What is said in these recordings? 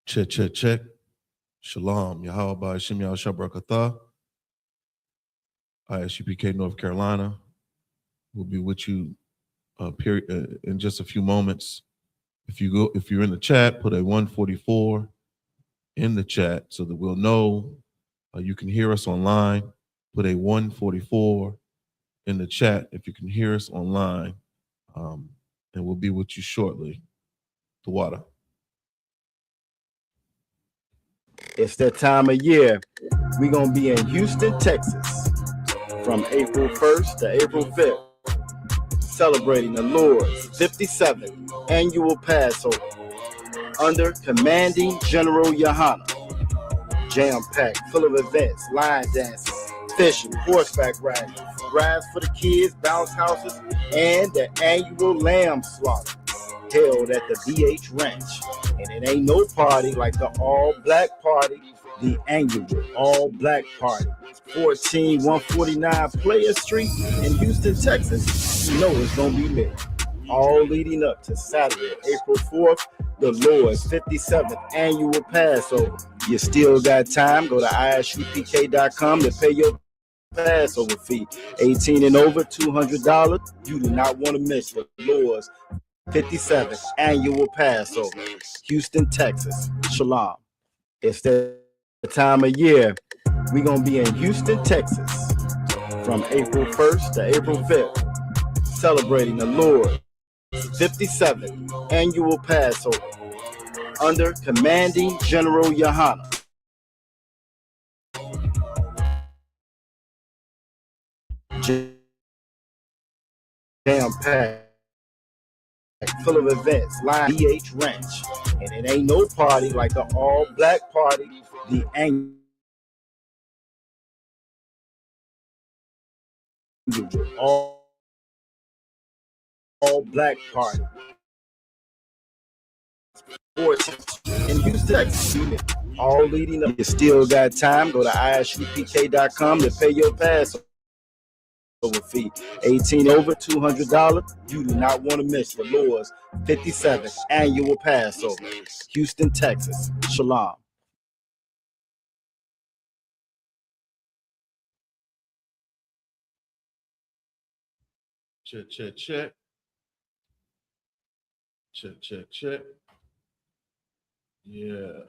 Check, check, check. Shalom. Yahweh Ba'ashem Yahshua Barakatah. I.S.U.P.K, North Carolina. We'll be with you in just a few moments. If you're in the chat, put a 144 in the chat so that we'll know you can hear us online. Put a 144 in the chat if you can hear us online. And we'll be with you shortly. The water. It's that time of year. We're going to be in Houston, Texas from April 1st to April 5th, celebrating the Lord's 57th annual Passover under Commanding General YAHANNA. Jam-packed, full of events, line dances, fishing, horseback riding, rides for the kids, bounce houses, and the annual lamb slaughter held at the BH Ranch. And it ain't no party like the all-black party, the annual all-black party. 14149 Player Street in Houston, Texas. You know it's going to be lit. All leading up to Saturday, April 4th, the Lord's 57th annual Passover. You still got time. Go to ISUPK.com to pay your Passover fee. 18 and over, $200. You do not want to miss the Lord's 57th annual Passover. Houston, Texas. Shalom. It's the time of year. We're going to be in Houston, Texas from April 1st to April 5th, celebrating the Lord's 57th annual Passover under Commanding General YAHANNA. Jam-packed, full of events, line BH Ranch. And it ain't no party like the all-black party, the annual all-black party. In Houston, Texas, all leading up. You still got time. Go to ISUPK.com to pay your Passover fee. 18 over, $200. You do not want to miss the Lord's 57th annual Passover. Houston, Texas. Shalom. Check, check, check. Check, check, check. Yeah.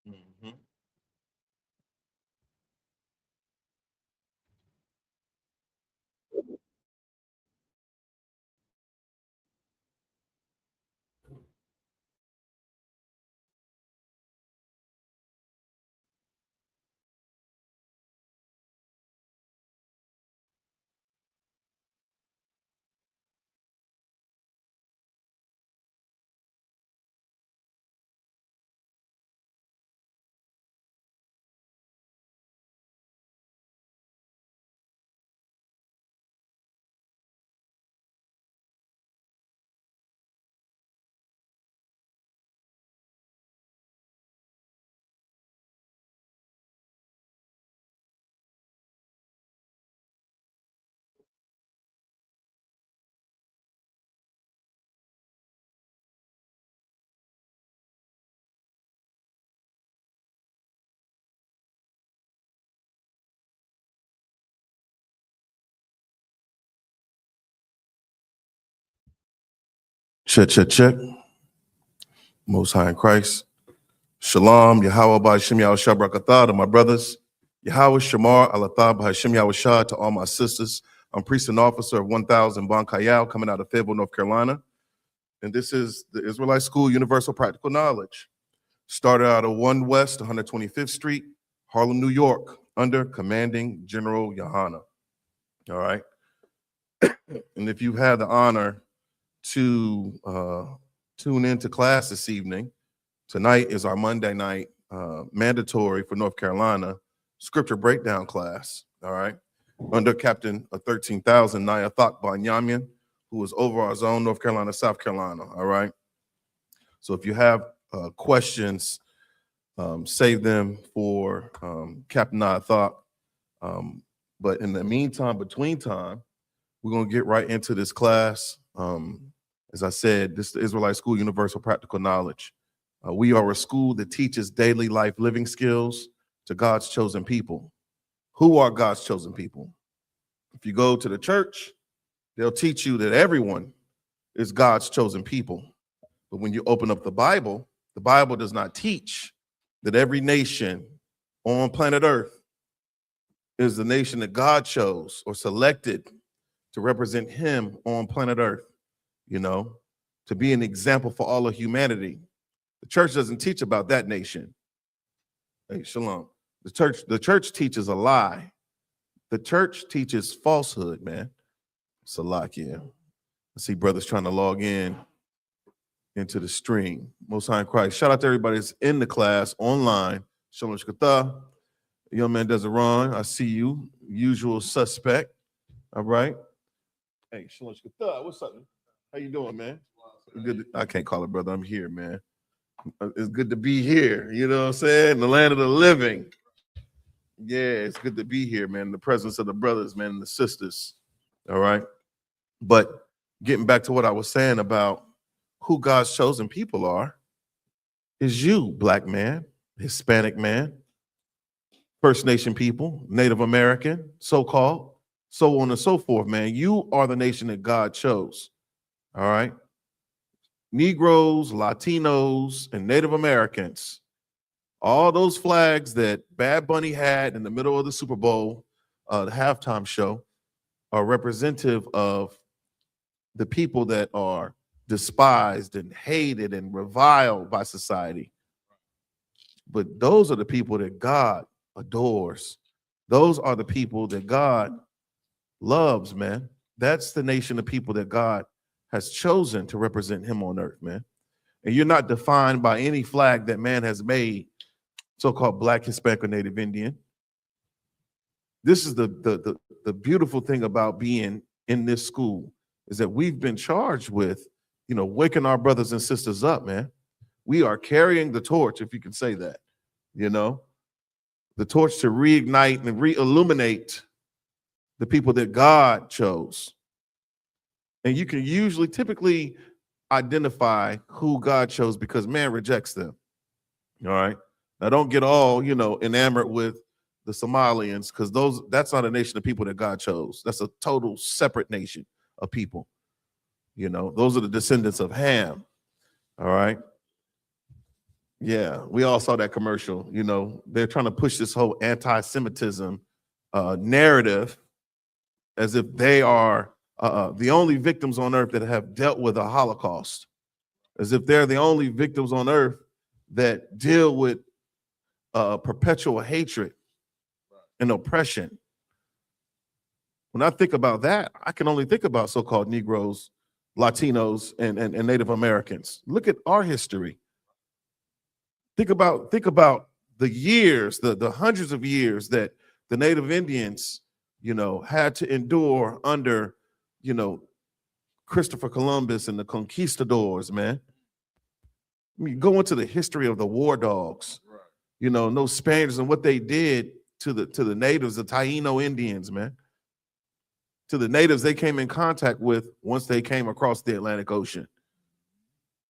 Mm-hmm. Check, check, check. Most High in Christ. Shalom, Yahweh B'Hashem Yahushua Brakatah to my brothers. Yahweh Shamar Alatah B'Hashem Yahushua to all my sisters. I'm priest and officer of 1000 Bon Kayal coming out of Fayetteville, North Carolina. And this is the Israelite School Universal Practical Knowledge. Started out of 1 West 125th Street, Harlem, New York, under Commanding General YAHANNA. All right. And if you've had the honor to tune into class this evening, tonight is our Monday night mandatory for North Carolina scripture breakdown class, all right, under Captain of 13,000 I.S.U.P.K Banyamin, who is over our zone, North Carolina, South Carolina, all right? So if you have questions, save them for Captain I.S.U.P.K. But in the meantime, between time, we're going to get right into this class. As I said, this is the Israelite School Universal Practical Knowledge. We are a school that teaches daily life living skills to God's chosen people. Who are God's chosen people? If you go to the church, they'll teach you that everyone is God's chosen people. But when you open up the Bible does not teach that every nation on planet Earth is the nation that God chose or selected to represent him on planet Earth, you know, to be an example for all of humanity. The church doesn't teach about that nation. Hey, shalom. The church teaches a lie. The church teaches falsehood, man. Salakia. I see brothers trying to log into the stream. Most High in Christ. Shout out to everybody that's in the class online. Shalom Shkatah. Young man Desiree, I see you. Usual suspect. All right. Hey, Shalom Shkatah. What's up? How you doing, man? Good. I can't call it brother. I'm here, man. It's good to be here. You know what I'm saying? The land of the living. Yeah, it's good to be here, man. In the presence of the brothers, man, and the sisters. All right. But getting back to what I was saying about who God's chosen people are, is you, black man, Hispanic man, First Nation people, Native American, so-called, so on and so forth, man. You are the nation that God chose. All right. Negroes, Latinos, and Native Americans, all those flags that Bad Bunny had in the middle of the Super Bowl, the halftime show, are representative of the people that are despised and hated and reviled by society. But those are the people that God adores. Those are the people that God loves, man. That's the nation of people that God has chosen to represent him on earth, man. And you're not defined by any flag that man has made, so-called black, Hispanic, or Native Indian. This is the beautiful thing about being in this school, is that we've been charged with, you know, waking our brothers and sisters up, man. We are carrying the torch, if you can say that, you know, the torch to reignite and re-illuminate the people that God chose. And you can typically identify who God chose because man rejects them. All right. Now don't get all, you know, enamored with the Somalians, because that's not a nation of people that God chose. That's a total separate nation of people. You know, those are the descendants of Ham. All right. Yeah, we all saw that commercial. You know, they're trying to push this whole anti-Semitism narrative as if they are the only victims on earth that have dealt with a Holocaust, as if they're the only victims on earth that deal with perpetual hatred and oppression. When I think about that, I can only think about so-called Negroes, Latinos, and Native Americans. Look at our history. Think about the years, the hundreds of years that the Native Indians, you know, had to endure under, you know, Christopher Columbus and the conquistadors, man. I mean, go into the history of the war dogs, you know, those Spaniards and what they did to the natives, the Taino Indians, man. To the natives they came in contact with once they came across the Atlantic Ocean.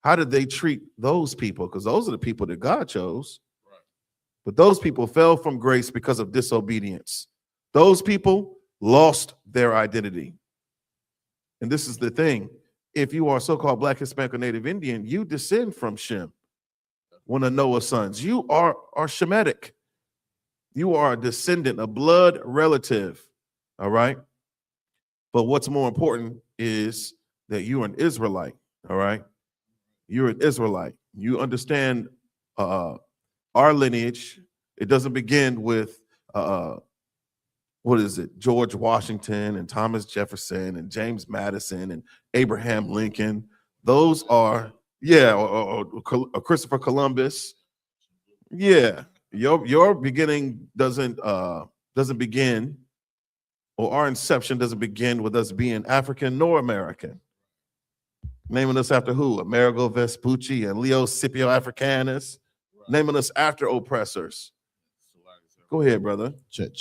How did they treat those people? Because those are the people that God chose. Right. But those people fell from grace because of disobedience. Those people lost their identity. And this is the thing. If you are so-called Black, Hispanic, or Native Indian, you descend from Shem. one of Noah's sons. You are Shemitic. You are a descendant, a blood relative. All right. But what's more important is that you're an Israelite. All right. You're an Israelite. You understand our lineage. It doesn't begin with what is it? George Washington and Thomas Jefferson and James Madison and Abraham Lincoln. Those are, yeah, or Christopher Columbus. Yeah, your beginning doesn't begin, or our inception doesn't begin with us being African nor American. Naming us after who? Amerigo Vespucci and Leo Scipio Africanus. Naming us after oppressors. Go ahead, brother. Check.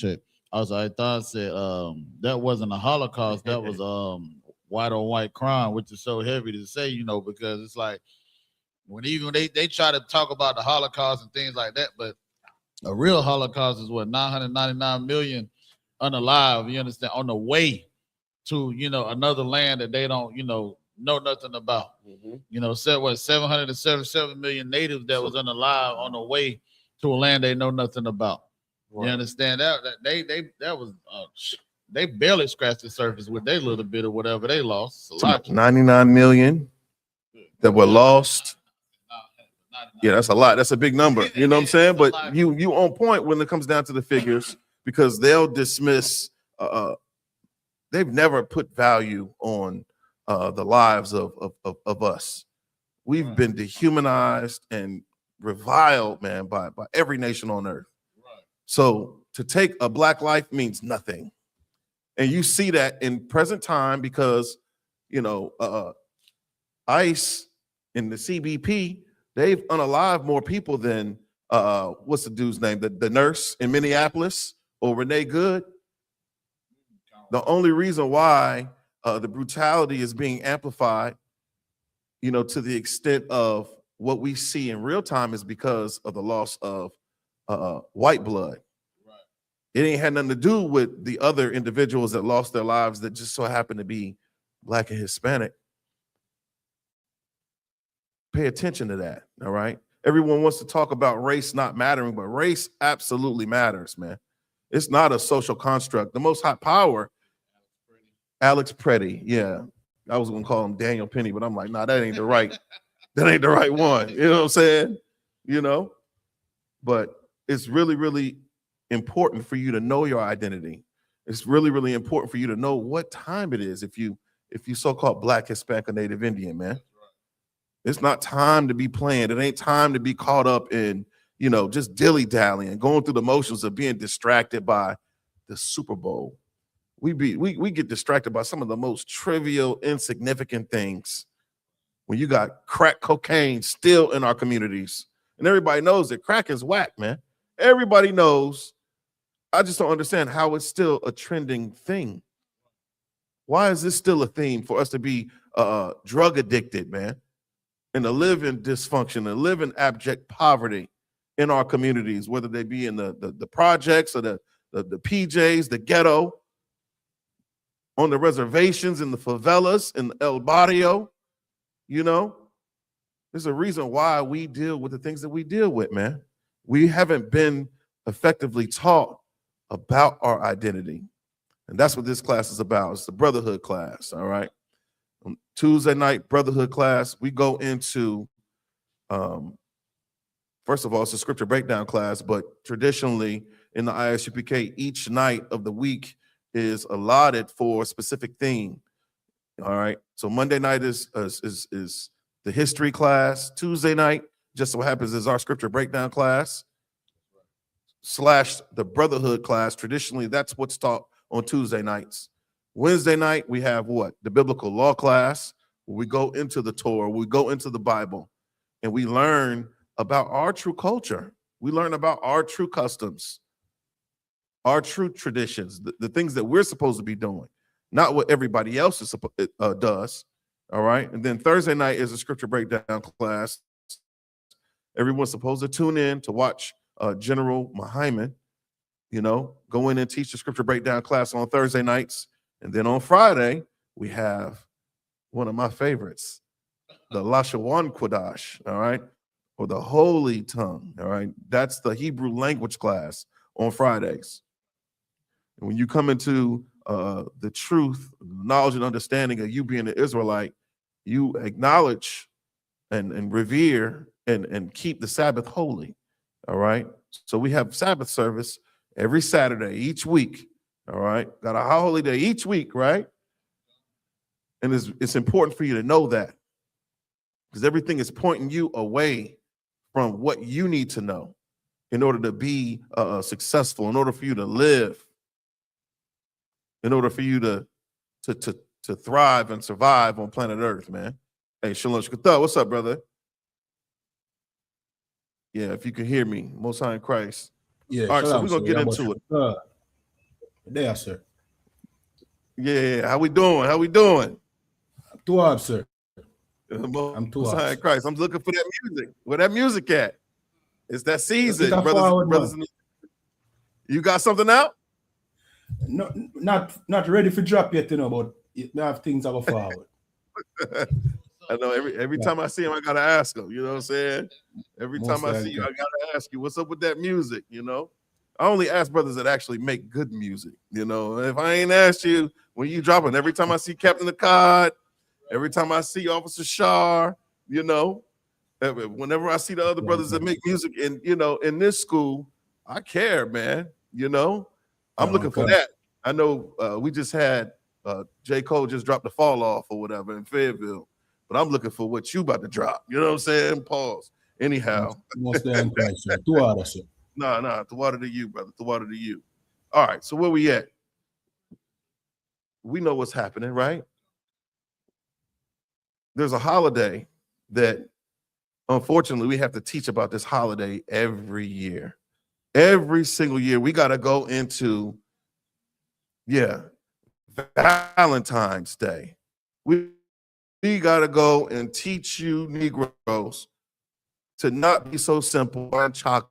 Also, I thought said that wasn't a Holocaust. That was white on white crime, which is so heavy to say, you know, because it's like when even they try to talk about the Holocaust and things like that, but a real Holocaust is what 999 million unalive. You understand? On the way to another land that they don't know nothing about. You know, said what 777 million natives that was unalive on the way to a land they know nothing about. You understand that was they barely scratched the surface with their little bit of whatever they lost. It's a lot. 99 million that were lost. Yeah, that's a lot. That's a big number. You know what I'm saying? But you on point when it comes down to the figures, because they'll dismiss. They've never put value on the lives of us. We've been dehumanized and reviled, man, by every nation on earth. So to take a black life means nothing. And you see that in present time because, ICE and the CBP, they've unalived more people than, what's the dude's name? The nurse in Minneapolis, or Renee Good. The only reason why the brutality is being amplified, to the extent of what we see in real time is because of the loss of white blood. Right. It ain't had nothing to do with the other individuals that lost their lives that just so happen to be Black and Hispanic. Pay attention to that, all right? Everyone wants to talk about race not mattering, but race absolutely matters, man. It's not a social construct. The most high power, Alex Preddy, yeah. I was gonna call him Daniel Penny, but I'm like, nah, that ain't the right one. You know what I'm saying? But it's really, really important for you to know your identity. It's really, really important for you to know what time it is if you so-called Black, Hispanic, or Native Indian, man. It's not time to be playing. It ain't time to be caught up in, just dilly-dallying, going through the motions of being distracted by the Super Bowl. We get distracted by some of the most trivial, insignificant things. When you got crack cocaine still in our communities, and everybody knows that crack is whack, man. Everybody knows. I just don't understand how it's still a trending thing. Why is this still a theme for us to be drug addicted, man, and to live in dysfunction and live in abject poverty in our communities, whether they be in the projects or the PJs, the ghetto, on the reservations, in the favelas, in El Barrio, There's a reason why we deal with the things that we deal with, man. We haven't been effectively taught about our identity. And that's what this class is about. It's the Brotherhood class, all right? On Tuesday night, Brotherhood class, we go into, first of all, it's a scripture breakdown class, but traditionally in the I.S.U.P.K, each night of the week is allotted for a specific theme. All right. So Monday night is the history class. Tuesday night, just so happens, is our scripture breakdown class / the Brotherhood class. Traditionally, that's what's taught on Tuesday nights. Wednesday night, we have what? The biblical law class. We go into the Torah, we go into the Bible, and we learn about our true culture. We learn about our true customs, our true traditions, the things that we're supposed to be doing, not what everybody else does. All right. And then Thursday night is a scripture breakdown class. Everyone's supposed to tune in to watch General Muhammad, go in and teach the scripture breakdown class on Thursday nights. And then on Friday, we have one of my favorites, the Lashawan Quadash. All right. or the holy tongue. All right. That's the Hebrew language class on Fridays. And when you come into the truth, knowledge, and understanding of you being an Israelite, you acknowledge and revere and keep the Sabbath holy. All right. So we have Sabbath service every Saturday, each week. All right. Got a holy day each week, right? And it's important for you to know that, because everything is pointing you away from what you need to know in order to be successful, in order for you to live, in order for you to thrive and survive on planet Earth, man. Hey, Shalom Shkatha, what's up, brother? Yeah, if you can hear me, Most High in Christ. Yeah, all right, so we're gonna get into it. There, sir. Yeah, how we doing? How we doing? I'm too hard, sir. I'm too high in Christ. I'm looking for that music. Where that music at? It's that season, brothers. You got something out? No, not ready for drop yet, you know, but we have things to go forward. I know every time I see him, I gotta ask him. You know what I'm saying? Every time I see you, I gotta ask you, what's up with that music? You know, I only ask brothers that actually make good music. You know, if I ain't asked you when you dropping, every time I see Captain Akkad, every time I see Officer Shar, you know, whenever I see the other brothers that make music, and you know, in this school, I care, man. You know, I'm looking for that. I know we just had J. Cole just dropped the Fall Off or whatever in Fayetteville, but I'm looking for what you about to drop. You know what I'm saying? Pause. Anyhow. Nah, the water to you, brother. The water to you. All right, so where we at? We know what's happening, right? There's a holiday that, unfortunately, we have to teach about this holiday every year. Every single year, we got to go into, Valentine's Day. We got to go and teach you Negroes to not be so simple, buying chocolate,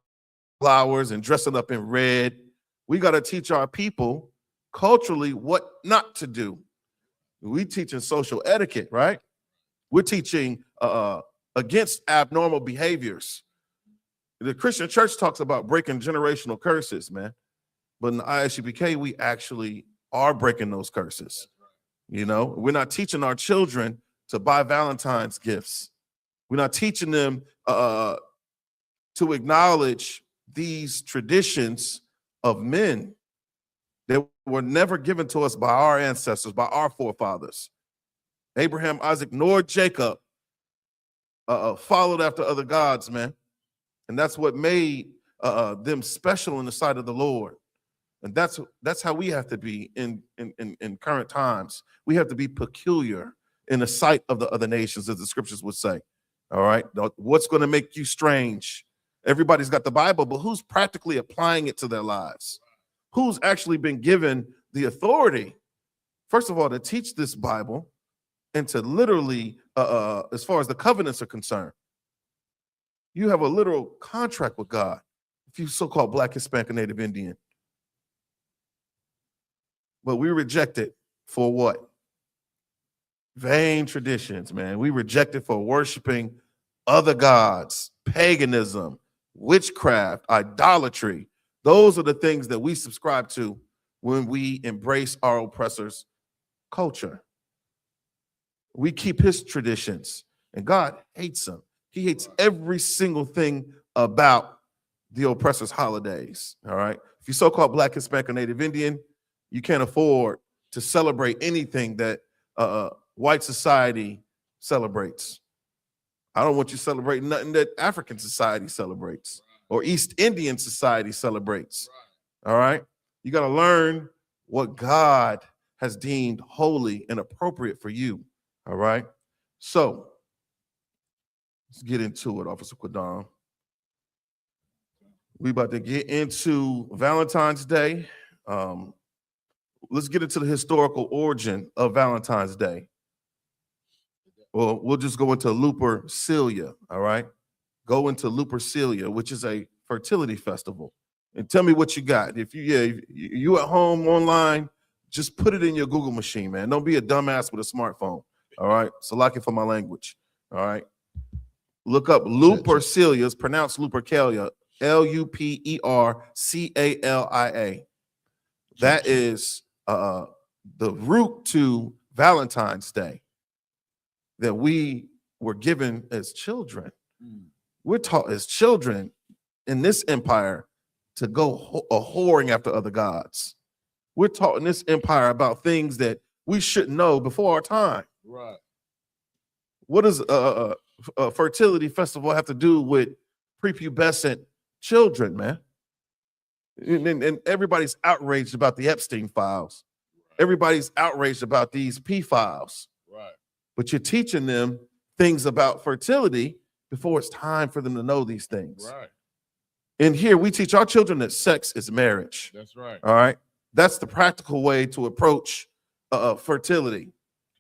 flowers, and dressing up in red. We got to teach our people culturally what not to do. We teaching social etiquette, right? We're teaching against abnormal behaviors. The Christian church talks about breaking generational curses, man. But in the I.S.U.P.K, we actually are breaking those curses. You know, we're not teaching our children to buy Valentine's gifts. We're not teaching them to acknowledge these traditions of men that were never given to us by our ancestors, by our forefathers. Abraham, Isaac, nor Jacob followed after other gods, man. And that's what made them special in the sight of the Lord. And that's how we have to be in current times. We have to be peculiar in the sight of the other nations, as the scriptures would say. All right. What's going to make you strange? Everybody's got the Bible, but who's practically applying it to their lives? Who's actually been given the authority, first of all, to teach this Bible and to literally, as far as the covenants are concerned, you have a literal contract with God. If you so-called Black, Hispanic, and Native Indian. But we reject it for what? Vain traditions, man. We reject it for worshiping other gods, paganism, witchcraft, idolatry. Those are the things that we subscribe to when we embrace our oppressor's culture. We keep his traditions, and God hates them. He hates every single thing about the oppressor's holidays, all right? If you're so-called Black, Hispanic, or Native Indian, you can't afford to celebrate anything that white society celebrates. I don't want you celebrating nothing that African society celebrates or East Indian society celebrates, all right? You got to learn what God has deemed holy and appropriate for you, all right? So, let's get into it, Officer Quadam. We about to get into Valentine's Day. Let's get into the historical origin of Valentine's Day. Well, we'll just go into Lupercalia, all right? Go into Lupercalia, which is a fertility festival. And tell me what you got. If you at home online, just put it in your Google machine, man. Don't be a dumbass with a smartphone, all right? So lock it for my language, all right? Look up Lupercalia. It's pronounced Lupercalia. Lupercalia. That is the root to Valentine's Day that we were given as children. We're taught as children in this empire to go whoring after other gods. We're taught in this empire about things that we shouldn't know before our time. Right. What does a fertility festival have to do with prepubescent children, man? And everybody's outraged about the Epstein files. Right. Everybody's outraged about these P files. Right. But you're teaching them things about fertility before it's time for them to know these things. Right. And here we teach our children that sex is marriage. That's right. All right. That's the practical way to approach fertility.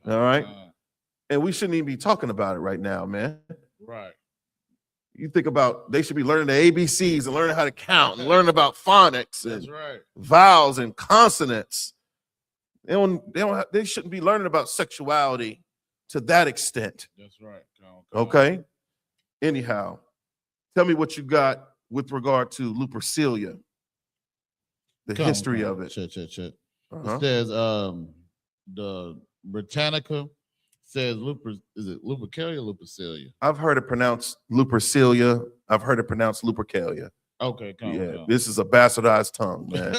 All right. And we shouldn't even be talking about it right now, man. Right. You think about they should be learning the ABCs and learning how to count and learning about phonics and vowels and consonants. They shouldn't be learning about sexuality to that extent. That's right. Okay. Anyhow, tell me what you got with regard to Lupercalia, the history of it. Check. It says the Britannica says is it Lupercalia or Lupercalia? I've heard it pronounced Lupercalia. I've heard it pronounced Lupercalia. Okay, this is a bastardized tongue, man.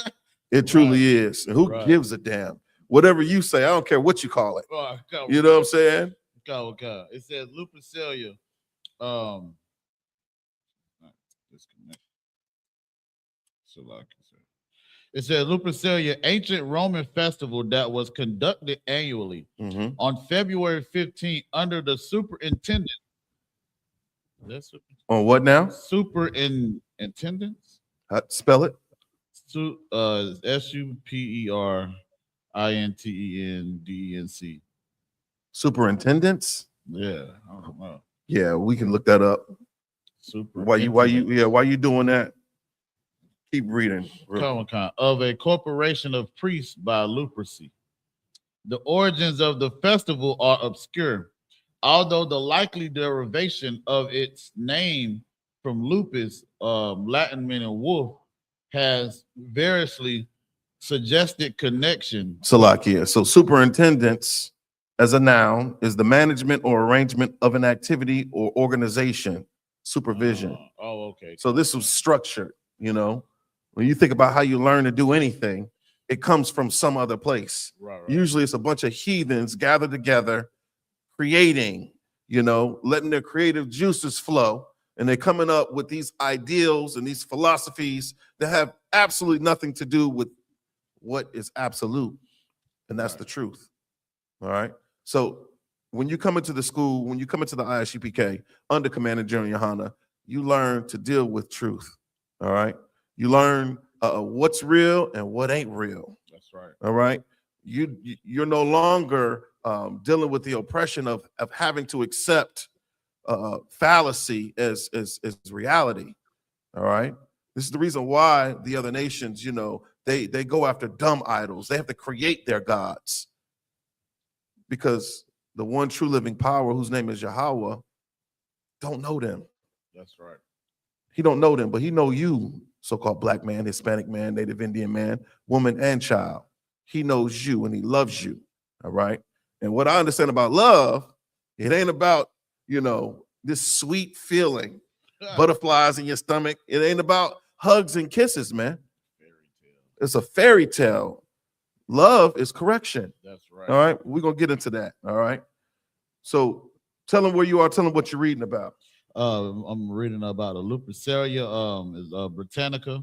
It truly is. And who gives a damn? Whatever you say, I don't care what you call it. You know what I'm saying? It says Lupercalia. Disconnect. It says Lupercalia, ancient Roman festival that was conducted annually on February 15th under the superintendent. On what now? Superintendents. Spell it. SUPERINTENDENC. Superintendents. Yeah, I don't know. Yeah, we can look that up. Why you doing that? Keep reading. Of a corporation of priests by Lupercy. The origins of the festival are obscure, although the likely derivation of its name from lupus, Latin meaning wolf, has variously suggested connection. Salakia. So superintendents as a noun is the management or arrangement of an activity or organization, supervision. Okay. So this was structured, you know. When you think about how you learn to do anything, it comes from some other place. Right. Usually it's a bunch of heathens gathered together, creating, you know, letting their creative juices flow. And they're coming up with these ideals and these philosophies that have absolutely nothing to do with what is absolute. And that's the truth. All right. So when you come into the school, when you come into the I.S.U.P.K under Commander General YAHANNA, you learn to deal with truth. All right. You learn what's real and what ain't real. That's right. All right. You're no longer dealing with the oppression of having to accept fallacy as reality. All right. This is the reason why the other nations, you know, they go after dumb idols. They have to create their gods because the one true living power, whose name is Yahweh, don't know them. That's right. He don't know them, but he know you, so-called black man, Hispanic man, Native Indian man, woman, and child. He knows you and he loves you. All right. And what I understand about love, it ain't about, you know, this sweet feeling, butterflies in your stomach. It ain't about hugs and kisses, man. It's a fairy tale. Love is correction. That's right. All right. We're going to get into that. All right. So tell them where you are. Tell them what you're reading about. I'm reading about a Lupercalia, is Britannica.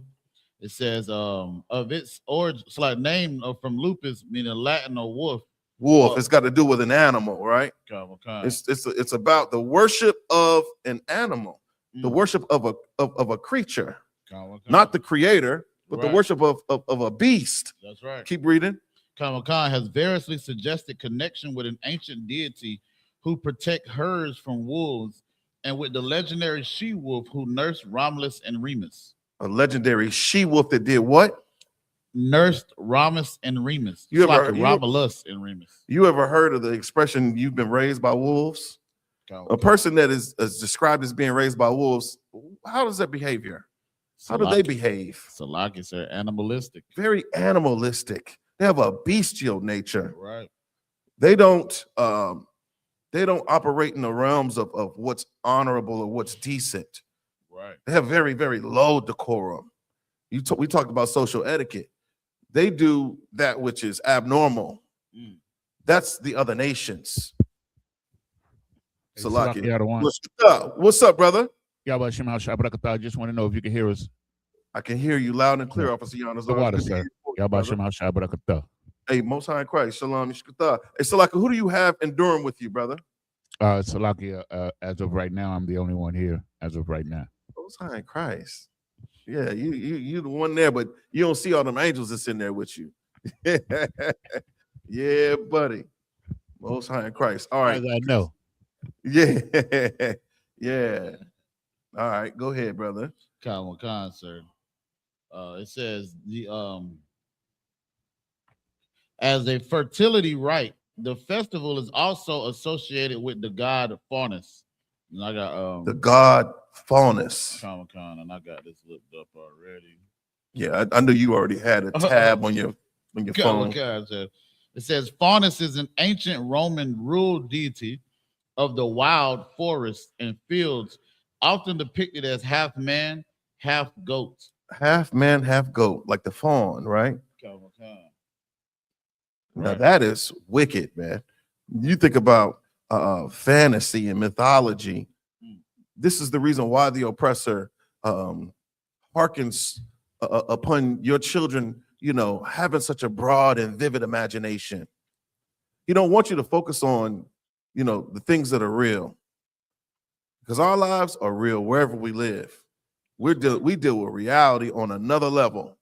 It says of its origin, it's like name from lupus, meaning Latin or wolf. Wolf. It's got to do with an animal, right? It's about the worship of an animal, the worship of a creature, not the creator, but the worship of a beast. That's right. Keep reading. Khan has variously suggested connection with an ancient deity who protect herds from wolves, and with the legendary she-wolf who nursed Romulus and Remus. A legendary she-wolf that did what? Nursed Romulus and Remus. Romulus and Remus. You ever heard of the expression, you've been raised by wolves? A person that is described as being raised by wolves, how does that behavior? How do they behave? Salaki, sir, animalistic. Very animalistic. They have a bestial nature. Right. They don't operate in the realms of what's honorable or what's decent. Right. They have very, very low decorum. We talked about social etiquette. They do that which is abnormal. That's the other nations. Hey, Salaki. Salaki, What's up, brother? I just want to know if you can hear us. I can hear you loud and clear, Officer Giannis. The water, sir. Hey, Most High in Christ. Shalom. Hey, Salaki, who do you have enduring with you, brother? Salaki, as of right now, I'm the only one here as of right now. Most High in Christ. Yeah, you the one there, but you don't see all them angels that's in there with you. Yeah, buddy. Most High in Christ. All right. I know. Yeah. Yeah. All right. Go ahead, brother. Khan, sir. It says as a fertility rite, the festival is also associated with the god Faunus. And I got the god Faunus. Khan, and I got this looked up already. Yeah, I knew you already had a tab on your phone. It says Faunus is an ancient Roman ruled deity of the wild forests and fields, often depicted as half man, half goat. Half man, half goat, like the fawn, right? Now Right. that is wicked, man. You think about fantasy and mythology. This is the reason why the oppressor hearkens upon your children, having such a broad and vivid imagination. He don't want you to focus on, the things that are real, because our lives are real wherever we live. We deal with reality on another level.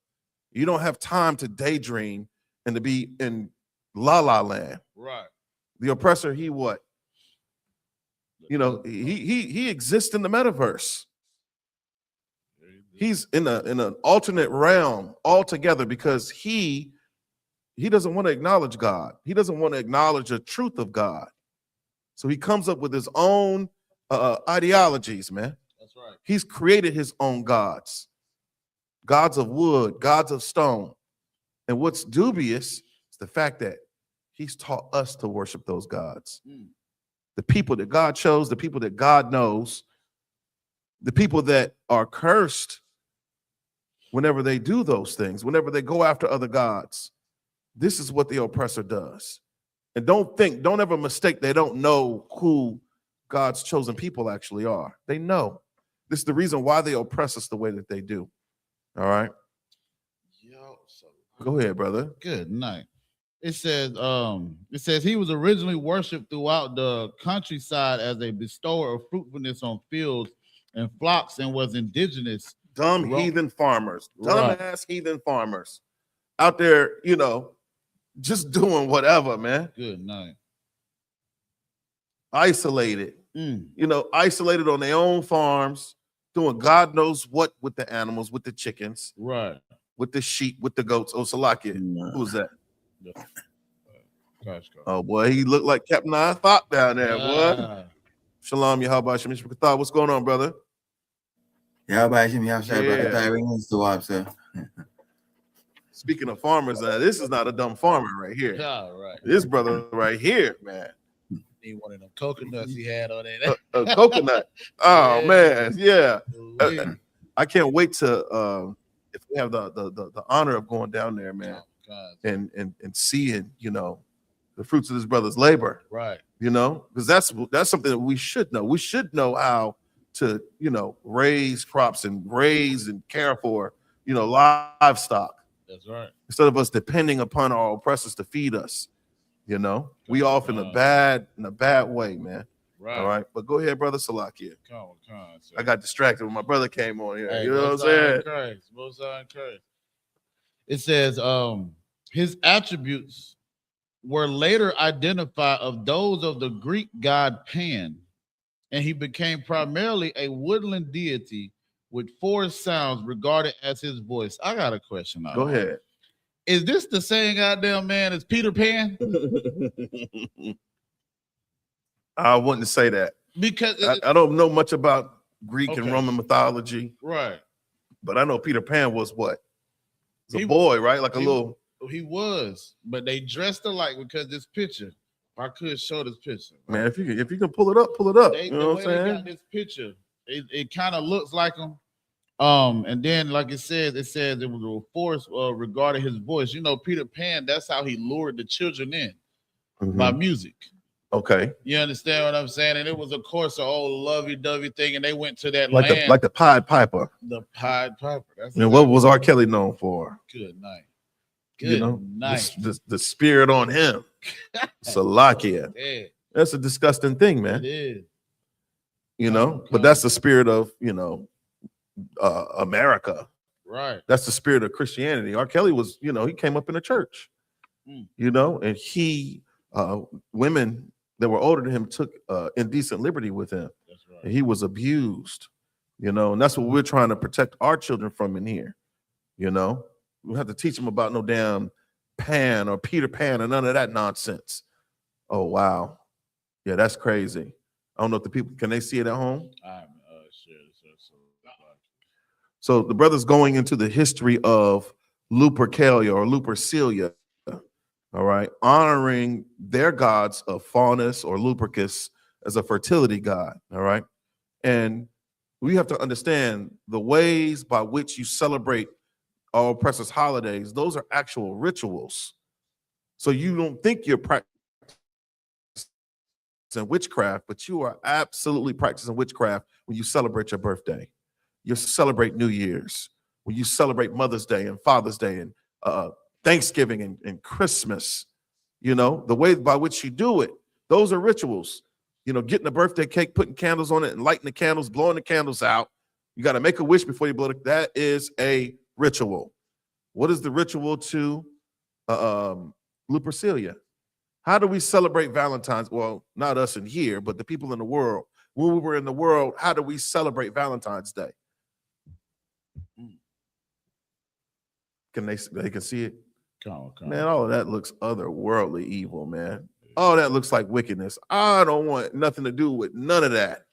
You don't have time to daydream and to be in la la land. Right. The oppressor, he what? He exists in the metaverse. He's in an alternate realm altogether, because he doesn't want to acknowledge God. He doesn't want to acknowledge the truth of God. So he comes up with his own ideologies, man. That's right. He's created his own gods of wood, gods of stone. And what's dubious is the fact that he's taught us to worship those gods. The people that God chose, the people that God knows, the people that are cursed whenever they do those things, whenever they go after other gods. This is what the oppressor does. And don't ever mistake they don't know who God's chosen people actually are. They know. This is the reason why they oppress us the way that they do. All right. Go ahead, brother. Good night. It says he was originally worshipped throughout the countryside as a bestower of fruitfulness on fields and flocks, and was indigenous. Heathen farmers, Right. dumbass heathen farmers out there, just doing whatever, man. Good night. Isolated, isolated on their own farms, doing God knows what with the animals, with the chickens, Right. with the sheep, with the goats. Oh, Salakia. Who's that? Oh boy, he looked like Captain I.S.U.P.K down there, boy. Shalom, Yahweh Shem Yishmael. What's going on, brother? Yahweh Shem Yishmael. Speaking of farmers, this is not a dumb farmer right here. Yeah, right. This brother right here, man. Need one of them coconuts he had on there. A coconut. Oh Yeah. man, yeah. I can't wait to if we have the honor of going down there, man, and seeing the fruits of this brother's labor, Right. because that's something that we should know. We should know how to raise crops and raise and care for livestock. That's right. Instead of us depending upon our oppressors to feed us, we off in a bad way, man. Right. All right, but go ahead, brother Salakia. Sir. I got distracted when my brother came on here. Hey, You know what I'm saying? Most High in Christ. It says his attributes were later identified of those of the Greek god Pan, and he became primarily a woodland deity with four sounds regarded as his voice. I got a question now. Go ahead. Is this the same goddamn man as Peter Pan? I wouldn't say that. because I don't know much about Greek and Okay. Roman mythology, right. but I know Peter Pan was what? He's a He- boy, right? Like a he- little. He was, but they dressed alike because this picture. If I could show this picture, Man, if you can pull it up, pull it up. They, You the know way what I'm they got saying? this picture, it kind of looks like him. And then like it says it was a force regarding his voice. You know, Peter Pan, that's how he lured the children in by Mhm. music. Okay. You understand what I'm saying? And it was, of course, an old lovey-dovey thing, and they went to that Like land. the Pied Piper. The Pied Piper. That's And what was R. Kelly known for? Good night. You Good know, night. the spirit on him. Salakia. Yeah, That's a disgusting thing, it man. is. You know, but that's the spirit of, America. Right. That's the spirit of Christianity. R. Kelly was, he came up in a church, Mm. and he, women that were older than him took indecent liberty with him. That's right. And he was abused, and that's what we're trying to protect our children from in here. We have to teach them about no damn Pan or Peter Pan or none of that nonsense. Oh, wow. Yeah, that's crazy. I don't know if the people, can they see it at home? I'm sure. So the brother's going into the history of Lupercalia or Lupercalia, all right, honoring their gods of Faunus or Lupercus as a fertility god, all right? And we have to understand the ways by which you celebrate our oppressors' holidays. Those are actual rituals. So you don't think you're practicing witchcraft, but you are absolutely practicing witchcraft when you celebrate your birthday. You celebrate New Year's, when you celebrate Mother's Day and Father's Day and Thanksgiving and Christmas. The way by which you do it, those are rituals. Getting a birthday cake, putting candles on it and lighting the candles, blowing the candles out. You got to make a wish before you blow it. That is a ritual. What is the ritual to Lupercalia? How do we celebrate Valentine's? Well, not us in here, but the people in the world. When we were in the world, how do we celebrate Valentine's Day? Can they can see it? Come. Man, all of that looks otherworldly evil, man. All that looks like wickedness. I don't want nothing to do with none of that.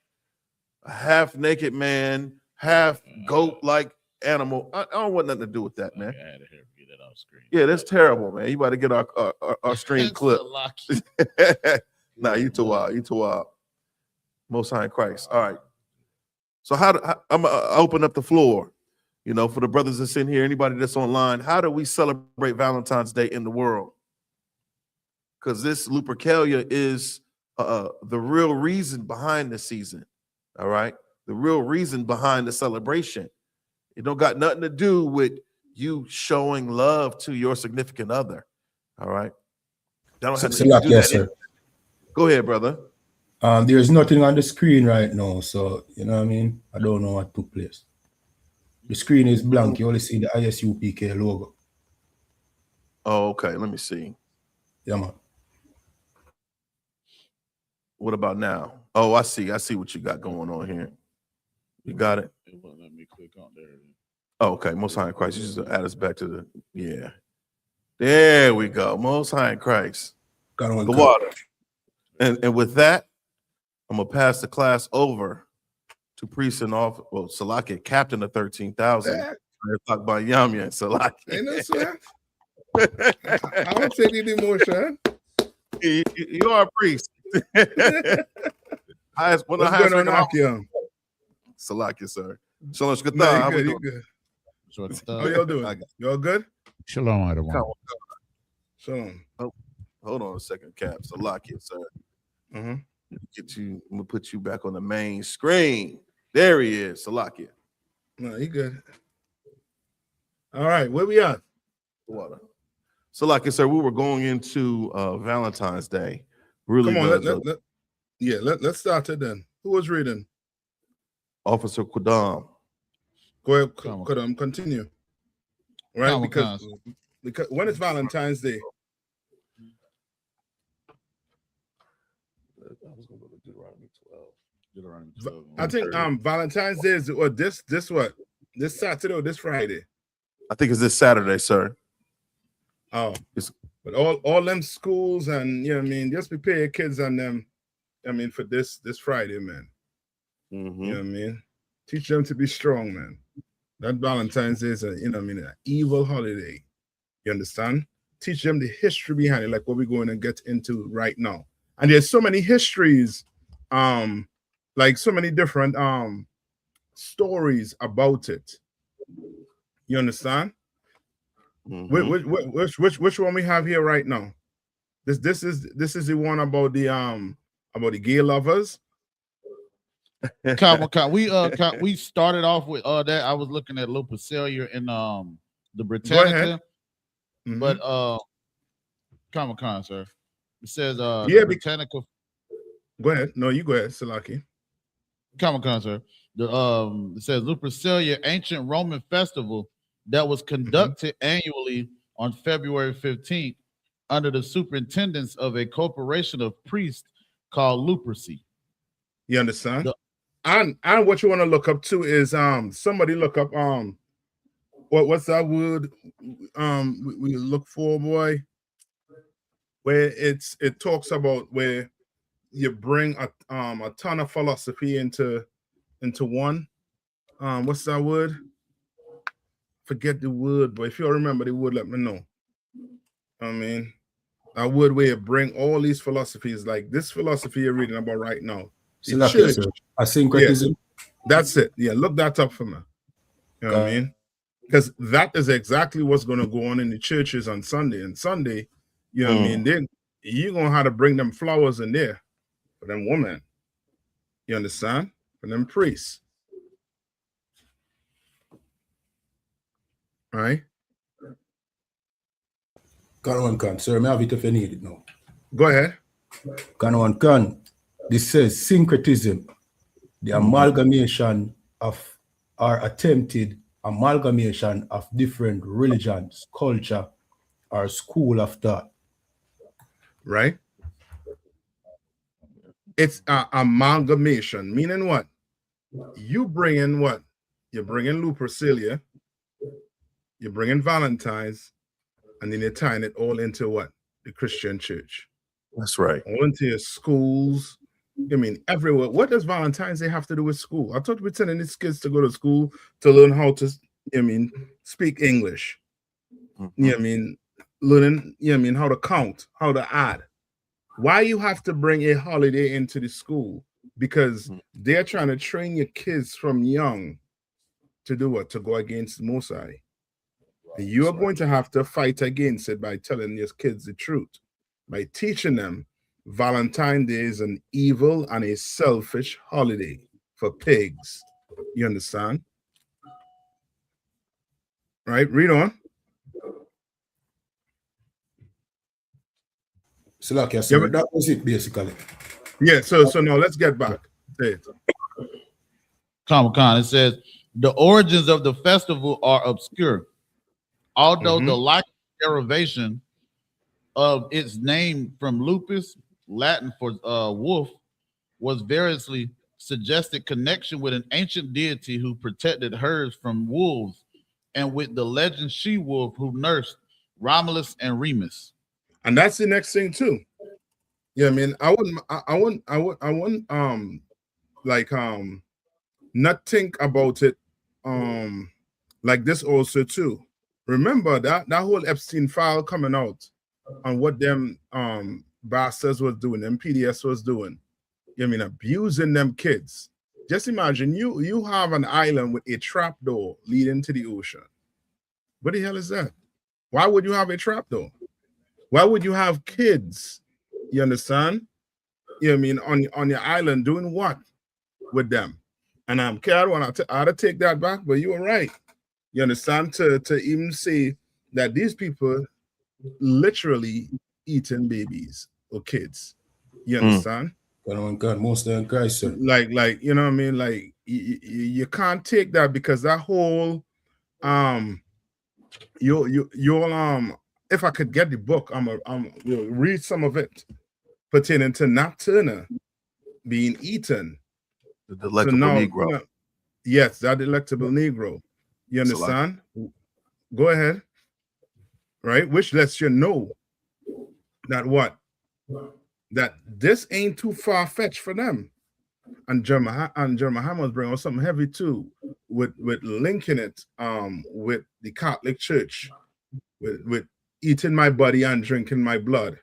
A half-naked man, half goat-like animal. I don't want nothing to do with that, man. I had to get that off screen. Yeah, that's terrible, man. You about to get our stream clip. Nah, you too wild. You too wild. Most High in Christ. All right. So I'm gonna open up the floor, for the brothers that's in here, anybody that's online. How do we celebrate Valentine's Day in the world? Because this Lupercalia is the real reason behind the season. All right, the real reason behind the celebration. It don't got nothing to do with you showing love to your significant other. All right, that don't have to do that. Yes, sir. Go ahead, brother. There's nothing on the screen right now, so you know what I mean. I don't know what took place. The screen is blank. You only see the I.S.U.P.K logo. Oh, okay. Let me see. Yeah, man. What about now? Oh, I see what you got going on here. You got it? It won't let me click on there. Oh, okay. Most High in Christ. You just add us back to the, yeah. There we go. Most High in Christ. Got on the water. And with that, I'm going to pass the class over to priest and Salaki, captain of 13,000. Talk about Yamya and Salaki. Ain't no sweat. I don't take any emotion. You are a priest. What's going on, Akia? Salaki, sir. Shalom, no, you good. How y'all doing? Y'all good? Shalom, everyone. Shalom. Oh, hold on a second, Cap. Salaki, sir. Mm-hmm. I'm gonna put you back on the main screen. There he is, Salakia. No, you good. All right, where we at? Water. Salakia, sir, we were going into Valentine's Day. Really, come on, let's start it then. Who was reading? Officer Qudam. Go ahead, Qudam, continue. Right, because when it's Valentine's Day. I was gonna go to Deuteronomy 12. I think Valentine's Day is what this Saturday or this Friday? I think it's this Saturday, sir. Oh, but all them schools and you know what I mean, just prepare your kids and them I mean, for this Friday, man. Mm-hmm. You know what I mean? Teach them to be strong, man. That Valentine's Day is an evil holiday. You understand? Teach them the history behind it, like what we're going to get into right now. And there's so many histories, like so many different stories about it. You understand? Mm-hmm. Which one we have here right now? This is the one about the gay lovers. We started off with that. I was looking at Lupercalia in the Britannica. Mm-hmm. But Comic-Con, sir. It says yeah, Britannica. Go ahead. No, you go ahead, Salaki. Comic-Con, sir. It says Lupercalia, ancient Roman festival that was conducted annually on February 15th under the superintendence of a corporation of priests called Lupercy. You understand? And what you want to look up too is somebody look up what's that word we look for, boy, where it talks about where you bring a ton of philosophy into one. What's that word? Forget the word, but if you remember the word, let me know. I mean, a word where you bring all these philosophies, like this philosophy you're reading about right now. The church, a syncretism. Yeah, that's it. Yeah, look that up for me. You know what I mean? Because that is exactly what's going to go on in the churches on Sunday. And Sunday, you know what I mean? Then you're going to have to bring them flowers in there for them women. You understand? For them priests. All right? Can. Sir, may I have it if you need it now? Go ahead. Can. This says syncretism, the amalgamation of or attempted amalgamation of different religions, culture, or school of thought. Right? It's an amalgamation, meaning what? You bring in what? You bring in Lupercalia, you bring in Valentine's, and then you're tying it all into what? The Christian church. That's right. All into your schools. I mean, everywhere. What does Valentine's Day have to do with school? I thought we're telling these kids to go to school to learn how to, speak English. Learning, how to count, how to add. Why you have to bring a holiday into the school? Because they're trying to train your kids from young to do what? To go against Mosai. And you are going to have to fight against it by telling your kids the truth, by teaching them Valentine's Day is an evil and a selfish holiday for pigs. You understand? Right? Read on. So, like I said, that was it basically. Yeah, so now let's get back. Say it. Comic-Con, it says the origins of the festival are obscure, although the likely derivation of its name from lupus, Latin for wolf, was variously suggested connection with an ancient deity who protected herds from wolves, and with the legend she-wolf who nursed Romulus and Remus. And that's the next thing too. Yeah, I mean, I wouldn't not think about it like this also too. Remember that whole Epstein file coming out on what them bastards was doing, them PDS was doing. You mean abusing them kids. Just imagine you have an island with a trap door leading to the ocean. What the hell is that? Why would you have a trap door? Why would you have kids? You understand? You know what I mean, on your island doing what with them? And I don't want to take that back, but you were right. You understand? To even say that these people literally eating babies or kids. You understand? God, most of them Christ, sir. Like you know what I mean? Like you can't take that because that whole if I could get the book, we'll read some of it pertaining to Nat Turner being eaten. The delectable Negro. Yes, that delectable Negro. You understand? Go ahead. Right? Which lets you know that what? that this ain't too far-fetched for them. And Jeremiah was bringing on something heavy too, with linking it with the Catholic Church, with eating my body and drinking my blood.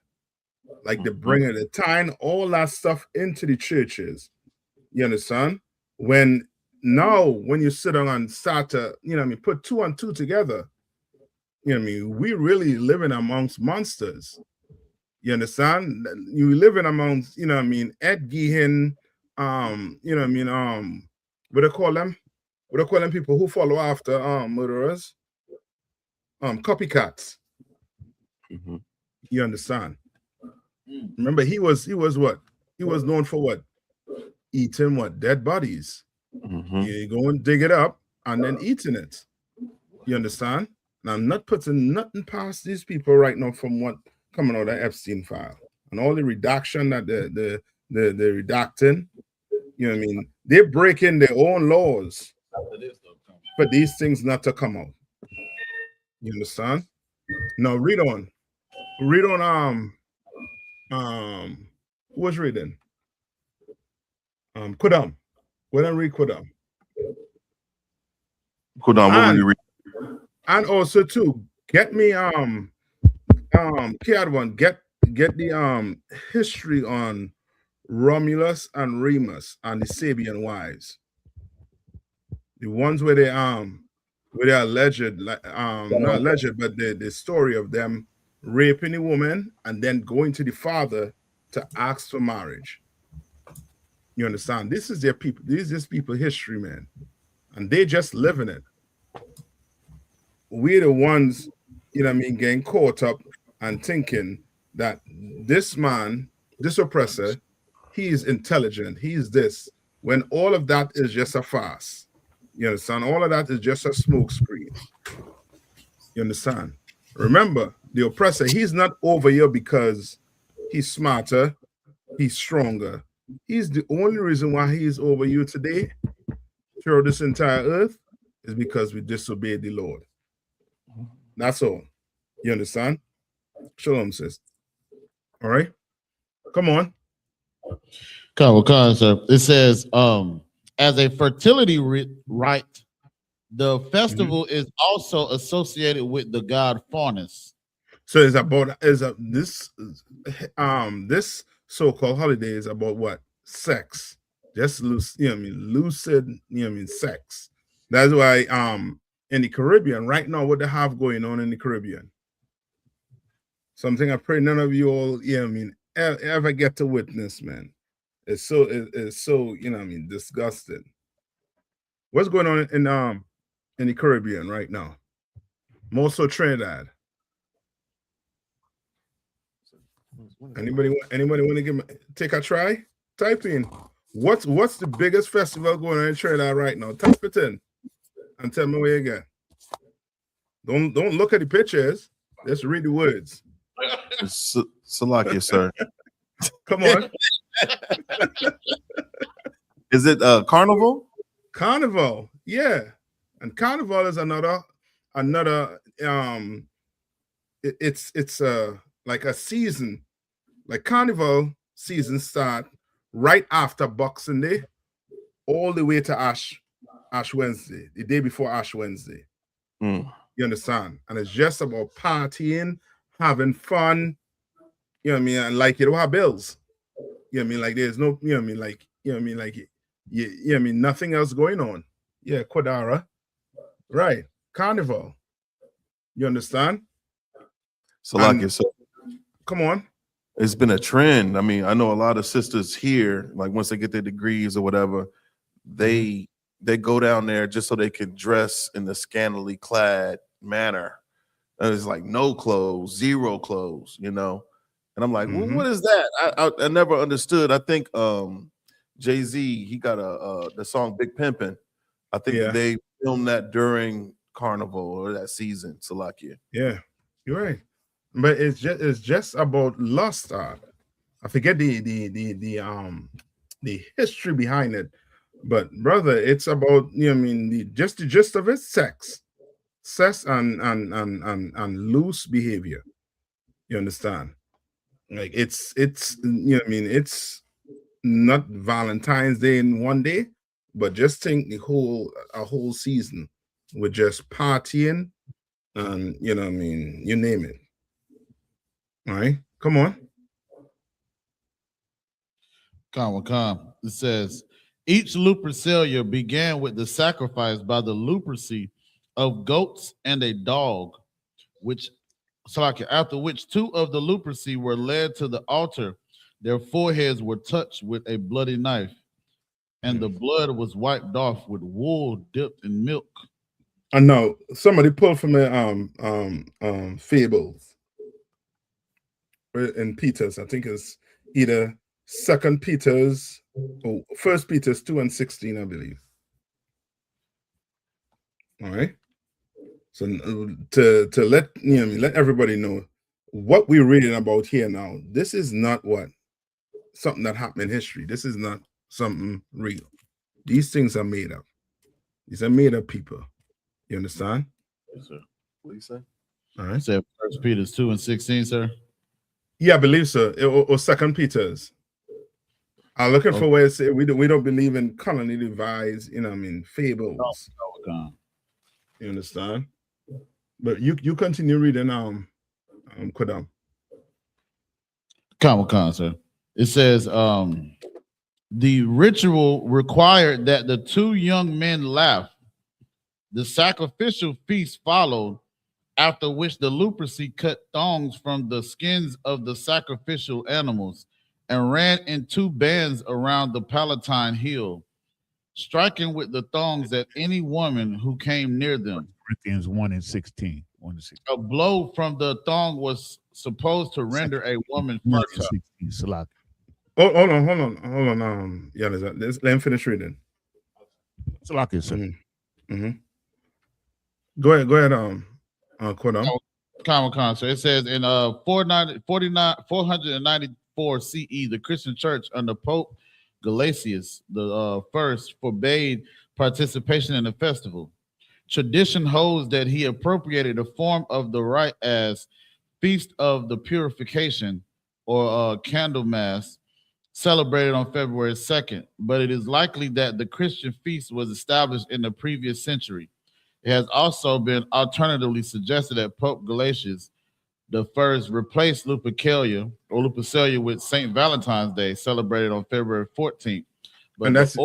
Like the bringing the tying all that stuff into the churches. You understand? When you sit down and start to, put 2 and 2 together, we really living amongst monsters. You understand? You living amongst, Ed Geehan, what do they call them? What do they call them people who follow after murderers? Copycats. You understand? Remember, he was what? He was known for what? Eating what? Dead bodies. You go and dig it up and then eating it. You understand? And I'm not putting nothing past these people right now from what coming out of Epstein file and all the redaction that the redacting. You know what I mean? They're breaking their own laws for these things not to come out. You understand? Now read on. Read on. Who was reading? Kudam. Go ahead and read Kudam. Kudam, what will you read? And also too, get me Kiad one, get the history on Romulus and Remus and the Sabian wives. The ones where they alleged, not alleged, but the story of them raping a woman and then going to the father to ask for marriage. You understand? This is their people, this is people history, man. And they just living it. We're the ones, getting caught up and thinking that this man, this oppressor, he is intelligent, he's this, when all of that is just a farce. You understand? All of that is just a smoke screen. You understand? Remember, the oppressor, he's not over here because he's smarter, he's stronger. He's the only reason why he's over you today, through this entire earth, is because we disobeyed the Lord. That's all. You understand? Shalom, sis. All right. Come on. Come on, sir. It says, as a fertility rite, the festival is also associated with the god Faunus. So it's about this so-called holiday is about what? Sex. Just lucid, sex. That's why in the Caribbean, right now, what they have going on in the Caribbean. Something I pray none of you all, ever get to witness, man. It's so disgusting. What's going on in the Caribbean right now? More so Trinidad. Anybody want to take a try? Type in what's the biggest festival going on in Trinidad right now? Type it in and tell me where you get. Don't look at the pictures. Just read the words. Salakia, sir. Come on. Is it Carnival? Carnival, yeah. And Carnival is another it's like a season. Like Carnival season start right after Boxing Day, all the way to Ash Wednesday, the day before Ash Wednesday. You understand? And it's just about partying, having fun. You know what I mean? And like you don't have bills. You know what I mean? Like there's no, nothing else going on. Yeah, Kodara. Right. Carnival. You understand? Salakia, so come on. It's been a trend. I mean, I know a lot of sisters here, like once they get their degrees or whatever, they go down there just so they can dress in the scantily clad manner. And it's like no clothes, zero clothes, And I'm like, well, what is that? I never understood. I think Jay-Z, he got the song Big Pimpin'. I think they filmed that during Carnival or that season, Salakia. Yeah, you're right. But it's just about lust. I forget the history behind it, but brother, it's about the gist of it: sex and loose behavior. You understand? Like it's you know what I mean, it's not Valentine's Day in one day, but just think a whole season with just partying and you know what I mean, you name it. All right, come on. Come. It says each Lupercalia began with the sacrifice by the Lupercy of goats and a dog, after which 2 of the Lupercy were led to the altar. Their foreheads were touched with a bloody knife, and the blood was wiped off with wool dipped in milk. And now somebody pulled from the fables in Peter's. I think it's either 2 Peter's or 1 Peter's 2:16, I believe. All right. So to let you know, let everybody know what we're reading about here now. This is not something that happened in history. This is not something real. These things are made up. These are made up people. You understand? Yes, sir. What do you say? All right. Said 1 Peter 2:16, sir. Yeah, I believe so. Or 2 Peter's. I'm looking for where it says we don't believe in cunningly devised, you know what I mean, fables. You understand? But you continue reading Kodam. Come, sir. It says the ritual required that the 2 young men laugh. The sacrificial feast followed, after which the Lupercy cut thongs from the skins of the sacrificial animals and ran in 2 bands around the Palatine Hill, striking with the thongs at any woman who came near them. Corinthians 1:16. A blow from the thong was supposed to render a woman fertile. Hold on. Yeah, let him finish reading. Salaki, sir. Go ahead, Kodam. Comic-Con. So it says in 494 CE, the Christian Church under Pope Gelasius the first forbade participation in the festival. Tradition holds that he appropriated the form of the rite as Feast of the Purification or Candlemas, celebrated on February 2nd, but it is likely that the Christian feast was established in the previous century. It has also been alternatively suggested that Pope Gelasius the first replaced Lupercalia with St. Valentine's Day, celebrated on February 14th. But and that's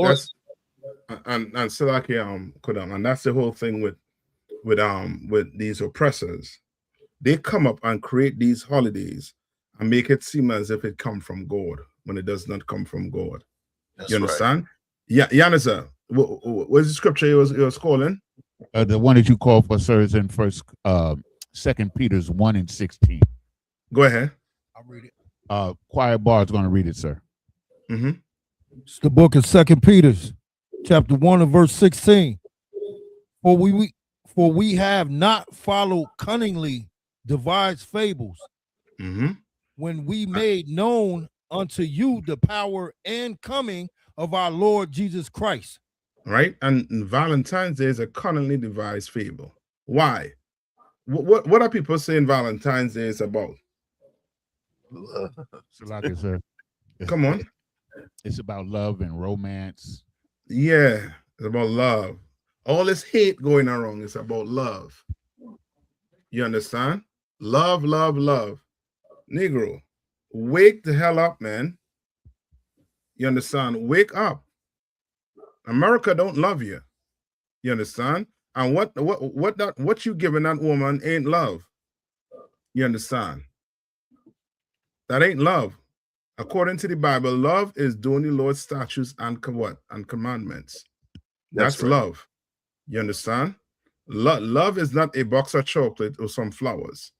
Salaki Kodam, and that's the whole thing with these oppressors. They come up and create these holidays and make it seem as if it come from God when it does not come from God. That's you understand? Right. Yeah, Yanisa, what's the scripture you was calling? The one that you called for, sir, is in 2 Peter's 1:16. Go ahead. I'll read it. Choir Bar is going to read it, sir. It's the book of 2 Peter's, chapter 1 and verse 16. For we have not followed cunningly devised fables, when we made known unto you the power and coming of our Lord Jesus Christ. Right, and Valentine's Day is a cunningly devised fable. Why? What are people saying Valentine's Day is about? Salaki, sir. Come on. It's about love and romance. Yeah, it's about love. All this hate going around is about love. You understand? Love. Negro, wake the hell up, man. You understand? Wake up. America don't love you. You understand? And what you giving that woman ain't love. You understand? That ain't love. According to the Bible, love is doing the Lord's statutes and commandments. That's right. Love. You understand? Love is not a box of chocolate or some flowers.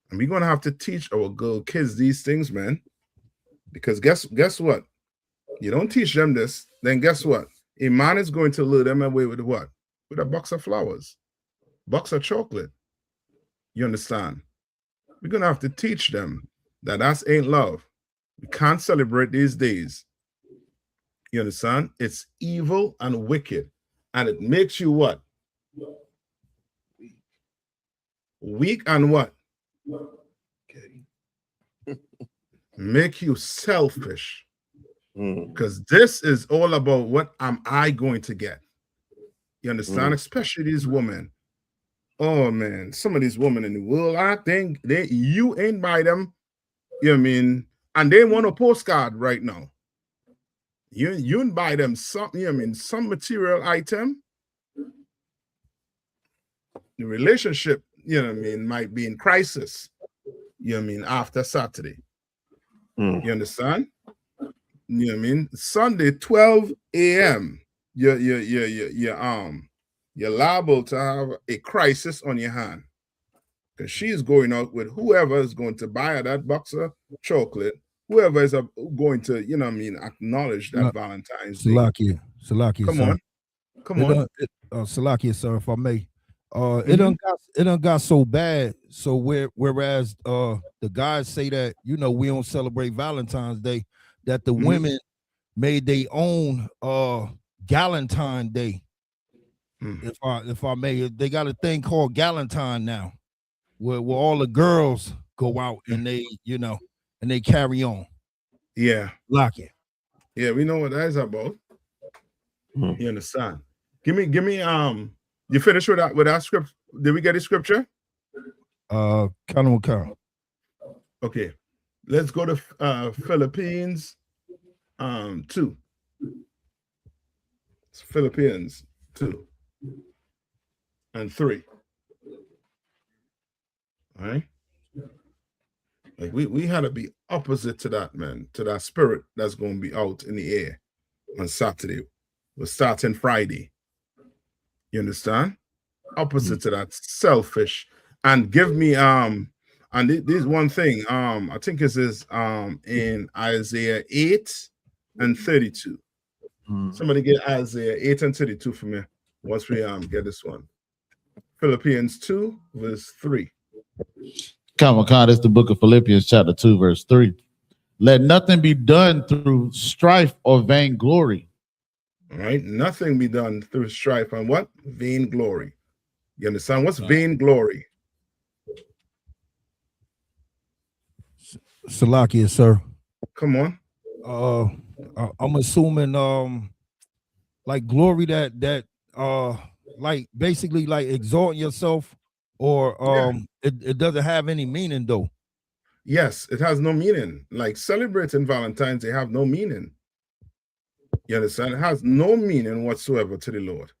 And we're gonna have to teach our girl kids these things, man. Because guess what? You don't teach them this, then guess what? A man is going to lure them away with what? With a box of flowers, box of chocolate. You understand? We're gonna have to teach them that ain't love. We can't celebrate these days. You understand? It's evil and wicked, and it makes you what? Weak and what? make you selfish. Mm. Because this is all about what am I going to get. You understand? Especially these women. Oh man, some of these women in the world, I think you ain't buy them. You know what I mean? And they want a postcard right now. You buy them something, you know what I mean, some material item. The relationship, you know what I mean, might be in crisis. You know what I mean, after Saturday. You understand? You know what I mean? Sunday, 12 a.m. You're liable to have a crisis on your hand. Because she's going out with whoever is going to buy her that box of chocolate, whoever is going to, you know what I mean, acknowledge that Valentine's Day. Salakia, Come sir. on. Come on. Salakia, sir, if I may. It done got so bad. So whereas the guys say that, you know, we don't celebrate Valentine's Day, that the women made their own Galentine Day. If I may, they got a thing called Galentine now, where all the girls go out and they, you know, and they carry on. Yeah. Lock it. Yeah, we know what that is about. You understand? Give me you finished with that script? Did we get a scripture? Count on count. Okay. Let's go to Philippines 2. It's Philippines 2 and 3. All right. Like we had to be opposite to that, man, to that spirit that's going to be out in the air on Saturday. We're starting Friday. You understand? Opposite to that, selfish. And give me and this one thing. I think this is in Isaiah 8 and 32. Somebody get Isaiah 8 and 32 for me once we get this one. Philippians 2 verse 3. Kamakan, it's the book of Philippians chapter 2 verse 3. Let nothing be done through strife or vainglory. All right, nothing be done through strife and what? Vainglory. You understand? What's vainglory? Salakia, sir. Come on. I'm assuming like glory that like basically like exalting yourself, or it doesn't have any meaning though. Yes, it has no meaning. Like celebrating Valentine's Day have no meaning. You understand? It has no meaning whatsoever to the Lord.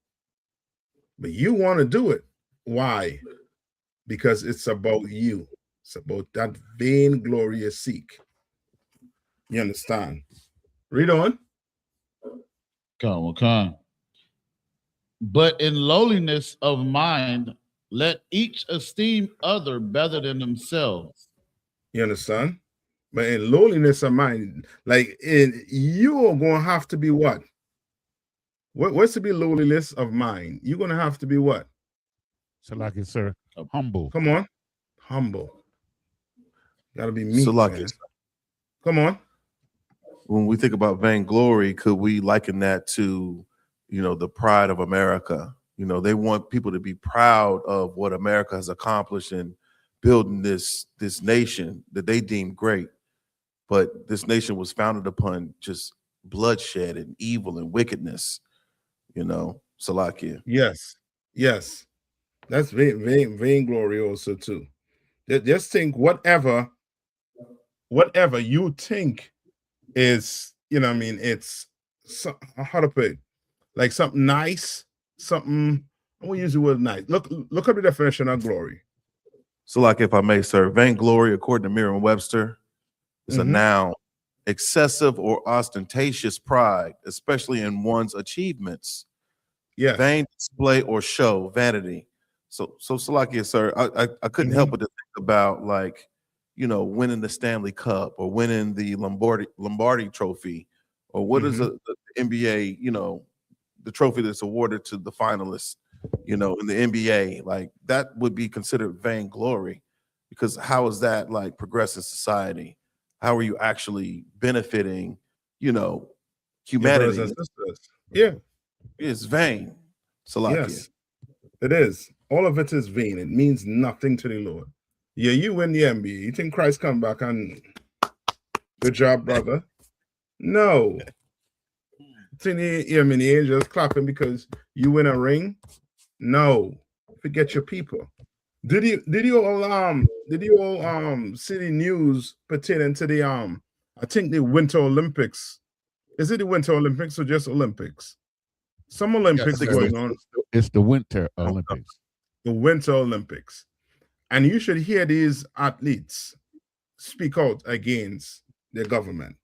But you want to do it. Why? Because it's about you. It's about that vainglorious seek. You understand? Read on. Come on. But in lowliness of mind, let each esteem other better than themselves. You understand? But in lowliness of mind, like you are going to have to be what? What's to be lowliness of mind? You're going to have to be what? Salakia, sir. Humble. Come on. Humble. Got to be meek, man. Come on. When we think about vainglory, could we liken that to, you know, the pride of America? You know, they want people to be proud of what America has accomplished in building this nation that they deem great. But this nation was founded upon just bloodshed and evil and wickedness, you know, Salakia. Yes. That's vainglory also too. Just think whatever you think is, you know what I mean, it's how to put it, like something nice, something, I won't use the word nice. Look up the definition of glory. So, like, if I may, sir, vainglory, according to Merriam-Webster, is a noun, excessive or ostentatious pride, especially in one's achievements. Yeah. Vain display or show, vanity. So Salakia, sir, I couldn't help but to think about, like, you know, winning the Stanley Cup or winning the Lombardi Trophy, or what is the NBA, you know, the trophy that's awarded to the finalists, you know, in the NBA. Like, that would be considered vainglory, because how is that like progressing society? How are you actually benefiting, you know, humanity? Yeah. It's vain. Salakia. Yes, it is. All of it is vain. It means nothing to the Lord. Yeah, you win the NBA. You think Christ come back and Good job, brother. No. I mean, the angels clapping because you win a ring. No, forget your people. Did you all see the news pertaining to the I think the Winter Olympics? Is it the Winter Olympics or just Olympics? Some Olympics going on. It's the Winter Olympics. The Winter Olympics. And you should hear these athletes speak out against their government.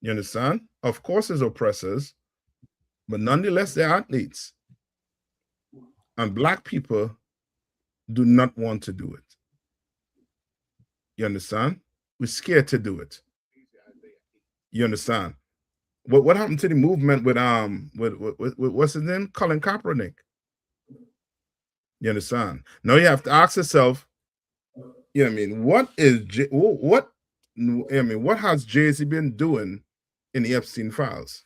You understand? Of course, it's oppressors, but nonetheless, they're athletes. And Black people do not want to do it. You understand? We're scared to do it. You understand? What happened to the movement with what's his name? Colin Kaepernick. You understand? Now you have to ask yourself, you know what I mean, what has Jay-Z been doing in the Epstein files?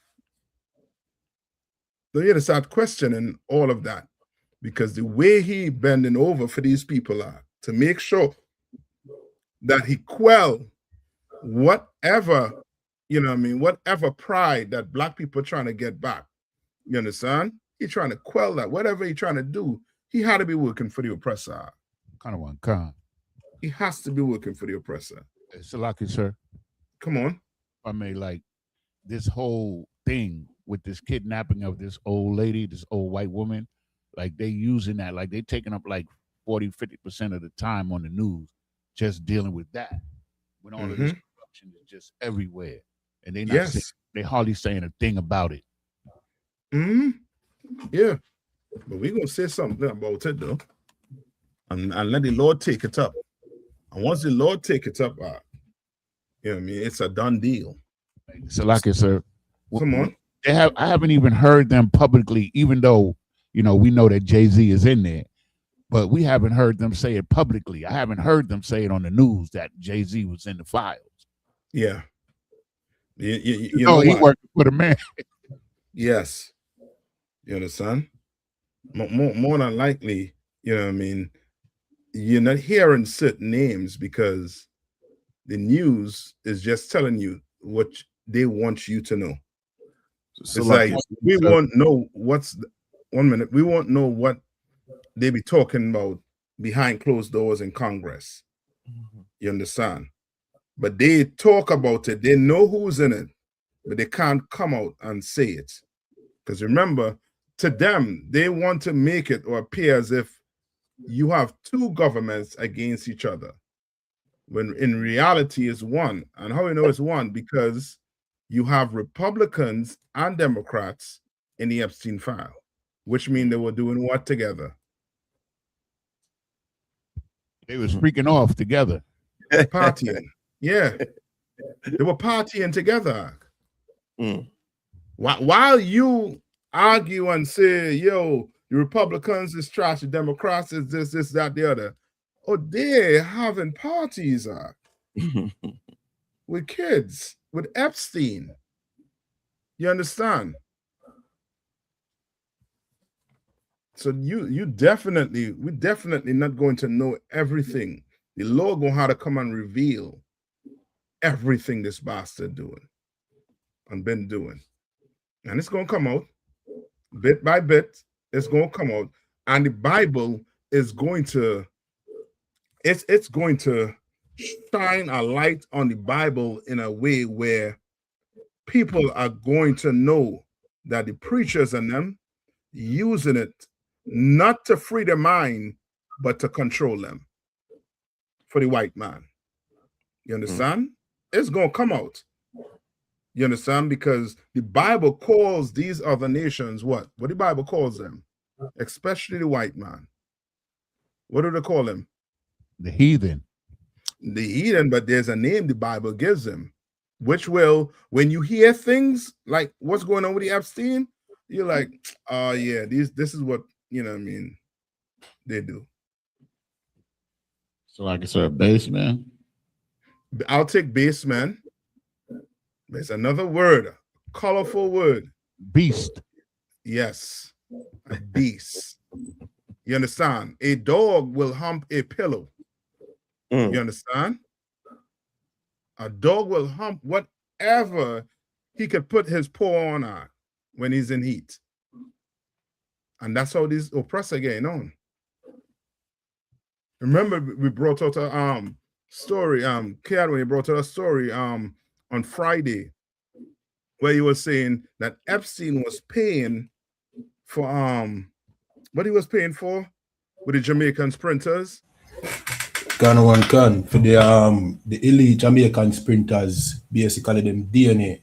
So you have to start questioning all of that, because the way he bending over for these people are to make sure that he quell whatever, you know what I mean, whatever pride that Black people are trying to get back. You understand? He's trying to quell that. Whatever he's trying to do, he had to be working for the oppressor. Kind of one con. He has to be working for the oppressor. It's lucky, sir. Come on. I mean, like this whole thing with this kidnapping of this old lady, this old white woman, like they using that, like they taking up like 40-50% of the time on the news just dealing with that. When all of this corruption is just everywhere. And they not saying, they hardly saying a thing about it. Yeah. But we're gonna say something about it though. And let the Lord take it up. And once the Lord take it up, you know what I mean, it's a done deal. So like it, sir. Come on. I haven't even heard them publicly, even though, you know, we know that Jay-Z is in there, but we haven't heard them say it publicly. I haven't heard them say it on the news that Jay-Z was in the files. Yeah. You know he what? working for the man. Yes. You understand? More than likely, you know what I mean, you're not hearing certain names because the news is just telling you what they want you to know. So it's like we won't know we won't know what they be talking about behind closed doors in Congress. You understand? But they talk about it. They know who's in it, but they can't come out and say it. Because remember, to them, they want to make it or appear as if you have two governments against each other, when in reality it's one. And how we know it's one? Because you have Republicans and Democrats in the Epstein file, which means they were doing what together? They was freaking off together. Partying. Yeah. They were partying together. While you argue and say, yo, the Republicans is trash, the Democrats is this, that, the other. Oh, they're having parties with kids, with Epstein. You understand? So we're definitely not going to know everything. The Lord gonna have to come and reveal everything this bastard doing and been doing. And it's gonna come out bit by bit. It's gonna come out, and the Bible is going to it's going to shine a light on the Bible in a way where people are going to know that the preachers and them using it not to free their mind, but to control them for the white man. You understand? It's gonna come out. You understand? Because the Bible calls these other nations what? What the Bible calls them, especially the white man. What do they call them? The heathen. The heathen, but there's a name the Bible gives them, which will, when you hear things like what's going on with the Epstein, you're like, oh yeah, this is what, you know what I mean, they do. So like I said, baseman. I'll take baseman. There's another word, colorful word. Beast. Yes, a beast. You understand? A dog will hump a pillow. You understand? A dog will hump whatever he could put his paw on when he's in heat. And that's how these oppressors getting on. Remember, we brought out a story, Kiad, when he brought out a story on Friday, where he was saying that Epstein was paying for what he was paying for with the Jamaican sprinters. Gun one gun for the elite Jamaican sprinters, basically them DNA.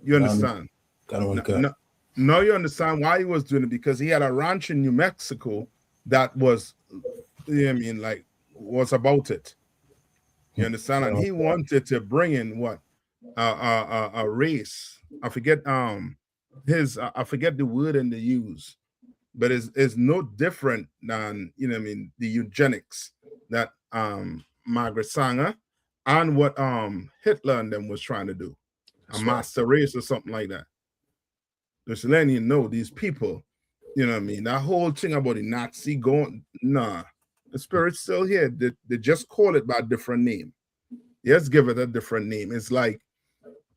You understand? Now you understand why he was doing it, because he had a ranch in New Mexico that was, you know what I mean, like, was about it. You understand? And he wanted to bring in what a race. I forget I forget the word and the use, but it's no different than, you know what I mean, the eugenics that Margaret Sanger and what Hitler and them was trying to do. That's a master race or something like that. Just letting you know, these people, you know what I mean, that whole thing about the Nazi going, nah, the spirit's still here. They just call it by a different name. Yes, give it a different name. It's like,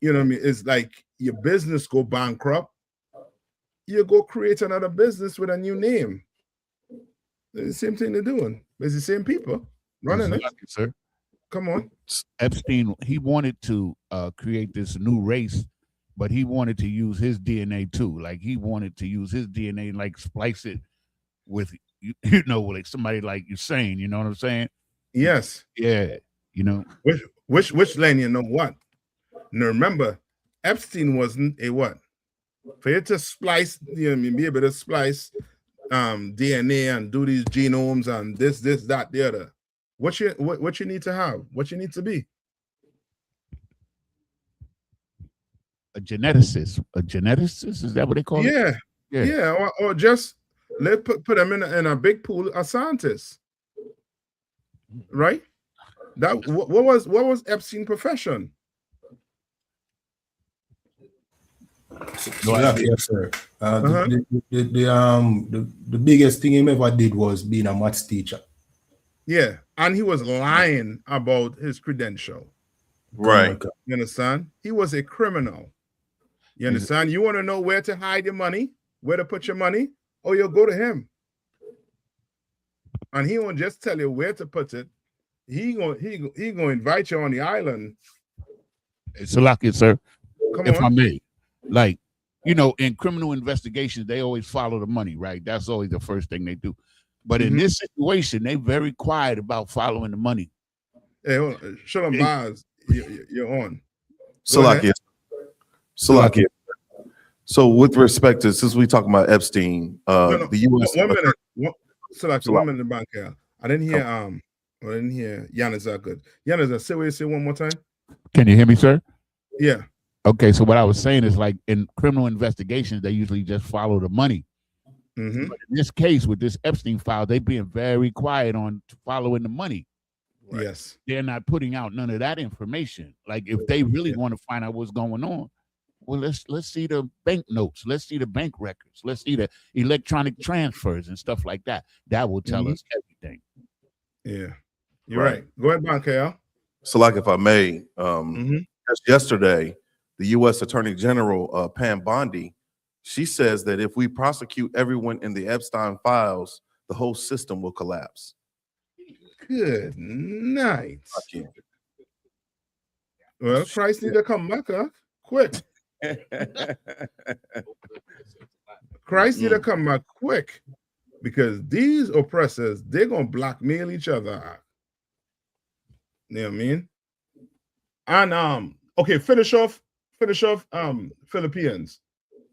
you know what I mean, it's like your business go bankrupt, you go create another business with a new name. It's the same thing they're doing. It's the same people running it. Sir. Come on. Epstein, he wanted to create this new race, but he wanted to use his DNA too. Like, he wanted to use his DNA and like splice it with, you know, like somebody like you're saying, you know what I'm saying? Yes. Yeah. You know. Which lane, you know what? Now remember, Epstein wasn't a what? For you to splice, you know what I mean, be able to splice DNA and do these genomes and this, that, the other. What you need to have, what you need to be. A geneticist. A geneticist? Is that what they call it? Yeah. Or just put them in a big pool of scientists. Right? That what was Epstein's profession? Yes, sir. The biggest thing he ever did was being a maths teacher. Yeah, and he was lying about his credential. Right. You understand? He was a criminal. You understand? You want to know where to hide your money, where to put your money? Oh, you'll go to him. And he won't just tell you where to put it. He gonna invite you on the island. It's a lucky, sir. Come if on. I may. Like, you know, in criminal investigations, they always follow the money, right? That's always the first thing they do. But in this situation, they're very quiet about following the money. Hey, hold on. Shalom Baz, you're on. Salakia. So with respect to, since we talking about Epstein, the U.S. 1 minute. Salakia, 1 minute back here. I didn't hear Yana's good. Yana's, say what you say one more time. Can you hear me, sir? Yeah. Okay, so what I was saying is, like, in criminal investigations, they usually just follow the money. But in this case, with this Epstein file, they being very quiet on following the money. Right? Yes. They're not putting out none of that information. Like, if they really want to find out what's going on, well, let's see the bank notes. Let's see the bank records. Let's see the electronic transfers and stuff like that. That will tell us everything. Yeah. You're right. Go ahead, Bankel. So, like, if I may, just yesterday, the U.S. Attorney General, Pam Bondi, she says that if we prosecute everyone in the Epstein files, the whole system will collapse. Good night. Well, Christ need to come back, quick. Christ need to come back quick, because these oppressors, they're going to blackmail each other. You know what I mean? And, okay, finish off Philippians.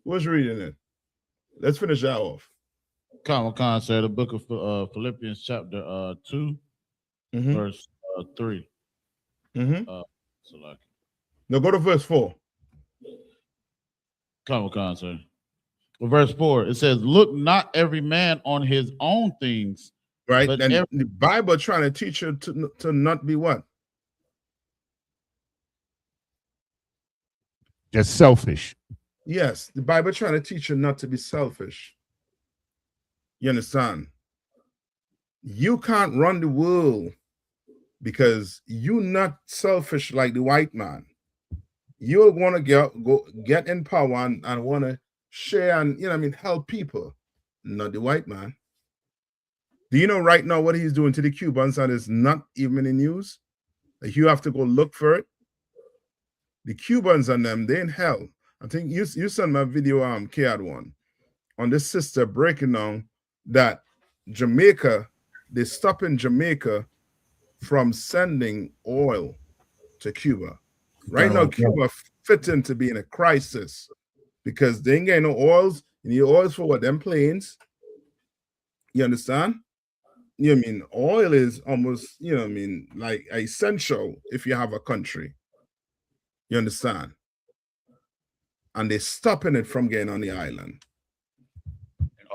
Who's reading it? Let's finish that off. Khan said the book of Philippians chapter 2, verse 3. Now go to verse 4. Khan said. Well, verse 4, it says, look not every man on his own things. Right? And the Bible trying to teach you to not be what? Just selfish. Yes, the Bible trying to teach you not to be selfish. You understand? You can't run the world because you're not selfish like the white man. You'll want to get in power and want to share and help people, not the white man. Do you know right now what he's doing to the Cubans and it's not even in the news? Like you have to go look for it. The Cubans and them, they in hell. I think you sent my video K one on this sister breaking down that Jamaica, they stopping Jamaica from sending oil to Cuba. Right now, Cuba fit into being a crisis because they ain't getting no oils. You need oils for what? Them planes. You understand? You know what I mean? Oil is almost, like essential if you have a country. You understand? And they're stopping it from getting on the island.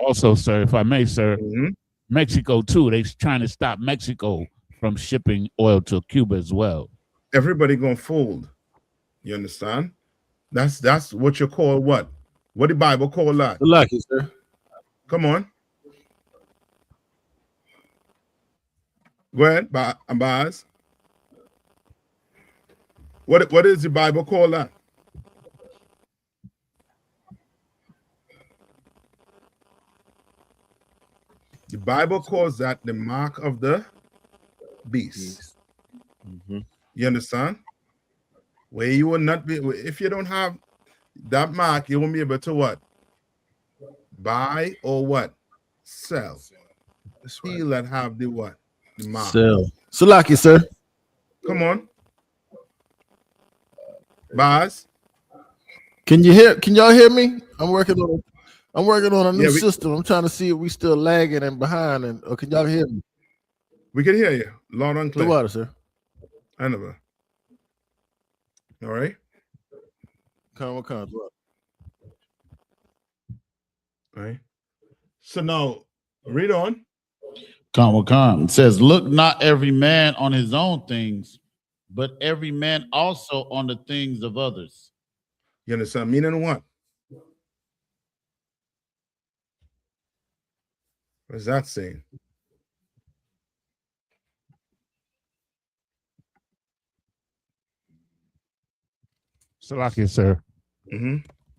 Also, sir, if I may, sir, Mexico too. They're trying to stop Mexico from shipping oil to Cuba as well. Everybody gonna fold. You understand? That's what you call what? What the Bible call that? Lucky, sir. Come on. Go ahead, Baz. What is the Bible call that? The Bible calls that the mark of the beast. You understand? Where you will not be, if you don't have that mark, you won't be able to what? Buy or what? Sell. Still that have the what? The mark. Sell. Salaki, sir. Come on. Baz. Can y'all hear me? I'm working on a new system. I'm trying to see if we still lagging and behind, or can y'all hear me? We can hear you loud and clear. The water, sir. I never. All right. Come. All right. So now, read on. Come. It says, look not every man on his own things, but every man also on the things of others. You understand? Meaning what? What is that saying? Salakia, sir.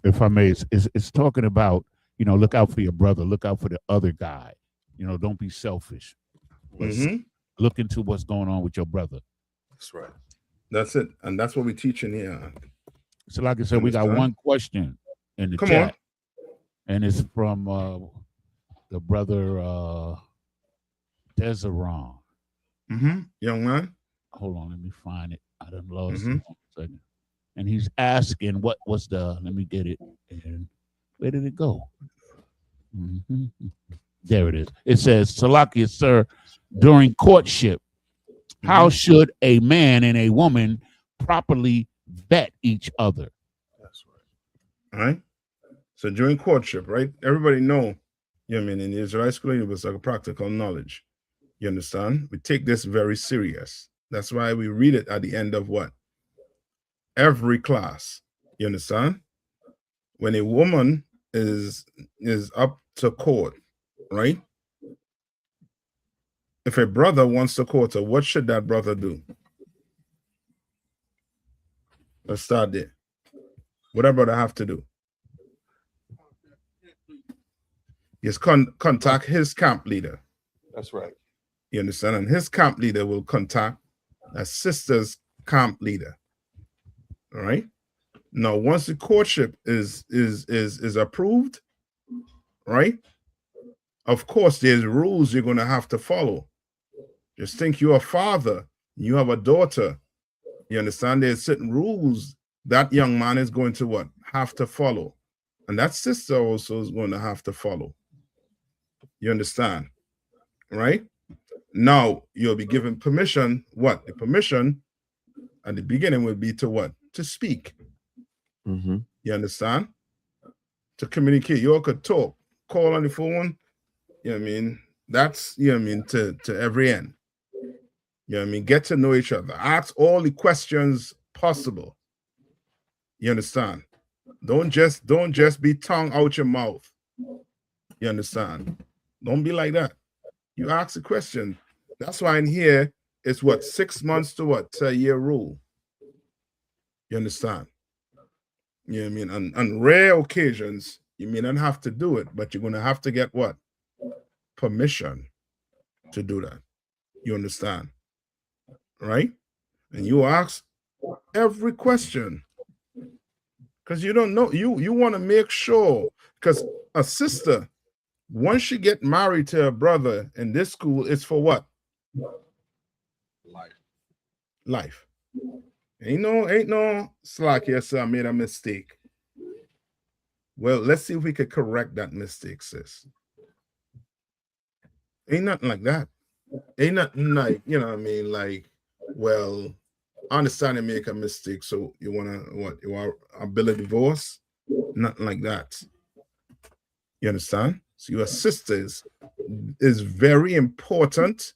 If I may, it's talking about, look out for your brother, look out for the other guy. Don't be selfish. Look into what's going on with your brother. That's right. That's it. And that's what we're teaching here. Salakia, sir, we got one question in the chat. And it's from the brother Deseron. Young man. Hold on, let me find it. I done lost it. 1 second. And he's asking what was let me get it. And where did it go? There it is. It says, Salakia, sir, during courtship, how should a man and a woman properly vet each other? That's right. All right. So during courtship, right? Everybody know, in the Israelite school, it was like a practical knowledge. You understand? We take this very serious. That's why we read it at the end of what? Every class. You understand? When a woman is up to court, right? If a brother wants to court her, what should that brother do? Let's start there. What that brother have to do? Yes, contact his camp leader. That's right. You understand? And his camp leader will contact a sister's camp leader. All right. Now, once the courtship is approved, right? Of course, there's rules you're going to have to follow. Just think you're a father, you have a daughter. You understand? There's certain rules that young man is going to what? Have to follow. And that sister also is going to have to follow. You understand? Right? Now, you'll be given permission. What? The permission at the beginning will be to what? To speak. You understand? To communicate. You all could talk, call on the phone. You know what I mean? That's, you know what I mean, to every end. You know what I mean? Get to know each other. Ask all the questions possible. You understand? Don't just be tongue out your mouth. You understand? Don't be like that. You ask a question. That's why in here it's what, 6 months to what, to a year rule. You understand? You know what I mean? On rare occasions, you may not have to do it, but you're going to have to get what? Permission to do that. You understand? Right? And you ask every question because you don't know. You want to make sure, because a sister, once she get married to a brother in this school, it's for what? Life. Ain't no slack. Yes, sir, I made a mistake. Well, let's see if we could correct that mistake, sis. Ain't nothing like that. Ain't nothing like, you know what I mean? Like, well, I understand you make a mistake, so you want to, what, you want a bill of divorce? Nothing like that. You understand? So your sisters is very important.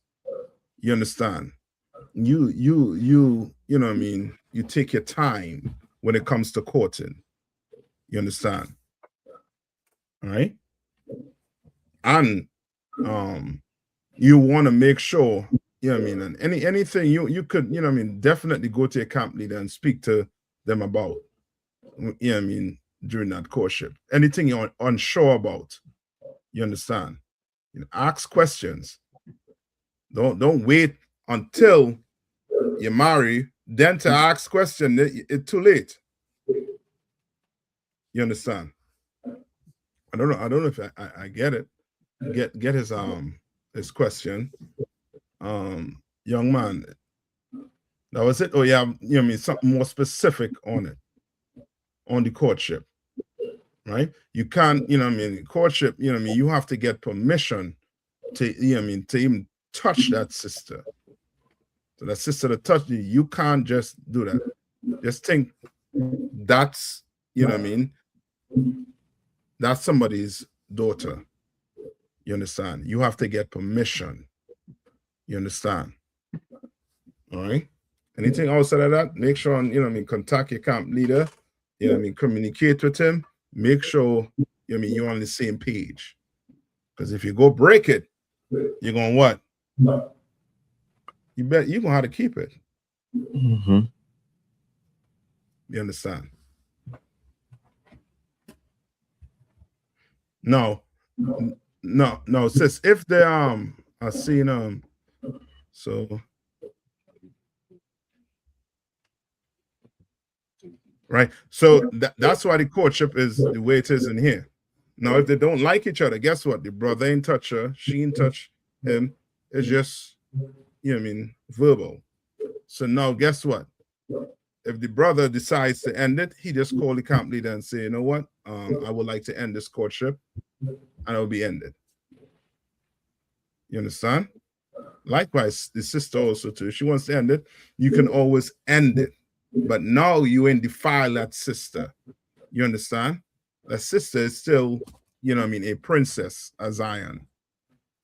You understand? You know what I mean? You take your time when it comes to courting. You understand? All right? And you want to make sure, you know what I mean, and anything you could, you know what I mean, definitely go to your camp leader and speak to them about, you know what I mean, during that courtship. Anything you're unsure about, you understand? You know, ask questions. Don't wait until you marry, then to ask questions. It's too late. You understand? I don't know if I get it. Get his question. Young man, that was it. Oh yeah, you know what I mean, something more specific on it, on the courtship, right? You can't, you know what I mean, courtship, you know what I mean, you have to get permission to, you know what I mean, to even touch that sister. So that sister to touch you can't just do that. Just think that's, you know what I mean, that's somebody's daughter. You understand? You have to get permission. You understand? All right. Anything outside of that, make sure, you know what I mean, contact your camp leader, you know what I mean, communicate with him, make sure, you know what I mean, you're on the same page. Because if you go break it, you're going what? You bet you're going to have to keep it. Mm-hmm. You understand? No, sis, if they I seen so right, so that's why the courtship is the way it is in here. Now, if they don't like each other, guess what? The brother ain't touch her, she ain't touch him. It's just, you know what I mean, verbal. So now, guess what? If the brother decides to end it, he just call the camp leader and say, you know what? I would like to end this courtship, and it will be ended. You understand? Likewise, the sister also too. If she wants to end it, you can always end it. But now you ain't defile that sister. You understand? That sister is still, you know what I mean, a princess, a Zion.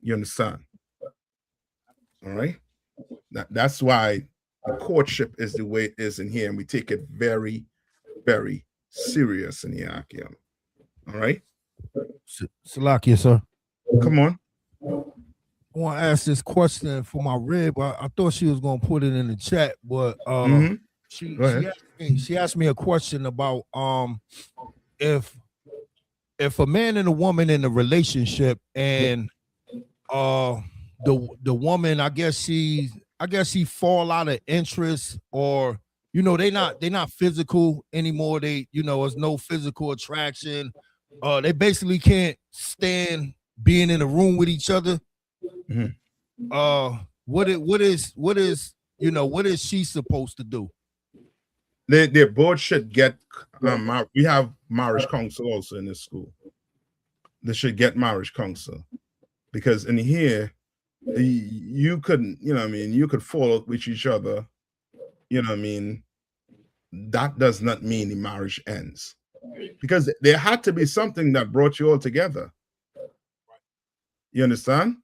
You understand? All right? That's why the courtship is the way it is in here, and we take it very, very serious in here, Akim. All right? Salakia, sir. Come on. I want to ask this question for my rib. I thought she was going to put it in the chat, but she asked me a question about if a man and a woman in a relationship, and the woman, I guess she fall out of interest, or you know, they not physical anymore. They, you know, there's no physical attraction. They basically can't stand being in a room with each other. Mm-hmm. What is you know, what is she supposed to do? They both should get we have marriage counsel also in this school. They should get marriage counsel, because in here you couldn't, you know what I mean, you could fall out with each other, you know what I mean. That does not mean the marriage ends, because there had to be something that brought you all together. You understand?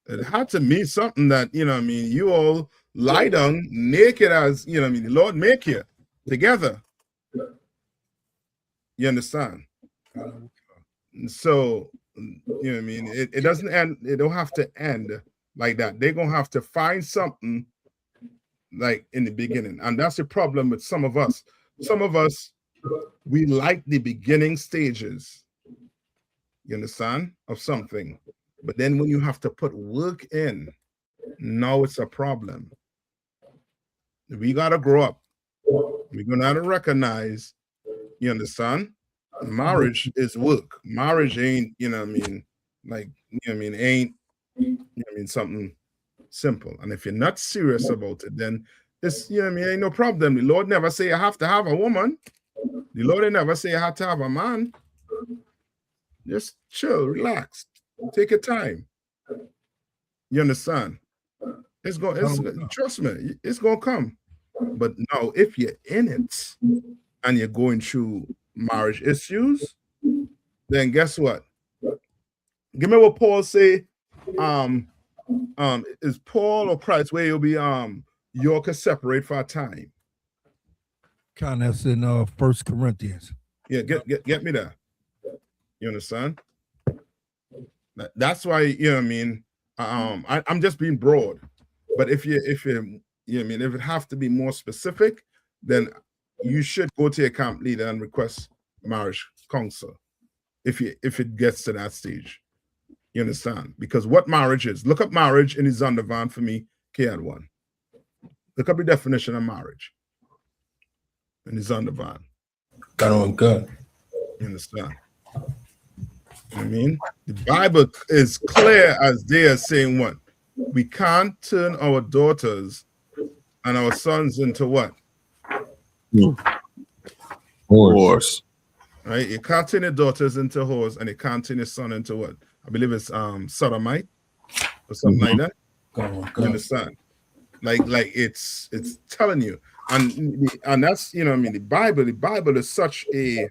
It had to mean something that, you know what I mean, you all lie down naked as, you know what I mean, the Lord make you together. You understand? So, you know what I mean, it doesn't end, it don't have to end like that. They're gonna have to find something like in the beginning, and that's the problem with some of us. Some of us, we like the beginning stages, you understand, of something, but then when you have to put work in, now it's a problem. We gotta grow up. We're gonna have to recognize, you understand, marriage is work. Marriage ain't, you know what I mean, like, you know what I mean, ain't, you know what I mean, something simple. And if you're not serious about it, then it's, you know what I mean, ain't no problem. The Lord never say you have to have a woman. The Lord never say you have to have a man. Just chill, relax, take your time. You understand? It's going, trust me, it's gonna come. But now, if you're in it and you're going through marriage issues, then guess what? Give me what Paul say. Is Paul or Christ where you'll be you can separate for a time? Kind of that's in 1 Corinthians. Yeah, get me there. You understand? That's why, you know what I mean. I'm just being broad, but if you know what I mean, if it have to be more specific, then you should go to your camp leader and request marriage counsel if it gets to that stage. You understand? Because what marriage is, look up marriage in the Zondervan for me, K1. Look up the definition of marriage in the Zondervan. God. You understand? You know what I mean? The Bible is clear as they are saying what? We can't turn our daughters and our sons into what? Horse. Right? You can't turn your daughters into whores, and you can't turn your son into what? I believe it's sodomite or something like that. You understand? Like it's telling you, and that's, you know what I mean, the Bible is such a,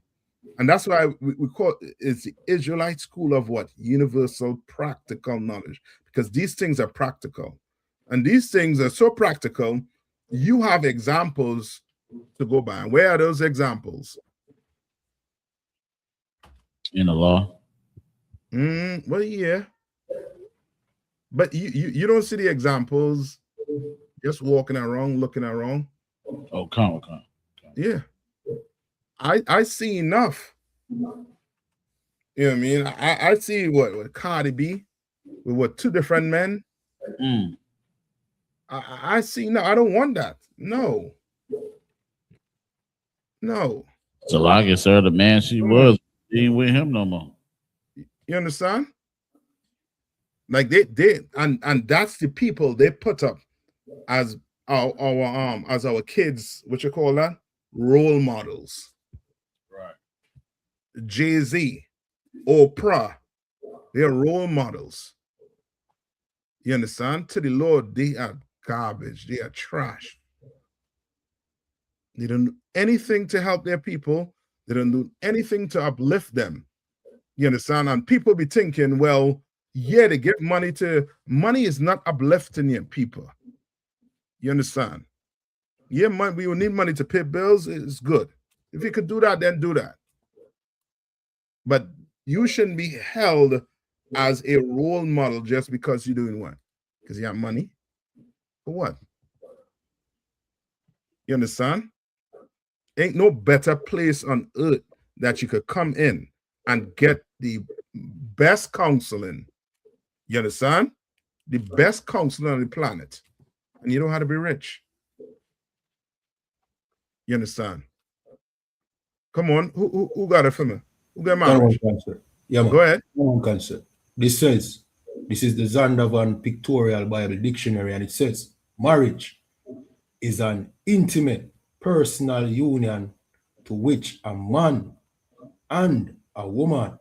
and that's why we call it's the Israelite school of what? Universal practical knowledge, because these things are practical, and these things are so practical. You have examples to go by. And where are those examples? In the law. Well, yeah, but you don't see the examples just walking around, looking around. Oh, come. Yeah, I see enough. You know what I mean? I see what Cardi B with what 2 different men. I see. No, I don't want that. No. So like I said, the man she was, she ain't with him no more. You understand? Like they and that's the people they put up as our kids, what you call that? Role models. Right. Jay-Z, Oprah, they're role models. You understand? To the Lord, they are garbage, they are trash. They don't do anything to help their people, they don't do anything to uplift them. You understand? And people be thinking, well, yeah, they give money is not uplifting your people. You understand? Yeah, we will need money to pay bills. It's good. If you could do that, then do that. But you shouldn't be held as a role model just because you're doing what? Because you have money? For what? You understand? Ain't no better place on earth that you could come in and get the best counseling. You understand? The best counseling on the planet. And you don't have to be rich. You understand? Come on, who got it for me? Who got marriage? Yeah, man. Go ahead. This says, this is the Zondervan Pictorial Bible Dictionary, and it says, marriage is an intimate personal union to which a man and a woman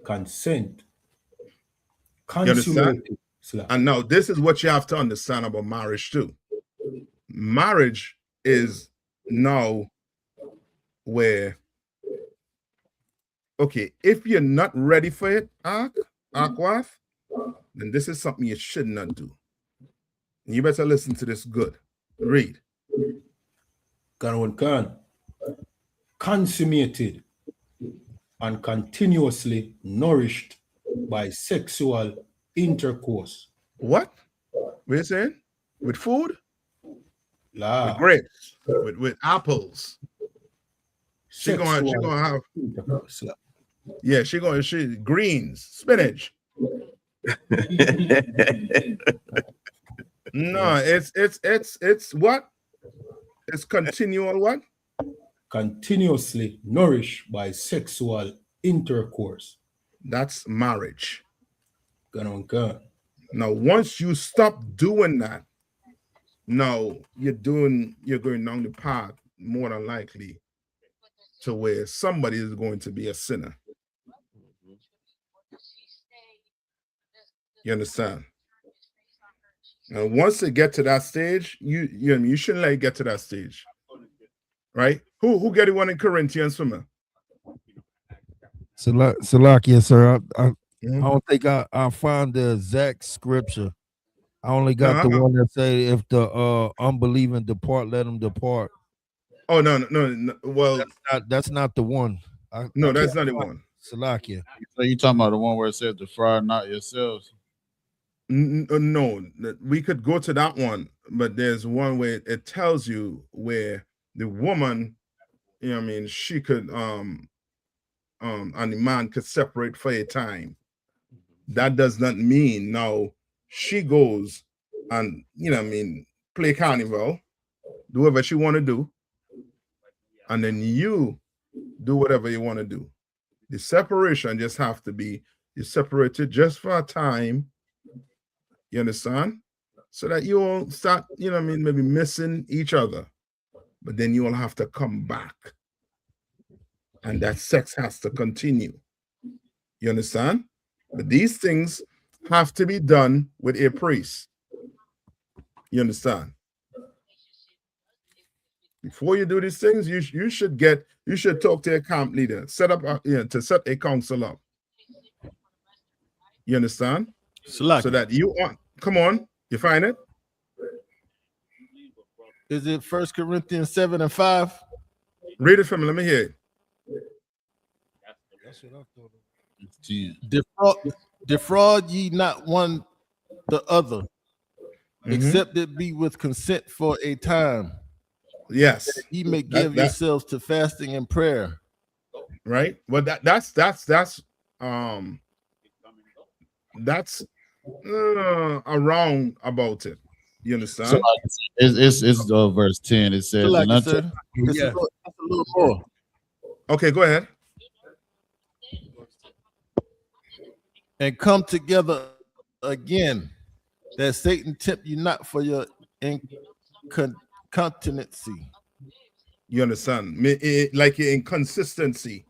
consent. You understand? And now this is what you have to understand about marriage too. Marriage is now where, okay, if you're not ready for it, Aquaf, then this is something you should not do. And you better listen to this good. Read. Consummated and continuously nourished by sexual intercourse. What? What you saying? With food? La. With grapes, with apples. She gonna have, yeah, she greens, spinach. No, it's what? It's continual what? Continuously nourished by sexual intercourse. That's marriage. Gun. Now, once you stop doing that, now you're going down the path more than likely to where somebody is going to be a sinner. You understand? And once they get to that stage, you shouldn't let it get to that stage, right? Who get it one in Corinthians for me? Salakia, sir. I Mhm. don't think I find the exact scripture. I only got the No, one that say, if the unbelieving depart, let them depart. Oh no. Well, That's not the one. no, that's not the one. Salakia. So you talking about the one where it says defraud not yourselves? No, we could go to that one, but there's one where it tells you where the woman, you know what I mean, she could and the man could separate for a time. That does not mean now she goes and, you know what I mean, play carnival, do whatever she want to do, and then you do whatever you want to do. The separation just have to be, you separated just for a time. You understand? So that you won't start, you know what I mean, maybe missing each other. But then you will have to come back. And that sex has to continue. You understand? But these things have to be done with a priest. You understand? Before you do these things, you should talk to a camp leader, set a council up. You understand? So that you want, come on, you find it? Is it 1 Corinthians 7:5? Read it for me. Let me hear it. That's what I thought. Defraud ye not one the other, except it be with consent for a time. Yes. That ye may give yourselves to fasting and prayer. Right. Well, that's around about it. You understand? So it's verse 10. It says, Like and it, sir. It's Yeah. a little more. Okay, go ahead. And come together again, that Satan tempt you not for your incontinency. You understand? Like your inconsistency.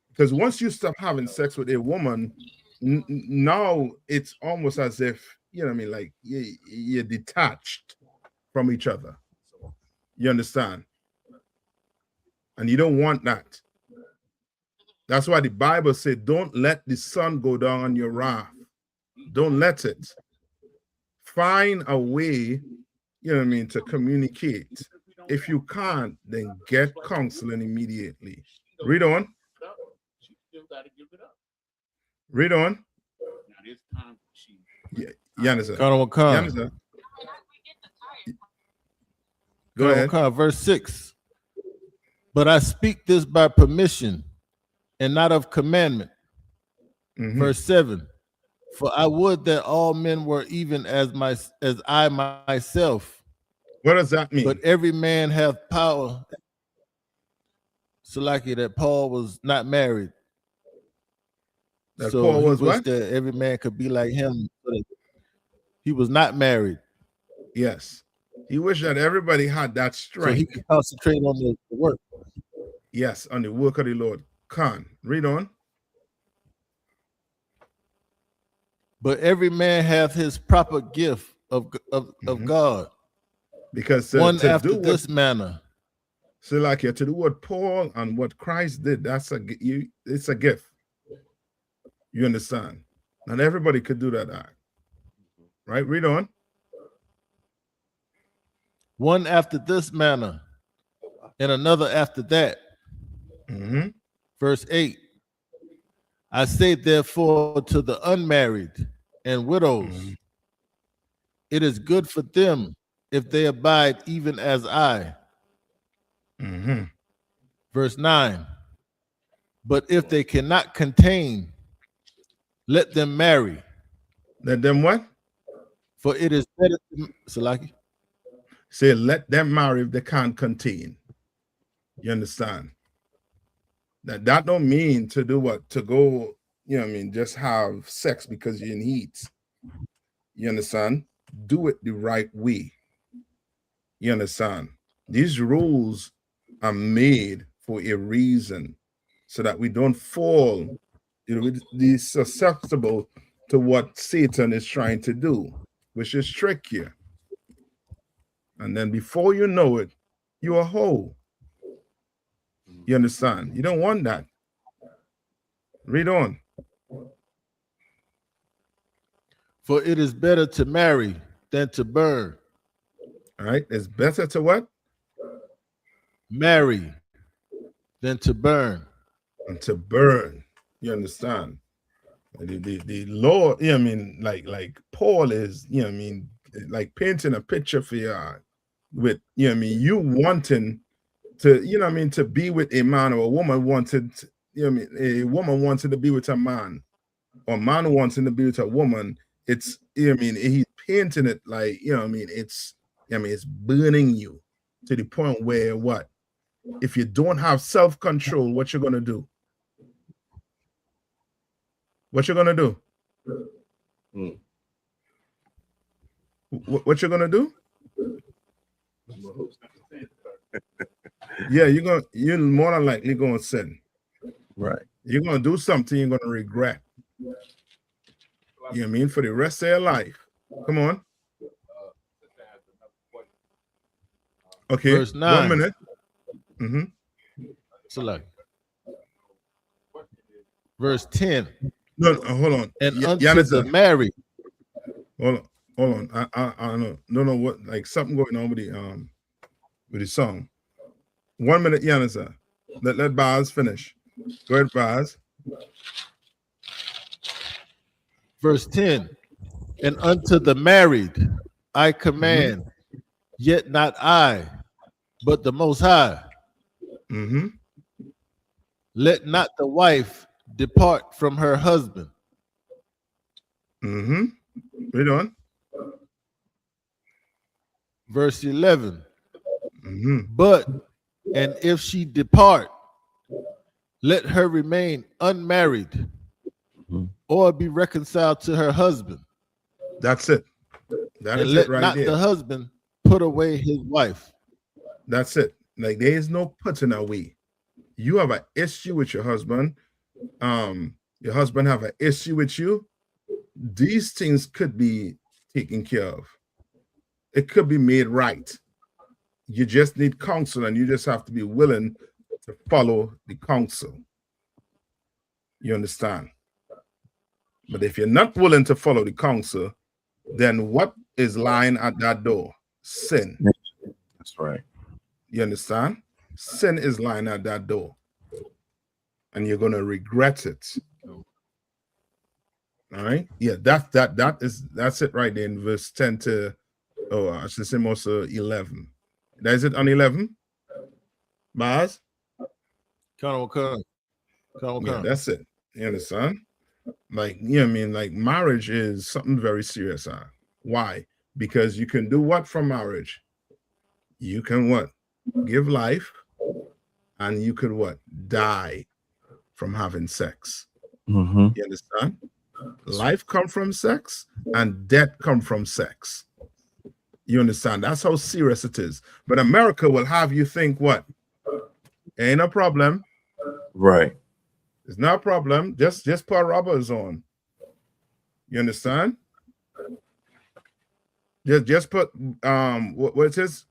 Because once you stop having sex with a woman, now it's almost as if, you know what I mean, like you're detached from each other. You understand? And you don't want that. That's why the Bible said, don't let the sun go down on your wrath. Don't let it. Find a way, you know what I mean, to communicate. If you can't, then get counseling immediately. Read on. Read on. Yeah, you understand? You understand? Go ahead. Verse 6. But I speak this by permission and not of commandment. Verse 7. For I would that all men were even as I myself. What does that mean? But every man hath power. So like it that Paul was not married. That so Paul was he wished what? that every man could be like him. He was not married. Yes. He wished that everybody had that strength. So he could concentrate on the work. Yes, on the work of the Lord. Read on. But every man hath his proper gift of God. Because one after this manner. So like to do what Paul and what Christ did, it's a gift. You understand? Not everybody could do that act. Right? Read on. One after this manner, and another after that. Verse 8. I say therefore to the unmarried and widows it is good for them if they abide even as I. Verse 9. But if they cannot contain, let them marry. Let them what? For it is better. Salaki. Say, let them marry if they can't contain. You understand? That don't mean to do what? To go, you know what I mean, just have sex because you're in heat. You understand? Do it the right way. You understand? These rules are made for a reason so that we don't fall, be susceptible to what Satan is trying to do, which is trick you. And then before you know it, you're a hoe. You understand? You don't want that. Read on. For it is better to marry than to burn. All right. It's better to what? Marry than to burn. And to burn. You understand? The Lord, you know what I mean, like Paul is, you know what I mean, like painting a picture for you with, you know what I mean, you wanting to, you know what I mean, to be with a man, or a woman wanted, you know what I mean, a woman wanted to be with a man, or a man wanting to be with a woman. It's, you know what I mean, he's painting it like, you know what I mean, it's, you know what I mean, it's burning you to the point where what? If you don't have self-control, what you're gonna do? What you're gonna do? What you're gonna do? Yeah, you're more than likely gonna sin. Right. You're gonna do something you're gonna regret. You know what I mean? For the rest of your life. Come on. Okay. Verse 9. 1 minute. Select. Verse 10. No, hold on. And unto the married. Hold on. I don't know what, like something going on with the song. 1 minute, Yanisa. Let Baz finish. Go ahead, Baz. Verse 10. And unto the married I command, yet not I, but the Most High. Let not the wife depart from her husband. Read on. Verse 11. But, and if she depart, let her remain unmarried or be reconciled to her husband. That's it. That and is let it right not there. the husband put away his wife. That's it. Like there is no putting away. You have an issue with your husband. Your husband have an issue with you. These things could be taken care of. It could be made right. You just need counsel, and you just have to be willing to follow the counsel. You understand? But if you're not willing to follow the counsel, then what is lying at that door? Sin. That's right. You understand? Sin is lying at that door. And you're going to regret it. All right? Yeah, that's it right there in verse 10 to, I should say also 11. That is it on 11? Baz? Come. Yeah, that's it. You understand? Like, you know what I mean? Like marriage is something very serious. Why? Because you can do what from marriage? You can what? Give life, and you could what? Die from having sex. You understand? Life comes from sex, and death comes from sex. You understand? That's how serious it is. But America will have you think what? Ain't a problem. Right. It's not a problem. Just put rubbers on. You understand? Just put what it is.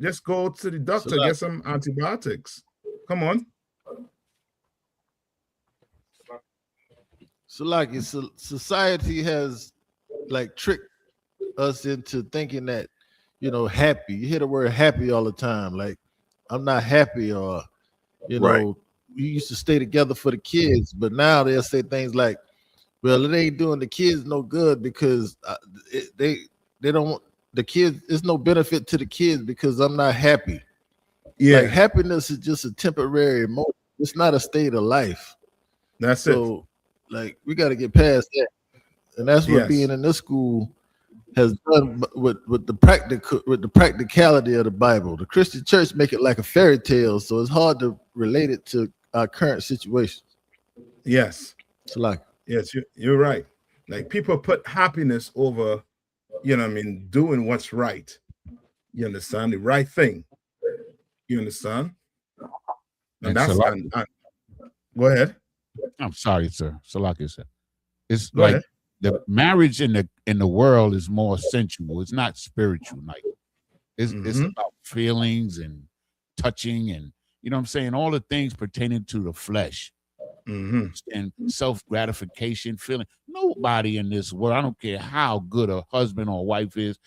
Just go to the doctor, get some antibiotics. Come on. So like society has like tricked us into thinking that, you know, happy. You hear the word happy all the time. Like, I'm not happy, or, you know, we used to stay together for the kids, but now they'll say things like, well, it ain't doing the kids no good because they don't want the kids. It's no benefit to the kids because I'm not happy. Yeah, Like happiness is just a temporary emotion. It's not a state of life. that's it. So, like, we got to get past that, and that's what Yes. being in this school has done with the practicality of the Bible. The Christian church make it like a fairy tale, so it's hard to relate it to our current situation. Yes, So, like, yes, you're right. Like people put happiness over, you know what I mean, doing what's right. You understand? The right thing. You understand? And And that's Salaki, go ahead. I'm sorry, sir. Salaki, sir. It's Go like ahead. the marriage in the world is more sensual. It's not spiritual. Like it's about feelings and touching and you know what I'm saying, all the things pertaining to the flesh and self-gratification, feeling. Nobody in this world, I don't care how good a husband or wife is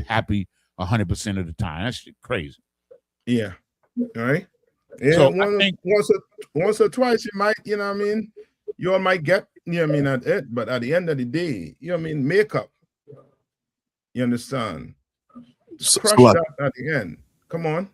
happy 100% of the time. That's shit crazy. Yeah. All right. Yeah. So I think Once or twice you might, you know what I mean, you all might get, you know what I mean, at it, but at the end of the day, you know what I mean, makeup. You understand? Crush that at the end. Come on.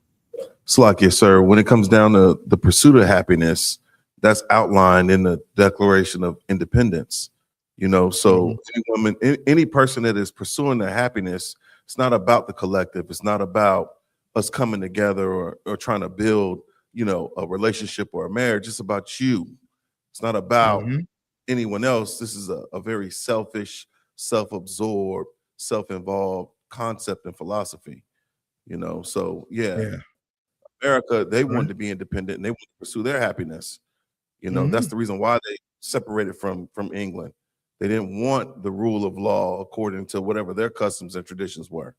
Slakia, sir, when it comes down to the pursuit of happiness, that's outlined in the Declaration of Independence. You know, so any woman, any person that is pursuing their happiness, it's not about the collective. It's not about us coming together or trying to build, you know, a relationship or a marriage. It's about you. It's not about anyone else. This is a very selfish, self-absorbed, self-involved concept and philosophy. You know, so yeah. America, they wanted to be independent and they wanted to pursue their happiness. You know, that's the reason why they separated from England. They didn't want the rule of law according to whatever their customs and traditions were.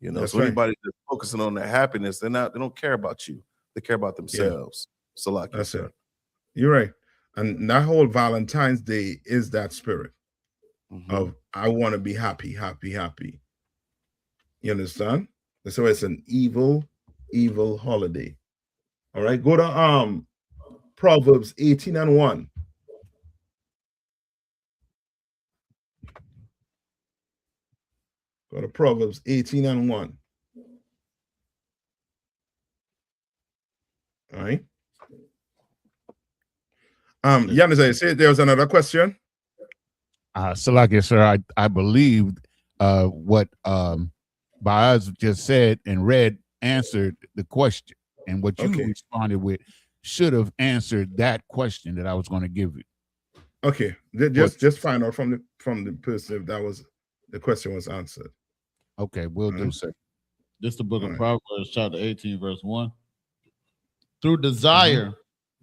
You know, That's so right. anybody that's focusing on their happiness, they don't care about you. They care about themselves. So like That's it. You're right. And that whole Valentine's Day is that spirit of I want to be happy, happy, happy. You understand? And so it's an evil holiday. All right. Go to Proverbs 18:1. Go to Proverbs 18:1. All right. Yannis, say there was another question. Salaki, sir, I believe what Baaz just said and read answered the question, and what you responded with should have answered that question that I was going to give you. Okay, just find out from the person if that was the question was answered. Okay, we'll do, sir. This is the book of Proverbs, chapter 18, verse 1. Through desire,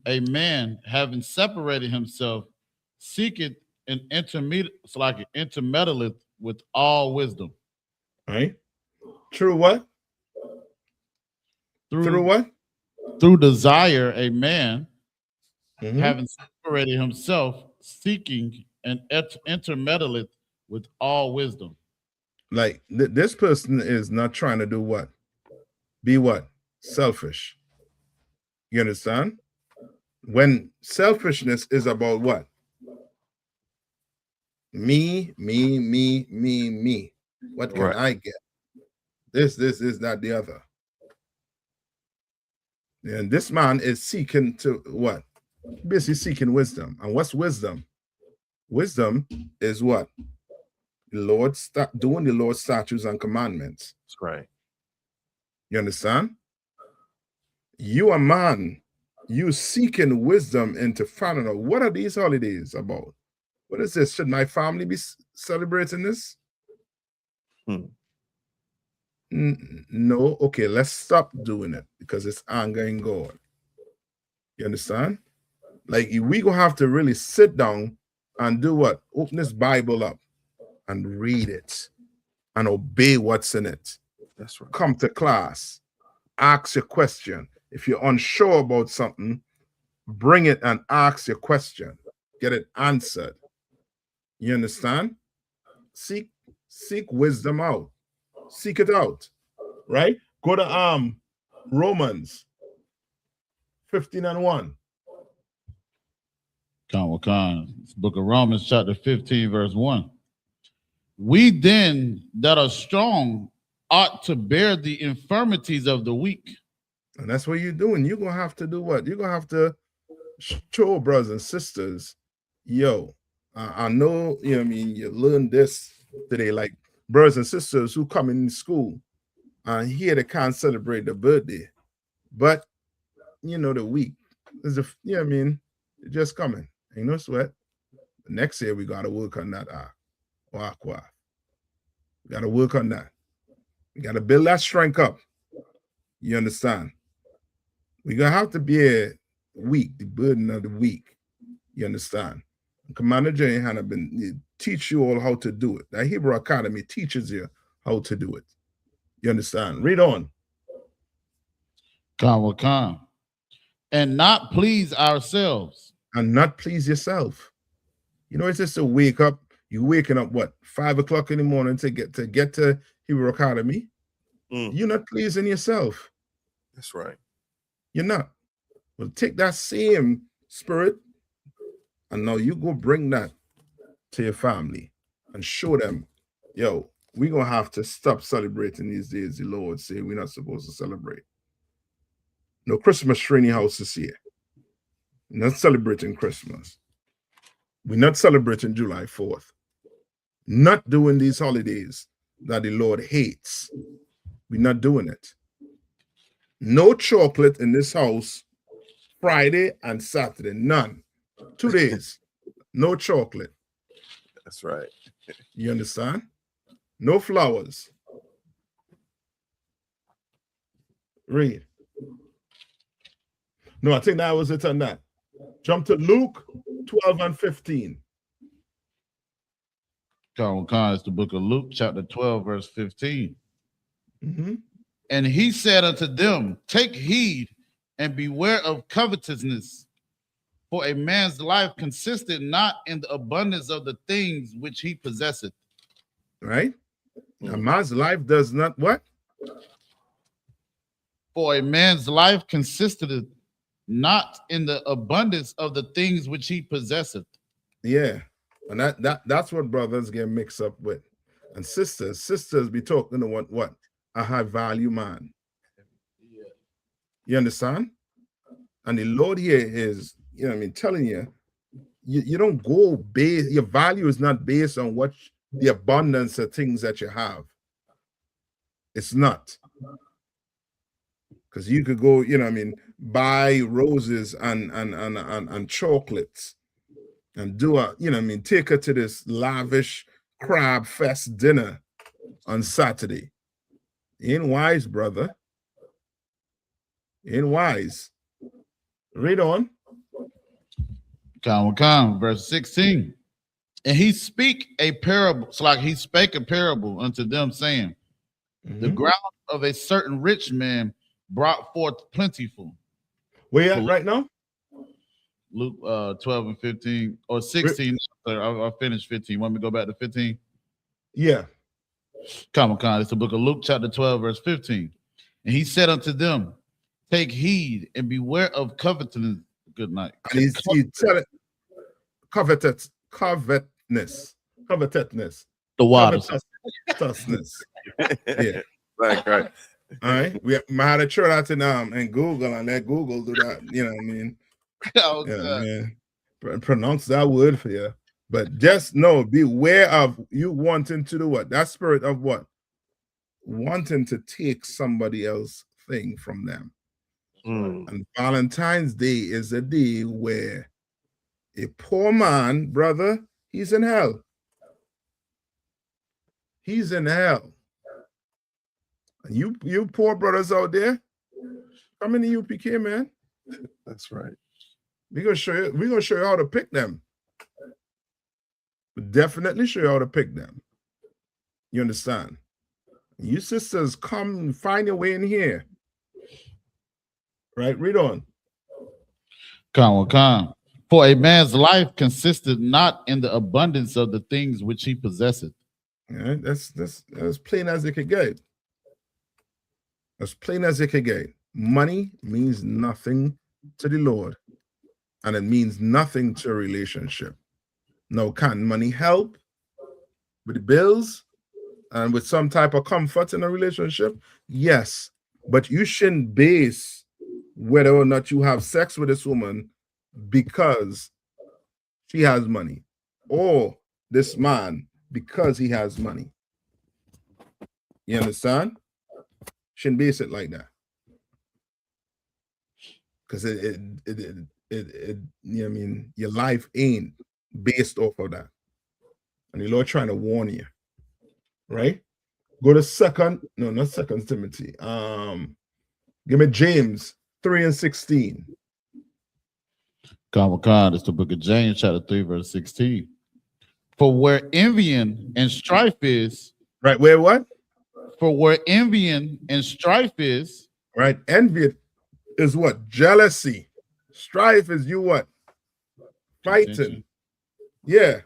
a man having separated himself, seeketh an intermeddleth with all wisdom. Right? Through what? Through what? Through desire, a man having separated himself, seeking and intermeddleth with all wisdom. Like this person is not trying to do what? Be what? Selfish. You understand? When selfishness is about what? Me. What can I get? This, that, the other. And this man is seeking to what? Basically seeking wisdom. And what's wisdom? Wisdom is what? Doing the Lord's statutes and commandments. That's right. You understand? You a man, you seeking wisdom into finding out what are these holidays about? What is this? Should my family be celebrating this? No. Okay, let's stop doing it because it's angering God. You understand? Like we gonna have to really sit down and do what? Open this Bible up and read it and obey what's in it. That's right. Come to class, ask your question. If you're unsure about something, bring it and ask your question. Get it answered. You understand? Seek wisdom out. Seek it out. Right? Go to Romans 15:1. Book of Romans, chapter 15, verse 1. We then that are strong ought to bear the infirmities of the weak. And that's what you're doing. You're going to have to do what? You're going to have to show brothers and sisters, yo, I know, you know what I mean, you learned this today, like brothers and sisters who come in school and here they can't celebrate the birthday, but you know, the week is the, you know what I mean, it's just coming. Ain't no sweat. Next year we got to work on that. We got to work on that. We got to build that strength up. You understand? We're going to have to be weak, the burden of the weak. You understand? Commander YAHANNA been teach you all how to do it. The Hebrew Academy teaches you how to do it. You understand? Read on. Come. And not please ourselves. And not please yourself. You know, it's just to wake up. You waking up what, 5 o'clock in the morning to get to Hebrew Academy. You're not pleasing yourself. That's right. You're not. Well, take that same spirit and now you go bring that to your family and show them, yo, we're going to have to stop celebrating these days the Lord say we're not supposed to celebrate. No Christmas tree in your house this year. We're not celebrating Christmas. We're not celebrating July 4th. Not doing these holidays that the Lord hates. We're not doing it. No chocolate in this house Friday and Saturday. None. 2 days. No chocolate. That's right. You understand? No flowers. Read. No, I think that was it on that. Jump to Luke 12 and 15. It's the book of Luke, chapter 12, verse 15. And he said unto them, take heed and beware of covetousness, for a man's life consisted not in the abundance of the things which he possesseth. Right? A man's life does not what? For a man's life consisted not in the abundance of the things which he possesseth. Yeah. And that's what brothers get mixed up with. And sisters be talking to what? A high value man. Yeah. You understand? And the Lord here is, you know what I mean, telling you, you don't go based, your value is not based on what the abundance of things that you have. It's not. Because you could go, you know what I mean, buy roses and chocolates and do a, you know what I mean, take her to this lavish crab fest dinner on Saturday. Ain't wise, brother. Ain't wise. Read on. Verse 16. And he spake a parable. It's like he spake a parable unto them, saying, the ground of a certain rich man brought forth plentiful. Where you at right now? Luke 12 and 15 or 16. I'll finish 15. Want me to go back to 15? Yeah. It's the book of Luke, chapter 12, verse 15. And he said unto them, take heed and beware of covetousness. Good night. And he said it, covetousness. The waters. Covetousness. Yeah. Right. All right. We had to try that in Google and let Google do that. You know what I mean? Pronounce that word for you. But just know, beware of you wanting to do what? That spirit of what? Wanting to take somebody else's thing from them. And Valentine's Day is a day where a poor man, brother, he's in hell. He's in hell. And you poor brothers out there, come in the UPK, man. That's right. We're gonna show you how to pick them. We'll definitely show you how to pick them. You understand? You sisters, come find your way in here. Right, read on. For a man's life consisted not in the abundance of the things which he possesseth. Yeah, that's as plain as it could get. As plain as it could get. Money means nothing to the Lord, and it means nothing to a relationship. Now, can money help? with the bills and with some type of comfort in a relationship, yes. But you shouldn't base whether or not you have sex with this woman because she has money, or this man because he has money. You understand? Shouldn't base it like that. Because it you know what I mean, your life ain't based off of that. And the Lord trying to warn you, right? Go to not second Timothy. Give me James 3:16. Comic-Con, it's the book of James, chapter 3, verse 16. For where envying and strife is, right? Where what? For where envying and strife is, right? Envy is what? Jealousy. Strife is you what? Fighting. Contention. Yeah.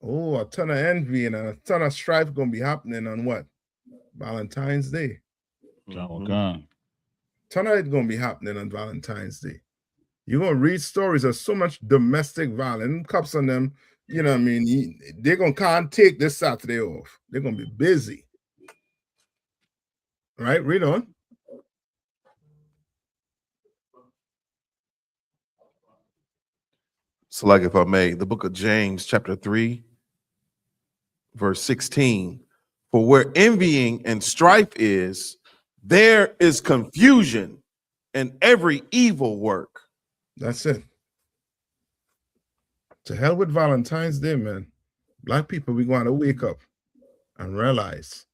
Oh, a ton of envy and a ton of strife gonna be happening on what? Valentine's Day. Comic-Con. Ton of it gonna be happening on Valentine's Day. You're gonna read stories of so much domestic violence. Cops on them, you know what I mean? They're gonna can't take this Saturday off. They're gonna be busy. Right? Read on. So, like, if I may, the book of James, chapter 3, verse 16. For where envying and strife is, there is confusion and every evil work. That's it. To hell with Valentine's Day, man. Black people, we want to wake up and realize,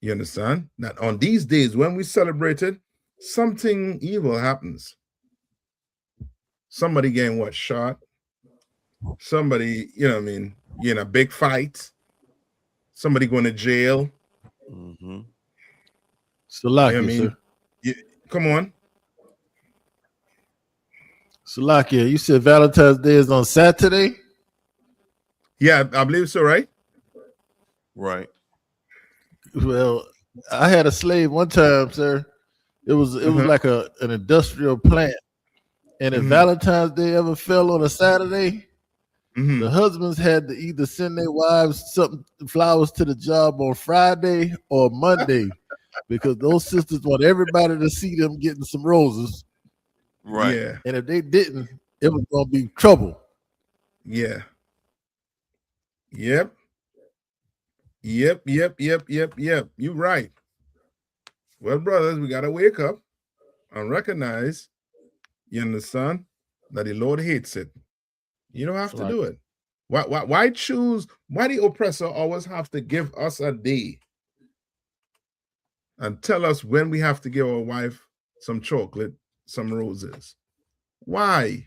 you understand, that on these days when we celebrate it, something evil happens. Somebody getting what, shot? Somebody, you know what I mean, in a big fight. Somebody going to jail. Mm-hmm. Salakia, You know what I mean? Come on. Salakia, you said Valentine's Day is on Saturday? Yeah, I believe so, right? Right. Well, I had a slave one time, sir. It was like an industrial plant. And if Valentine's Day ever fell on a Saturday, the husbands had to either send their wives flowers to the job on Friday or Monday, because those sisters want everybody to see them getting some roses. Right. Yeah. And if they didn't, it was gonna be trouble. Yeah. Yep. You're right. Well, brothers, we gotta wake up and recognize, you understand, that the Lord hates it. You don't have to do it. Why choose? Why the oppressor always have to give us a day and tell us when we have to give our wife some chocolate, some roses? Why?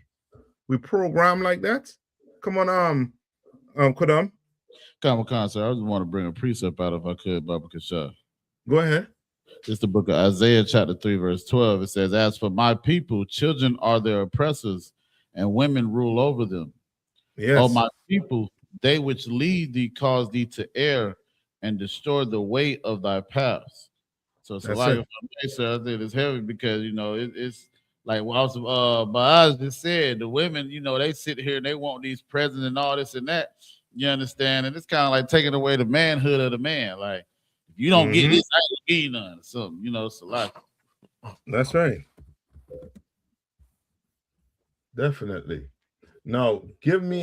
We program like that? Come on, Kodam. Comic-Con, sir, I just want to bring a precept out if I could, Baba Kasha. Go ahead. It's the book of Isaiah, chapter 3, verse 12. It says, as for my people, children are their oppressors, and women rule over them. Yes. O my people, they which lead thee cause thee to err and destroy the way of thy paths. So That's like, it. if I may, sir, I think it's heavy because, you know, it's like what Baaz just said, the women, you know, they sit here and they want these presents and all this and that. You understand? And it's kind of like taking away the manhood of the man. Like, if you don't get this, I ain't gonna give you none or something, you know, it's a lot. That's right. Definitely. Now, give me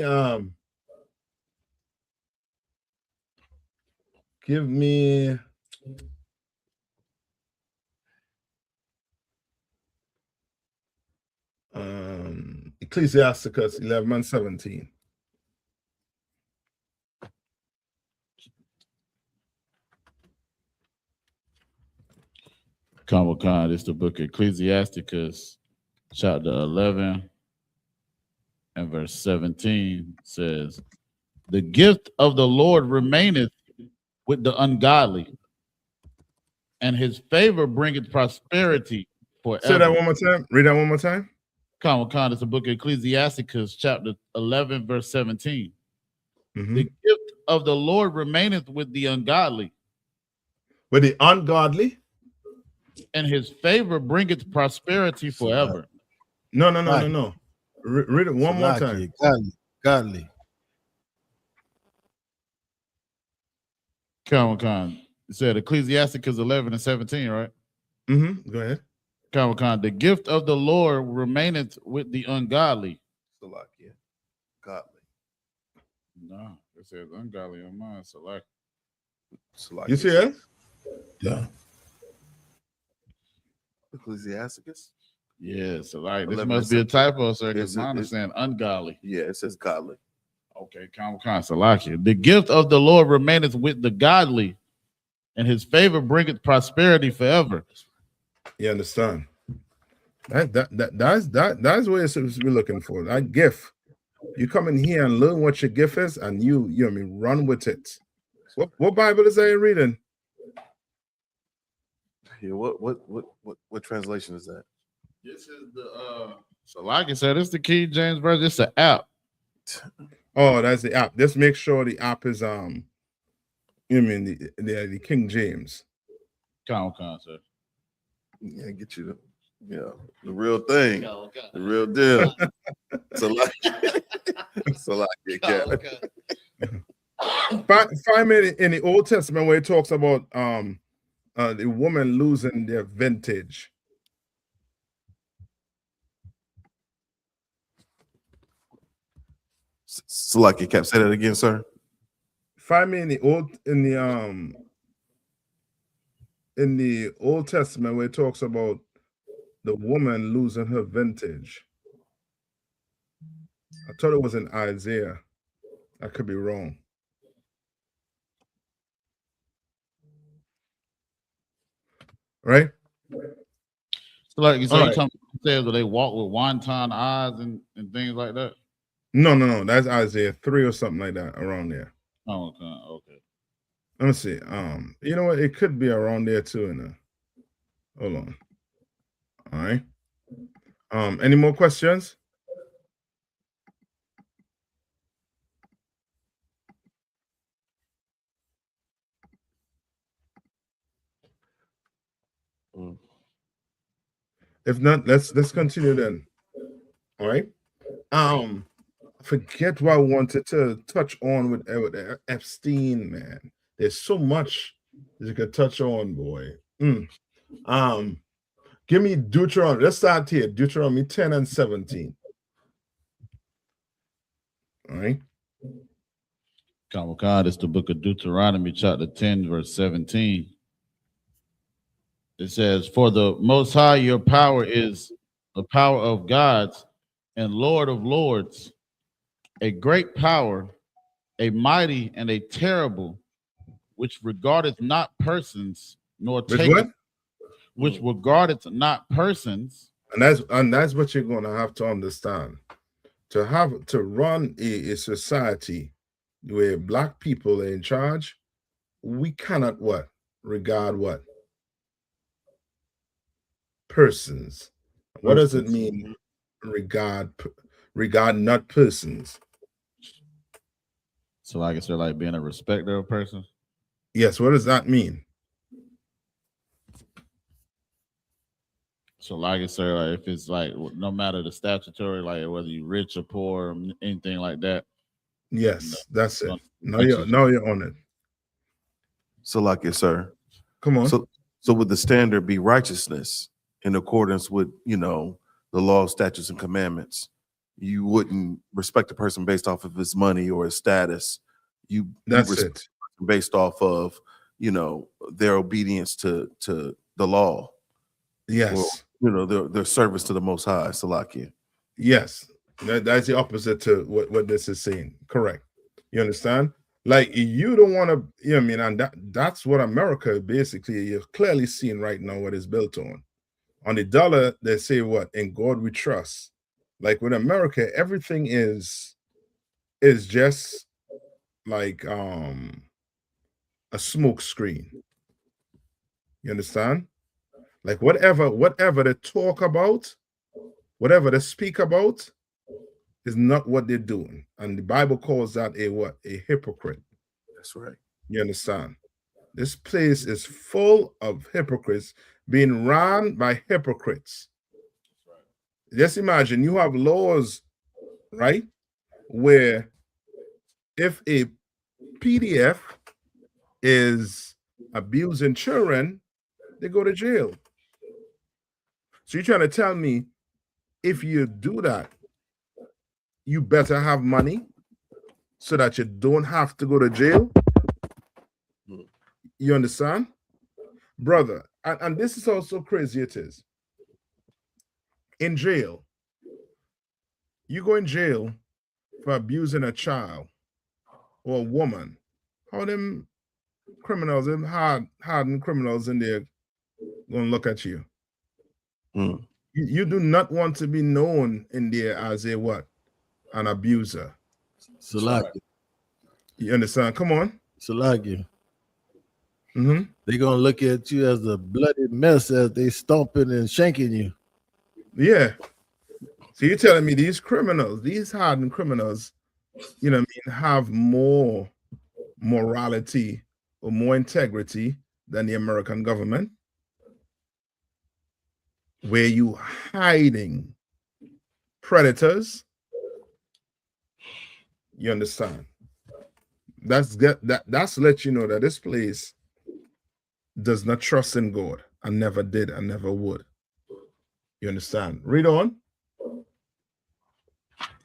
Ecclesiasticus 11:17. Comic-Con, it's the book of Ecclesiasticus, chapter 11 and verse 17 says, the gift of the Lord remaineth with the ungodly, and his favor bringeth prosperity forever. Say that one more time. Read that one more time. Comic-Con, it's the book of Ecclesiasticus, chapter 11, verse 17. The gift of the Lord remaineth with the ungodly. With the ungodly? And his favor bringeth prosperity forever. No. Read it one more time. Godly. Comic-Con. It said Ecclesiasticus 11 and 17, right? Go ahead. Comic-Con. The gift of the Lord remaineth with the ungodly. Salakia. Godly. No, it says ungodly on mine. Salakia. You see that? Yeah. Ecclesiasticus? Yeah, so like this 11 must and be a typo, sir, because It's- mine it's- is saying ungodly. Yeah, it says godly. Okay, Comic-Con. Salakia. The gift of the Lord remaineth with the godly, and his favor bringeth prosperity forever. You understand? That's what you're supposed to be looking for. That gift. You come in here and learn what your gift is, and you know what I mean, run with it. What Bible is that you're reading? Yeah, what translation is that? This is the so like I said, it's the King James version. It's an app. Oh, that's the app. Just make sure the app is you mean the King James. Comic-Con, sir. Yeah, get you the real thing. The real deal. Salakia. Find me in the Old Testament where it talks about the woman losing their vintage. Salakia, Cap. Say that again, sir. Find me in the Old Testament where it talks about the woman losing her vintage. I thought it was in Isaiah. I could be wrong. Right? So like you said, All you right. talking says that they walk with wonton eyes and things like that. No. That's Isaiah 3 or something like that around there. Oh, okay. Let me see. You know what? It could be around there too. Hold on. All right. Any more questions? If not, let's continue then. All right. Forget what I wanted to touch on with Epstein, man. There's so much you could touch on, boy. Give me Deuteronomy. Let's start here. Deuteronomy 10 and 17. All right. God, it's the book of Deuteronomy, chapter 10, verse 17. It says, "For the Most High, your power is the power of gods and Lord of lords, a great power, a mighty and a terrible, which regardeth not persons, nor taketh, which regardeth not persons." And that's what you're going to have to understand. To run a society where black people are in charge, we cannot regard persons. What does it mean? Regard not persons. So like I said, like being a respecter of persons. Yes, what does that mean? So like I said, like if it's like no matter the statutory, like whether you're rich or poor or anything like that. Yes, that's it. Now you're on it. Salakia, sir. Come on. So would the standard be righteousness in accordance with the law, statutes, and commandments? You wouldn't respect a person based off of his money or his status. That's respect it based off of their obedience to the law. Yes. Or, their service to the Most High. Salakia. Yes, that's the opposite to what this is saying. Correct. You understand? Like you don't want to, and that's what America basically, you're clearly seeing right now what is built on. On the dollar, they say what? In God we trust. Like with America, everything is just like a smoke screen. You understand? Like whatever they talk about, whatever they speak about is not what they're doing. And the Bible calls that a hypocrite. That's right. You understand? This place is full of hypocrites being run by hypocrites. Just imagine you have laws, right? Where if a PDF is abusing children, they go to jail. So you're trying to tell me if you do that, you better have money so that you don't have to go to jail? You understand? Brother, and this is also crazy it is. In jail, you go in jail for abusing a child or a woman. How them criminals, them hardened criminals in there gonna look at you? You do not want to be known in there as a what? An abuser. Salaki. You understand? Come on. Salaki. Mm-hmm. They're gonna look at you as a bloody mess as they stomping and shanking you. Yeah. So you're telling me these criminals, these hardened criminals, you know what I mean, have more morality or more integrity than the American government? Where you hiding predators? You understand? That's to let you know that this place does not trust in God and never did and never would. You understand? Read on.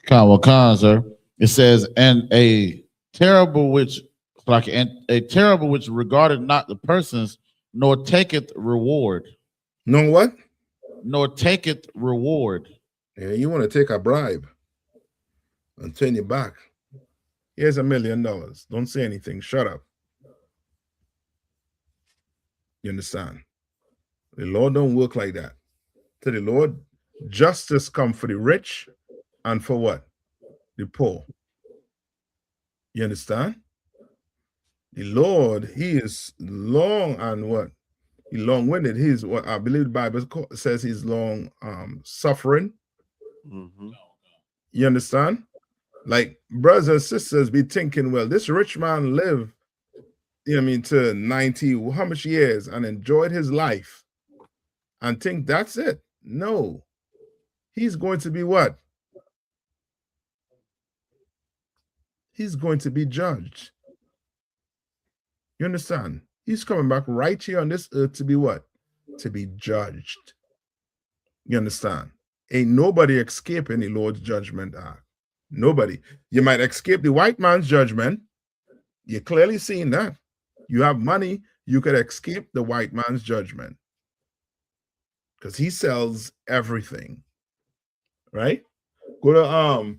Khan, sir. It says, and a terrible which regarded not the persons, nor taketh reward. No what? Nor taketh reward. Yeah, you want to take a bribe and turn it back. Here's $1 million. Don't say anything. Shut up. You understand? The Lord don't work like that. To the Lord, justice come for the rich and for what? The poor. You understand? The Lord, he is long and what? He long-winded. He's what I believe the Bible says he's long suffering. You understand? Like brothers and sisters be thinking, well, this rich man lived, you know what I mean, to 90, how much years and enjoyed his life and think that's it. No. He's going to be what? He's going to be judged. You understand? He's coming back right here on this earth to be what? To be judged. You understand? Ain't nobody escaping the Lord's judgment. Nobody. You might escape the white man's judgment. You're clearly seeing that. You have money, you could escape the white man's judgment. Because he sells everything. Right? Go to all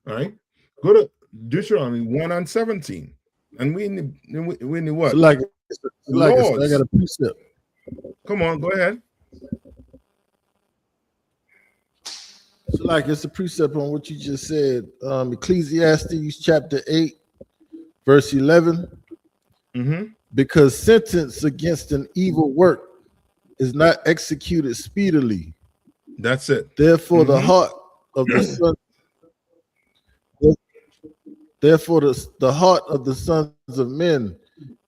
right. Go to Deuteronomy 1:17. And we in the what? So like I got a precept. Come on, go ahead. So like it's a precept on what you just said. Ecclesiastes chapter 8, verse 11. Because sentence against an evil work is not executed speedily. That's it. Therefore, the heart of the son, the heart of the sons of men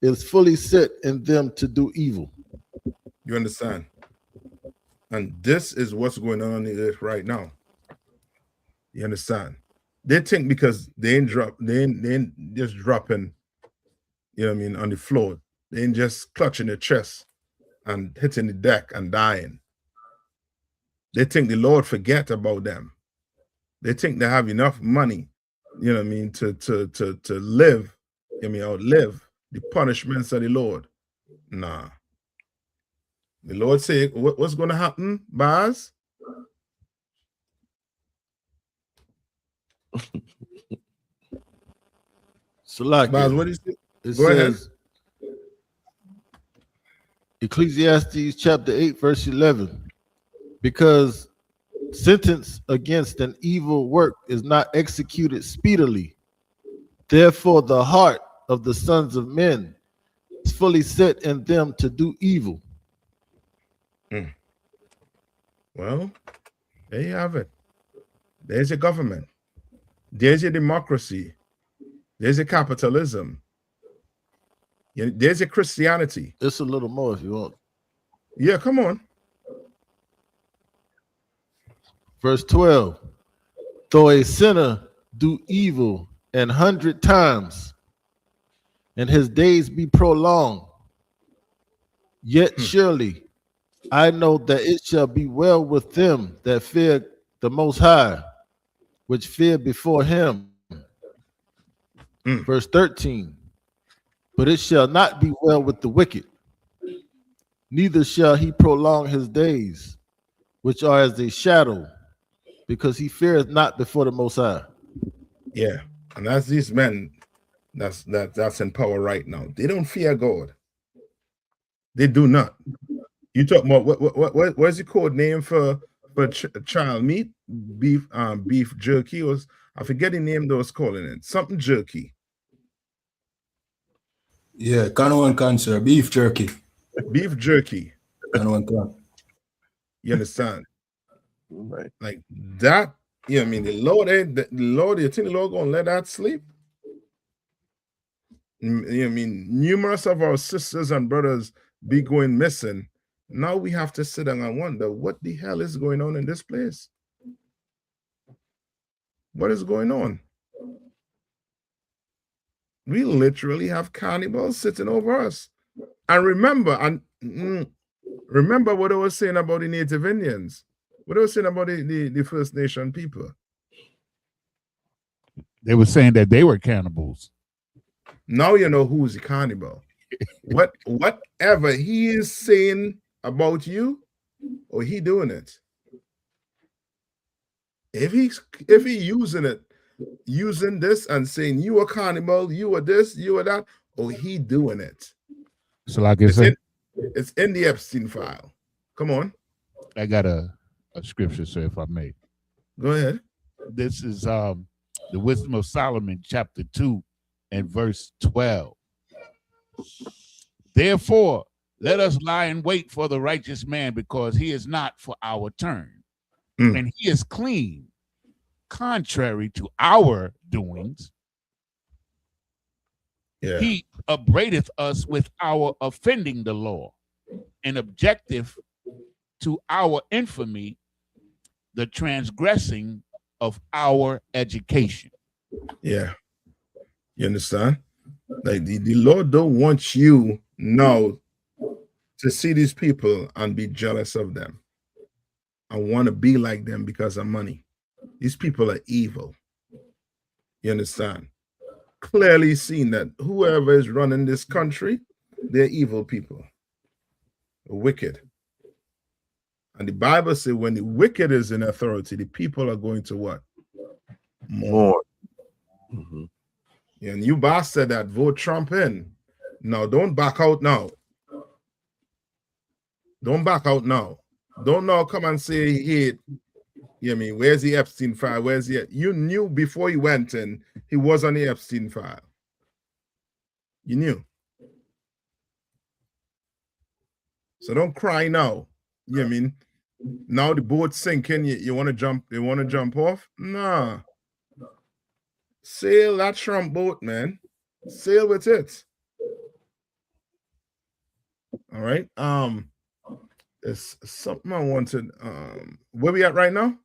is fully set in them to do evil. You understand? And this is what's going on the earth right now. You understand? They think because they ain't just dropping, you know what I mean, on the floor. They ain't just clutching their chest and hitting the deck and dying. They think the Lord forget about them. They think they have enough money, you know what I mean, to live, I mean, outlive the punishments of the Lord. Nah. The Lord say, what's going to happen, Baz? So like Baz, what is it? It Go says, ahead. Ecclesiastes chapter 8, verse 11. Because sentence against an evil work is not executed speedily. Therefore, the heart of the sons of men is fully set in them to do evil. Well, there you have it. There's your government. There's your democracy. There's your capitalism. There's your Christianity. It's a little more if you want. Yeah, come on. Verse 12. Though a sinner do evil 100 times, and his days be prolonged. Yet surely I know that it shall be well with them that fear the Most High, which fear before him. Verse 13. But it shall not be well with the wicked, neither shall he prolong his days, which are as a shadow, because he feareth not before the Most High. Yeah, and that's these men that's in power right now. They don't fear God. They do not. You talk about what's the code name for child meat? Beef jerky, or I forget the name they was calling it. Something jerky. Yeah, Canoan cancer, beef jerky. Beef jerky. Canoan can. You understand? Right. Like that. Yeah, I mean the Lord ain't the Lord. You think the Lord gonna let that sleep? I mean, numerous of our sisters and brothers be going missing. Now we have to sit down and wonder what the hell is going on in this place. What is going on? We literally have cannibals sitting over us. And remember, remember what I was saying about the Native Indians. What I was saying about the First Nation people. They were saying that they were cannibals. Now you know who's the cannibal. Whatever he is saying about you, or he doing it. If he using this and saying you are cannibal, you are this, you are that, or he doing it. So like I said, it's in the Epstein file. Come on. I got a scripture, sir, if I may. Go ahead. This is the Wisdom of Solomon, chapter 2 and verse 12. Therefore, let us lie in wait for the righteous man, because he is not for our turn. And he is clean, contrary to our doings. Yeah. He upbraideth us with our offending the law, and objective to our infamy, the transgressing of our education. Yeah. You understand? Like the Lord don't want you now to see these people and be jealous of them. I want to be like them because of money. These people are evil. You understand? Clearly seen that whoever is running this country, they're evil people. Wicked. And the Bible says when the wicked is in authority, the people are going to what? More. Mm-hmm. And you boss said that, vote Trump in. Now, don't back out now. Don't back out now. Don't now come and say he hate. You know what I mean? Where's the Epstein file? Where's the? You knew before he went in, he was on the Epstein file. You knew. So don't cry now. You know what I mean? Now the boat's sinking. You want to jump? You want to jump off? Nah. Sail that Trump boat, man. Sail with it. All right. There's something I wanted. Where we at right now?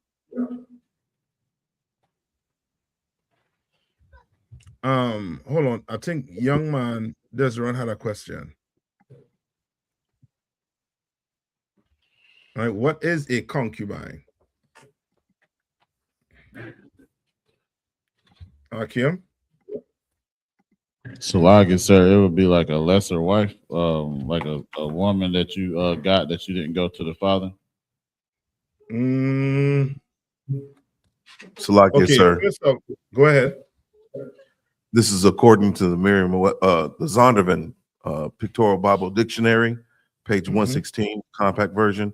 Hold on. I think young man Desron had a question. All right, what is a concubine? Kim? So like it, sir, it would be like a lesser wife, like a woman that you got that you didn't go to the father. Salaki, Okay, sir. Go ahead. This is according to the Merriam, the Zondervan Pictorial Bible Dictionary, page 116, compact version.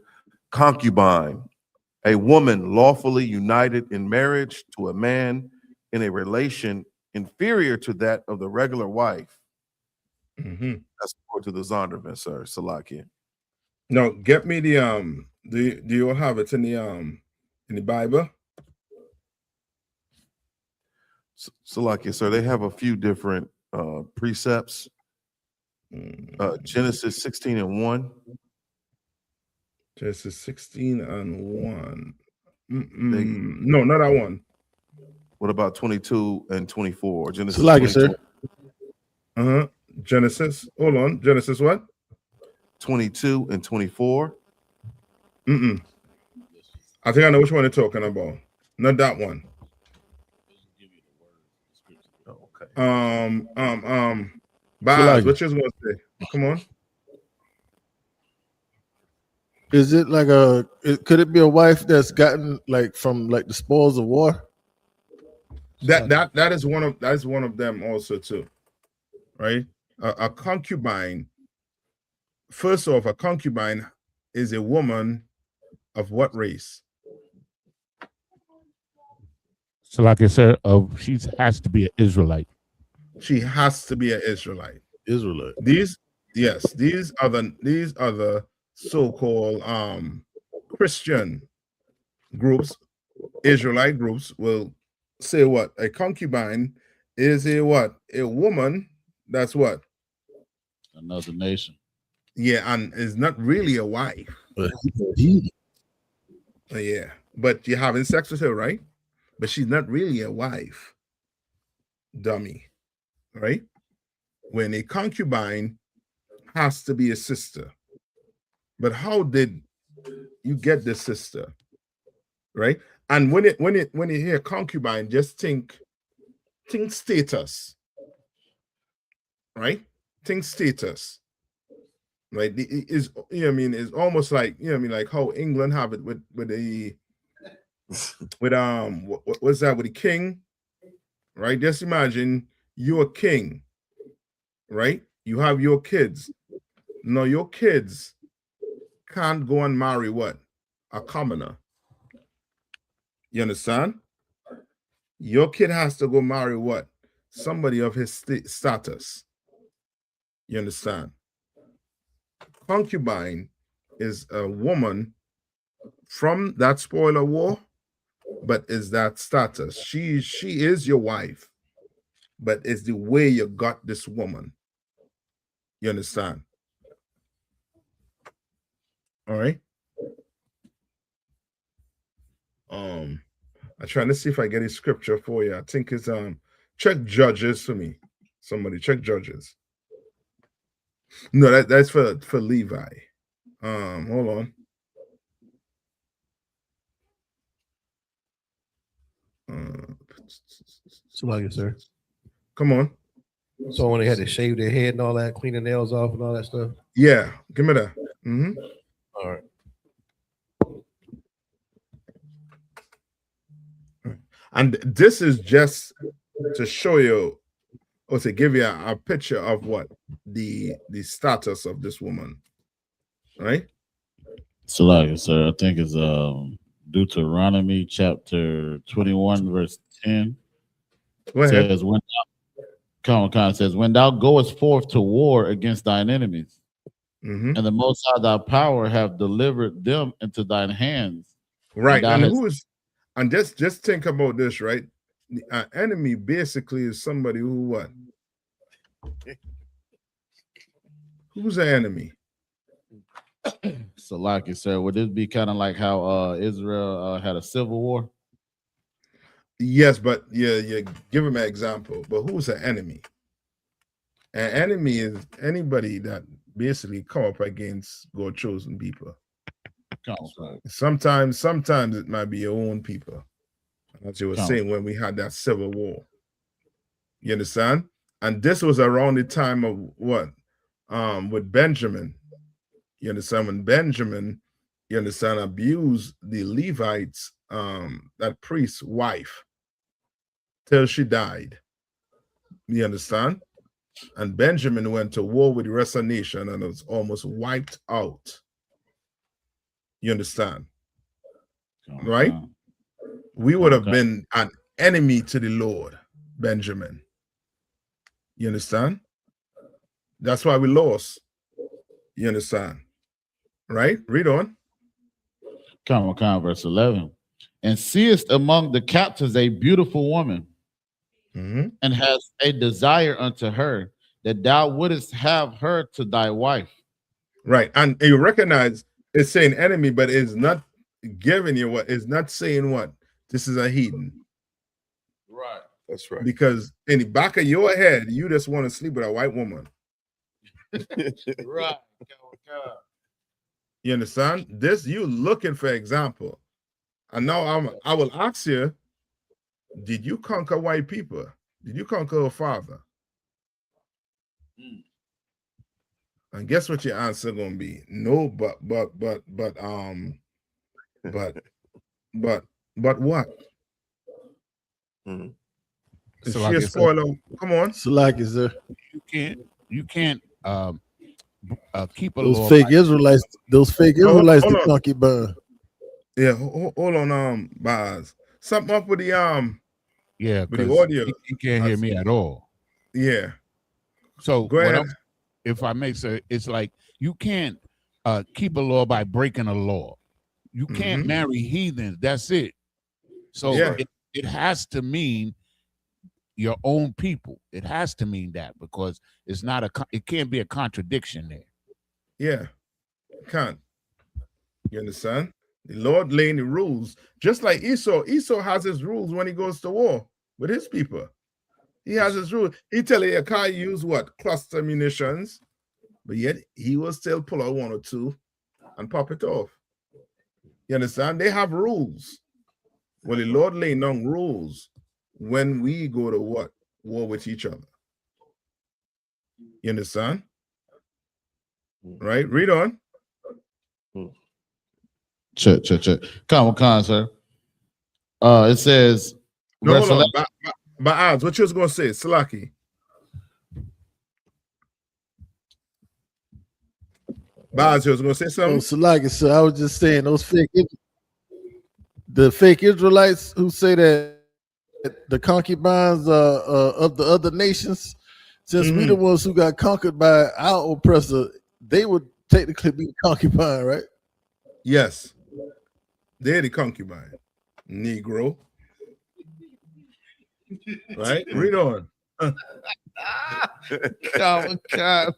Concubine, a woman lawfully united in marriage to a man in a relation inferior to that of the regular wife. That's according to the Zondervan, sir. Salaki. No, get me the do you have it in the Bible? Salaki, sir, they have a few different precepts. Genesis 16:1. Genesis 16:1. No, not that one. What about 22 and 24? Genesis Like 22, it, sir. Genesis. Hold on. Genesis what? 22 and 24. I think I know which one you're talking about. Not that one. Okay. Baz, what you gonna say? Come on. Is it like could it be a wife that's gotten like from like the spoils of war? That is one of them also too, right? A concubine. First off, a concubine is a woman of what race? So, like I said, she has to be an Israelite. She has to be an Israelite. Israelite. These are the so-called Christian groups, Israelite groups will say what? A concubine is a what? A woman that's what? Another nation. Yeah, and is not really a wife. Yeah, but you're having sex with her, right? But she's not really a wife. Dummy, right? When a concubine has to be a sister. But how did you get the sister? Right? And when you hear concubine, just think status. Right? Think status. Right? Is it's almost like like how England have it with the what's that with the king? Right? Just imagine you're a king, right? You have your kids. Now your kids can't go and marry what? A commoner. You understand? Your kid has to go marry what? Somebody of his status. You understand? Concubine is a woman from that spoiler war, but is that status. She is your wife, but it's the way you got this woman. You understand? All right. I'm trying to see if I get a scripture for you. I think it's check Judges for me. Somebody check Judges. No, that's for Levi. Hold on. So like it, sir. Come on. So when they had to shave their head and all that, clean the nails off and all that stuff. Yeah, give me that. All right. And this is just to show you, or to give you a picture of what the status of this woman, right? So like, sir, I think it's Deuteronomy chapter 21, verse 10. Says when says, when thou goest forth to war against thine enemies, and the Most High thy power have delivered them into thine hands. Right. And just think about this, right? An enemy basically is somebody who what? Who's an enemy? So like you said, would this be kind of like how Israel had a civil war? Yes, but you give him an example. But who's an enemy? An enemy is anybody that basically come up against God's chosen people. Sometimes it might be your own people. As you were saying when we had that civil war. You understand? And this was around the time of what? With Benjamin. You understand? When Benjamin, abused the Levites, that priest's wife, till she died. You understand? And Benjamin went to war with the rest of the nation and was almost wiped out. You understand? Right? We would have been an enemy to the Lord, Benjamin. You understand? That's why we lost. You understand? Right? Read on. Verse 11. And seest among the captives a beautiful woman, and hast a desire unto her, that thou wouldest have her to thy wife. Right. And you recognize it's saying enemy, but it's not giving you what, it's not saying what? This is a heathen. Right. That's right. Because in the back of your head, you just want to sleep with a white woman. Right. You understand? This you looking for example. And now I will ask you, did you conquer white people? Did you conquer a father? And guess what your answer gonna be? No, but what? Mhm. Is So she like a I said, spoiler? Come on. Salaki, sir. you can't keep a Those law fake by Israelites, Hold the on. concubine. Yeah, hold on, Baz. Something up with the yeah, with the because audio. he can't hear me at all. Yeah. So Go what ahead. I'm, if I may say, it's like you can't keep a law by breaking a law. You can't marry heathens. That's it. So Yeah. it has to mean your own people. It has to mean that because it's not it can't be a contradiction there. Yeah. Can't. You understand? The Lord laying the rules, just like Esau. Esau has his rules when he goes to war with his people. He has his rules. He tell you can't use what? Cluster munitions, but yet he will still pull out one or two and pop it off. You understand? They have rules. Well, the Lord laying down rules when we go to what? War with each other. You understand? Right? Read on. Check. Come on, sir. It says, No, hold on. But odds, what you was gonna say, Salaki? Baz, you was gonna say something? Salaki, sir. I was just saying the fake Israelites who say that the concubines of the other nations, since we the ones who got conquered by our oppressor, they would technically be the concubine, right? Yes. They're the concubine. Negro. Right? Read on. come on,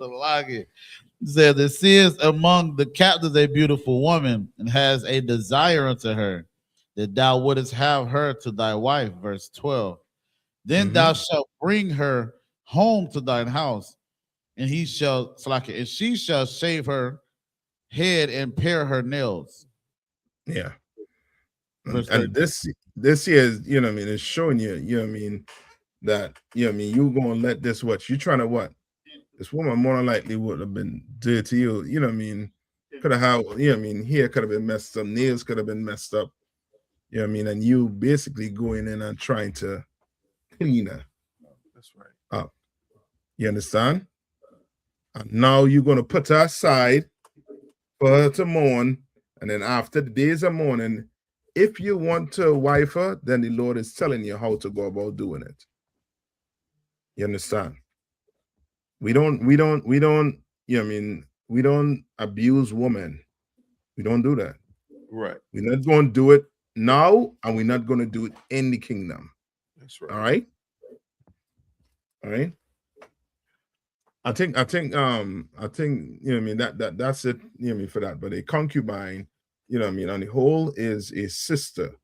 Salaki. Said there seest among the captives a beautiful woman and has a desire unto her, that thou wouldest have her to thy wife. Verse 12. Then thou shalt bring her home to thine house, and he shall Salaki, and she shall shave her head and pare her nails. Yeah. Verse And this here is, you know what I mean, it's showing you, you know what I mean, that, you know what I mean, you gonna let this what? You trying to what? This woman more than likely would have been dead to you, you know what I mean? Could have had, you know what I mean, hair could have been messed up, nails could have been messed up, you know what I mean? And you basically going in and trying to clean her. That's right. Up. You understand? And now you're gonna put her aside for her to mourn, and then after the days of mourning, if you want to wife her, then the Lord is telling you how to go about doing it. You understand? We don't, you know what I mean, we don't abuse women. We don't do that. Right. We're not going to do it now, and we're not going to do it in the kingdom. That's right. All right? All right. I think, you know what I mean, that's it, you know what I mean, for that. But a concubine, you know what I mean, on the whole is a sister.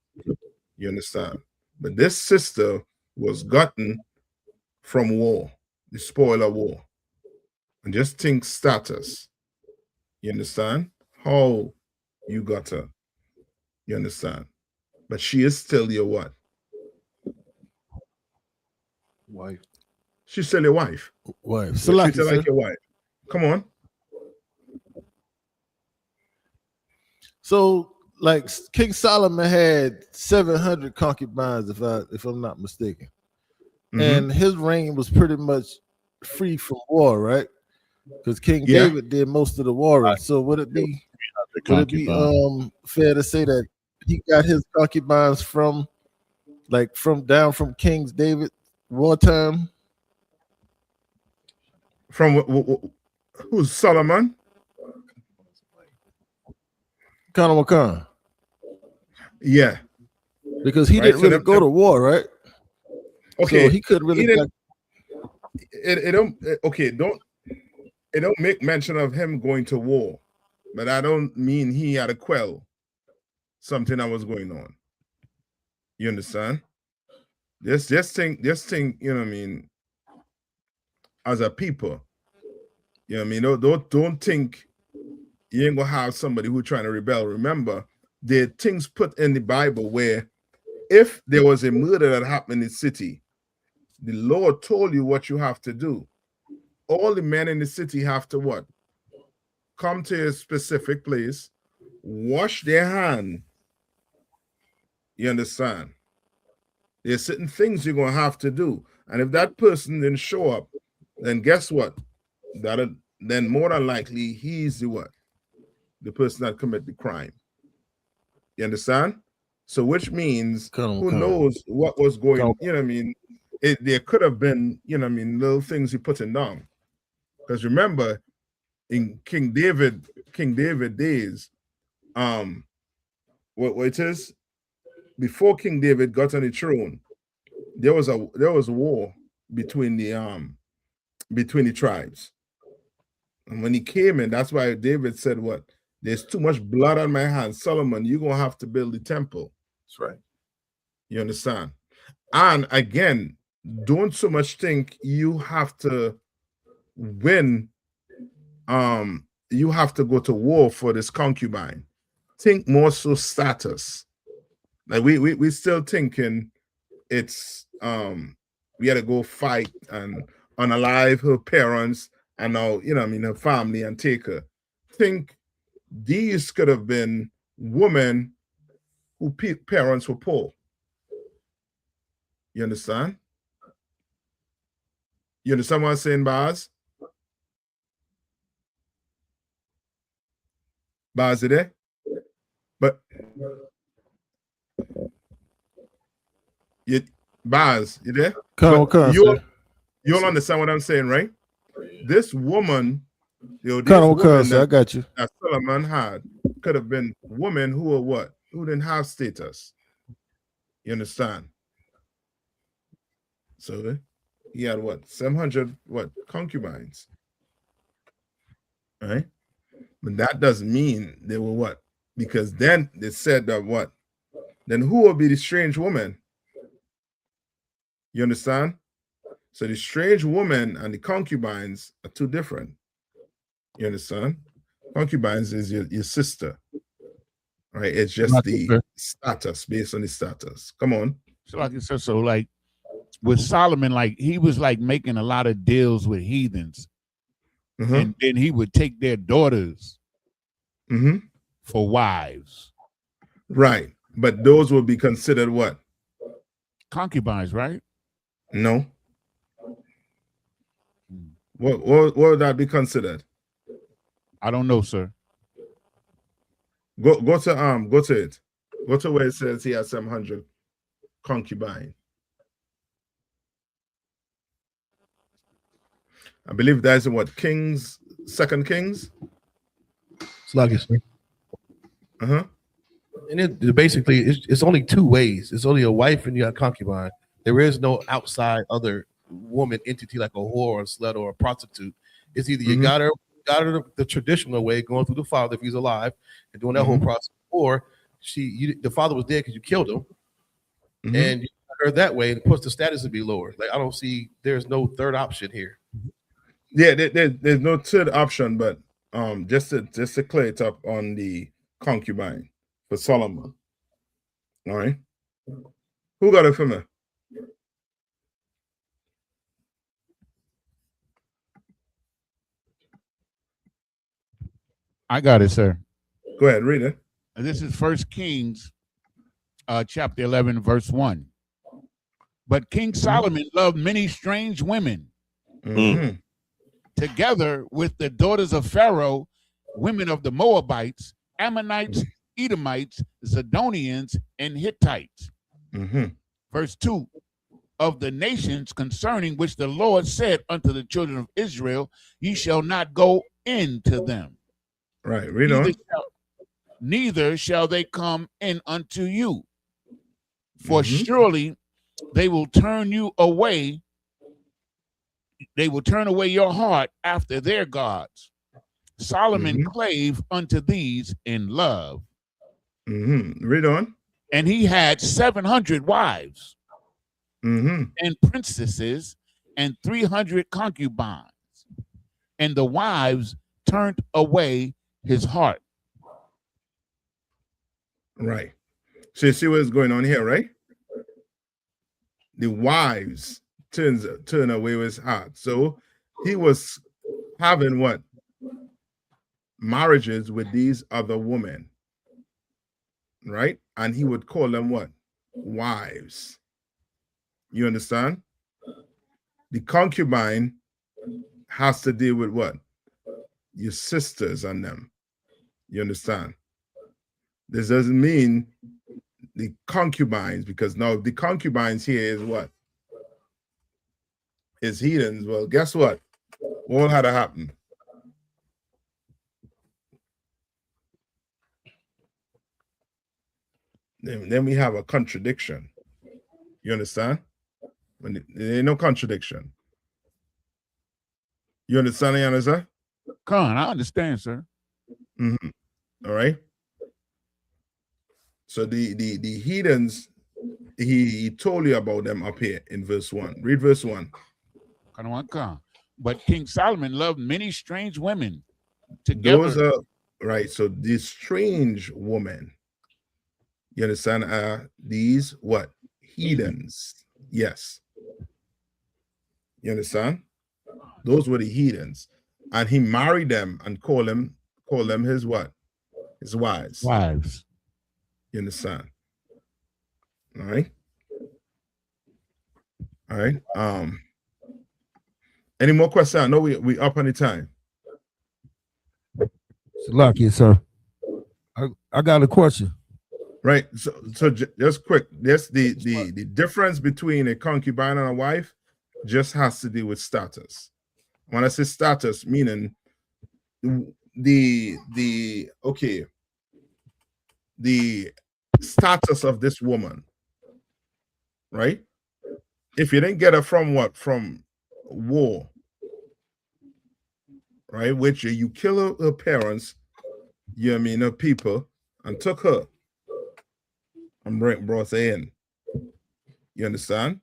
You understand? But this sister was gotten from war, the spoiler war. And just think status. You understand? How you got her. You understand? But she is still your what? Wife. She's still your wife. Wife. So treat her like your wife. Come on. So, like King Solomon had 700 concubines, if I'm not mistaken, and his reign was pretty much free from war, right? Because King David did most of the warring. So would it be fair to say that he got his concubines from down from King David wartime? From who's Solomon? Khan. Yeah. Because he didn't really go to war, right? Okay. So he could really it don't make mention of him going to war, but I don't mean he had to quell something that was going on. You understand? Just think, you know what I mean, as a people. You know what I mean? Don't think you ain't gonna have somebody who trying to rebel. Remember, there are things put in the Bible where if there was a murder that happened in the city, the Lord told you what you have to do. All the men in the city have to what? Come to a specific place, wash their hand. You understand? There's certain things you're gonna have to do. And if that person didn't show up, then guess what? Then more than likely he's the what? The person that commit the crime. You understand? So which means who knows what was going, you know what I mean? There could have been, you know what I mean, little things he putting down. Because remember, in King David days, what it is, before King David got on the throne, there was a war between the tribes. And when he came in, that's why David said, what? There's too much blood on my hands. Solomon, you're going to have to build the temple. That's right. You understand? And again, don't so much think you have to win. You have to go to war for this concubine. Think more so status. Like we still thinking it's we had to go fight and unalive her parents and now, you know what I mean, her family and take her. Think these could have been women who parents were poor. You understand? You understand what I'm saying, Baz? Baz, you there? But Baz, you there? You'll understand what I'm saying, right? This woman, I got you. That Solomon had could have been women who were what? Who didn't have status. You understand? So he had what? 700 concubines. Right? But that doesn't mean they were what? Because then they said that what? Then who will be the strange woman? You understand? So the strange woman and the concubines are two different. You understand? Concubines is your sister. Right? It's just the status, based on the status. Come on. So like it says, so like with Solomon, like he was like making a lot of deals with heathens. And then he would take their daughters for wives. Right. But those would be considered what? Concubines, right? No. What would that be considered? I don't know, sir. Go to it. Go to where it says he has 700 concubine. I believe that's in what, Kings, 2 Kings? Sluggish. And it basically it's only two ways. It's only a wife and you got concubine. There is no outside other woman entity like a whore or a slut or a prostitute. It's either you got her the traditional way, going through the father if he's alive and doing that whole process, or the father was dead because you killed him, and you got her that way, and it puts the status to be lower. Like I don't see there's no third option here. Yeah, there's no third option, but just to clear it up on the concubine for Solomon. All right, who got it for me? I got it, sir. Go ahead, read it. And this is 1 Kings, chapter 11, verse 1. But King Solomon loved many strange women, together with the daughters of Pharaoh, women of the Moabites, Ammonites, Edomites, Zidonians, and Hittites. Verse 2. Of the nations concerning which the Lord said unto the children of Israel, ye shall not go into them. Right, read on. Neither shall they come in unto you, for surely they will turn you away. They will turn away your heart after their gods. Solomon clave unto these in love. Read on. And he had 700 wives. and princesses and 300 concubines. And the wives turned away his heart. Right. So you see what's going on here, right? The wives turn away his heart. So he was having what? Marriages with these other women, right? And he would call them what? Wives. You understand? The concubine has to deal with what? Your sisters and them. You understand? This doesn't mean the concubines, because now the concubines here is what? Is heathens. Well, guess what? What had to happen? Then we have a contradiction. You understand? When there ain't no contradiction. You understand, sir? Con, I understand, sir. All right. So the heathens, he told you about them up here in verse 1. Read verse 1. But King Solomon loved many strange women together. Those are right. So these strange women, you understand, are these what? Heathens. Yes. You understand? Those were the heathens. And he married them and called them his what? His wives. Wives. You understand? All right. All right. Any more questions? I know we up on the time. Lucky, sir. I got a question. Right. So just quick. This the difference between a concubine and a wife just has to do with status. When I say status, meaning the status of this woman, right? If you didn't get her from what? From war, right? Which you kill her parents, you know what I mean, her people, and took her and brought her in. You understand?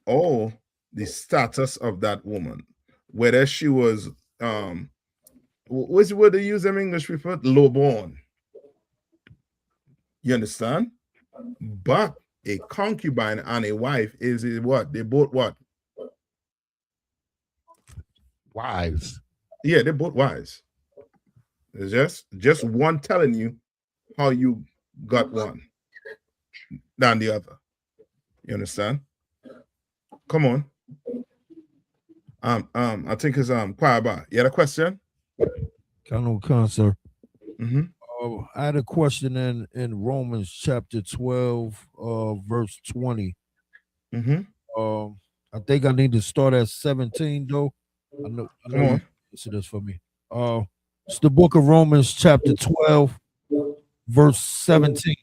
Or the status of that woman, whether she was what's the word they use in English people? Low-born. You understand? But a concubine and a wife is what? They both what? Wives. Yeah, they're both wives. It's just one telling you how you got one than the other. You understand? Come on. I think it's Kwaba. You had a question? Sir. I had a question in Romans chapter 12, verse 20. I think I need to start at 17 though. I know Come on. Answer this for me. It's the book of Romans chapter 12, verse 17.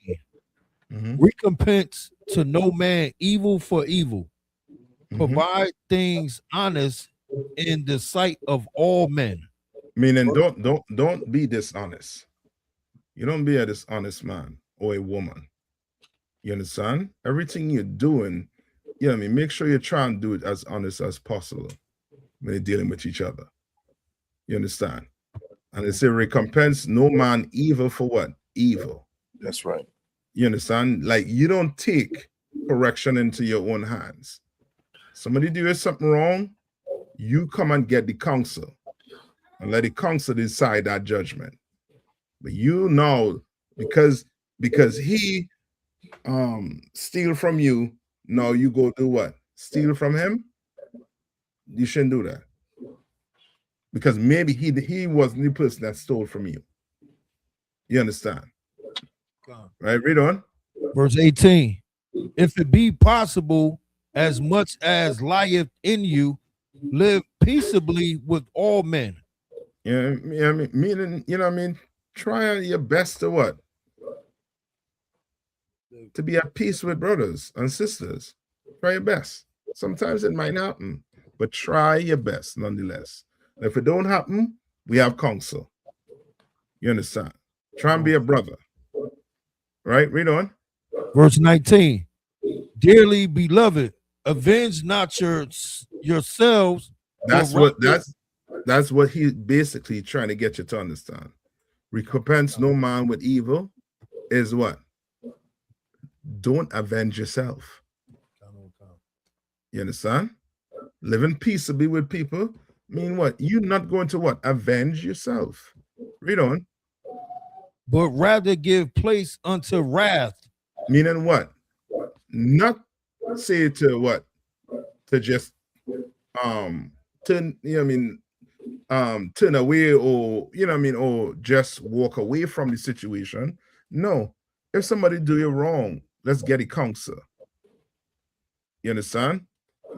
Recompense to no man evil for evil. Provide things honest in the sight of all men. Meaning don't be dishonest. You don't be a dishonest man or a woman. You understand? Everything you're doing, you know what I mean, make sure you try and do it as honest as possible when you're dealing with each other. You understand? And it's a recompense no man evil for what? Evil. That's right. You understand? Like you don't take correction into your own hands. Somebody do something wrong, you come and get the counsel and let the counsel decide that judgment. But you know, because he steal from you, now you go do what? Steal from him? You shouldn't do that. Because maybe he wasn't the person that stole from you. You understand? Right, read on. Verse 18. If it be possible, as much as lieth in you, live peaceably with all men. Yeah, meaning, you know what I mean? Try your best to what? To be at peace with brothers and sisters. Try your best. Sometimes it might not happen, but try your best nonetheless. And if it don't happen, we have counsel. You understand? Try and be a brother. Right? Read on. Verse 19. Dearly beloved, avenge not yourselves. That's but what rather- that's what he basically trying to get you to understand. Recompense no man with evil is what? Don't avenge yourself. You understand? Living peaceably with people mean what? You're not going to what? Avenge yourself. Read on. but rather give place unto wrath. Meaning what? Not say to what? To just turn, turn away, or or just walk away from the situation. No. If somebody do you wrong, let's get a counsel. You understand?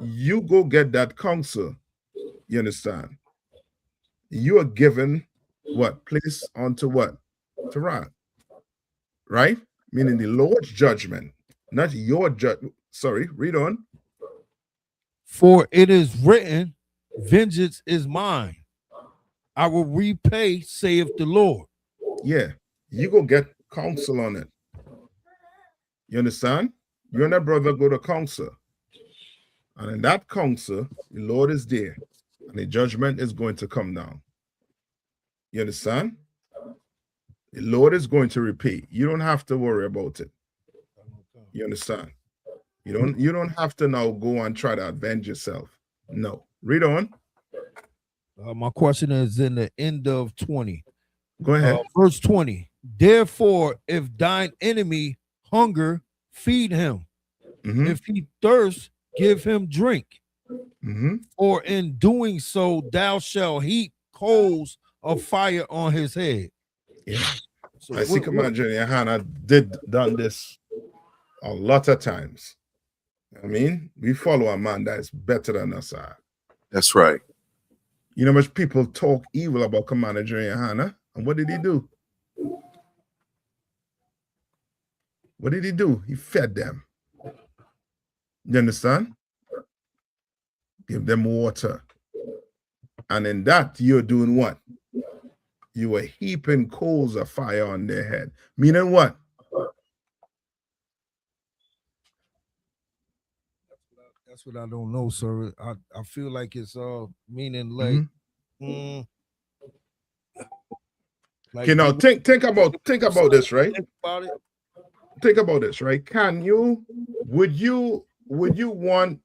You go get that counsel. You understand? You are given what? Place onto what? To wrath. Right? Meaning the Lord's judgment, not your judgment. Sorry, read on. For it is written, vengeance is mine. I will repay, saith the Lord. Yeah, you go get counsel on it. You understand? You and that brother go to counsel. And in that counsel, the Lord is there. And the judgment is going to come down. You understand? The Lord is going to repay. You don't have to worry about it. You understand? You don't have to now go and try to avenge yourself. No. Read on. My question is in the end of 20. Go ahead. Verse 20. Therefore, if thine enemy hunger, feed him. If he thirst, give him drink. Or in doing so, thou shalt heap coals of fire on his head. Yeah. So I see Commander YAHANNA done this a lot of times. I mean, we follow a man that is better than us are. That's right. You know, much people talk evil about Commander YAHANNA, and what did he do? What did he do? He fed them. You understand? Give them water. And in that, you're doing what? You were heaping coals of fire on their head. Meaning what? That's what I don't know, sir. I feel like it's meaning like, Okay, now think about this, right? Think about it. Think about this, right? Would you want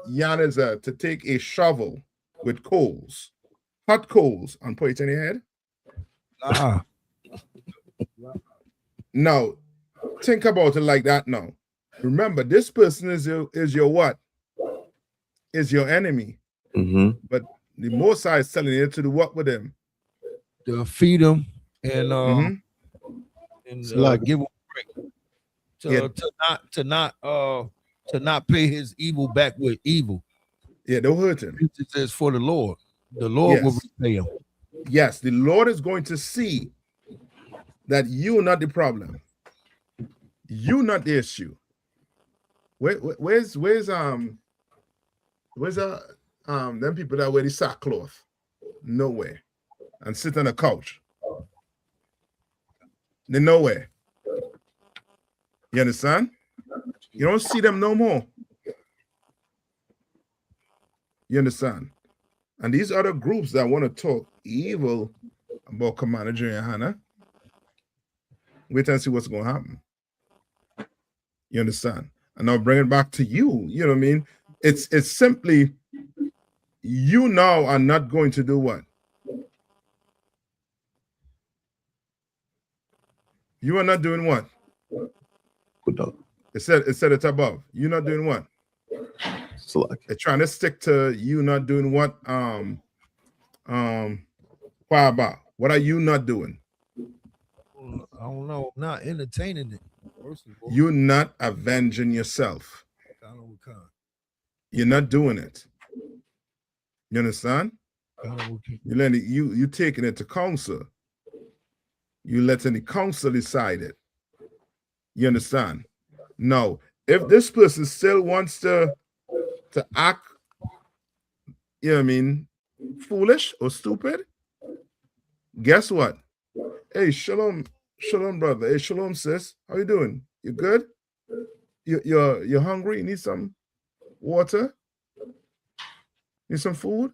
Yaniza to take a shovel with coals, hot coals, and put it in your head? Now, think about it like that now. Remember, this person is your what? Is your enemy. But the Most High is telling you to do what with him? To feed him and give him drink. To not pay his evil back with evil. Yeah, don't hurt him. It says for the Lord. The Lord will repay him. Yes, the Lord is going to see that you're not the problem. You're not the issue. Where's them people that wear the sackcloth? Nowhere. And sit on a couch. They're nowhere. You understand? You don't see them no more. You understand? And these other groups that want to talk evil about Commander YAHANNA, wait and see what's going to happen. You understand? And I'll bring it back to you. You know what I mean? It's simply, you now are not going to do what? You are not doing what? It said it above. You're not doing what? They're trying to stick to you not doing what? What are you not doing? I don't know. I'm not entertaining it. You're not avenging yourself. You're not doing it. You understand? You taking it to council. You letting the council decide it. You understand? Now, if this person still wants to act, you know what I mean, foolish or stupid, guess what? Hey, shalom, brother. Hey, shalom, sis. How you doing? You good? You're hungry? You need something? water? Need some food?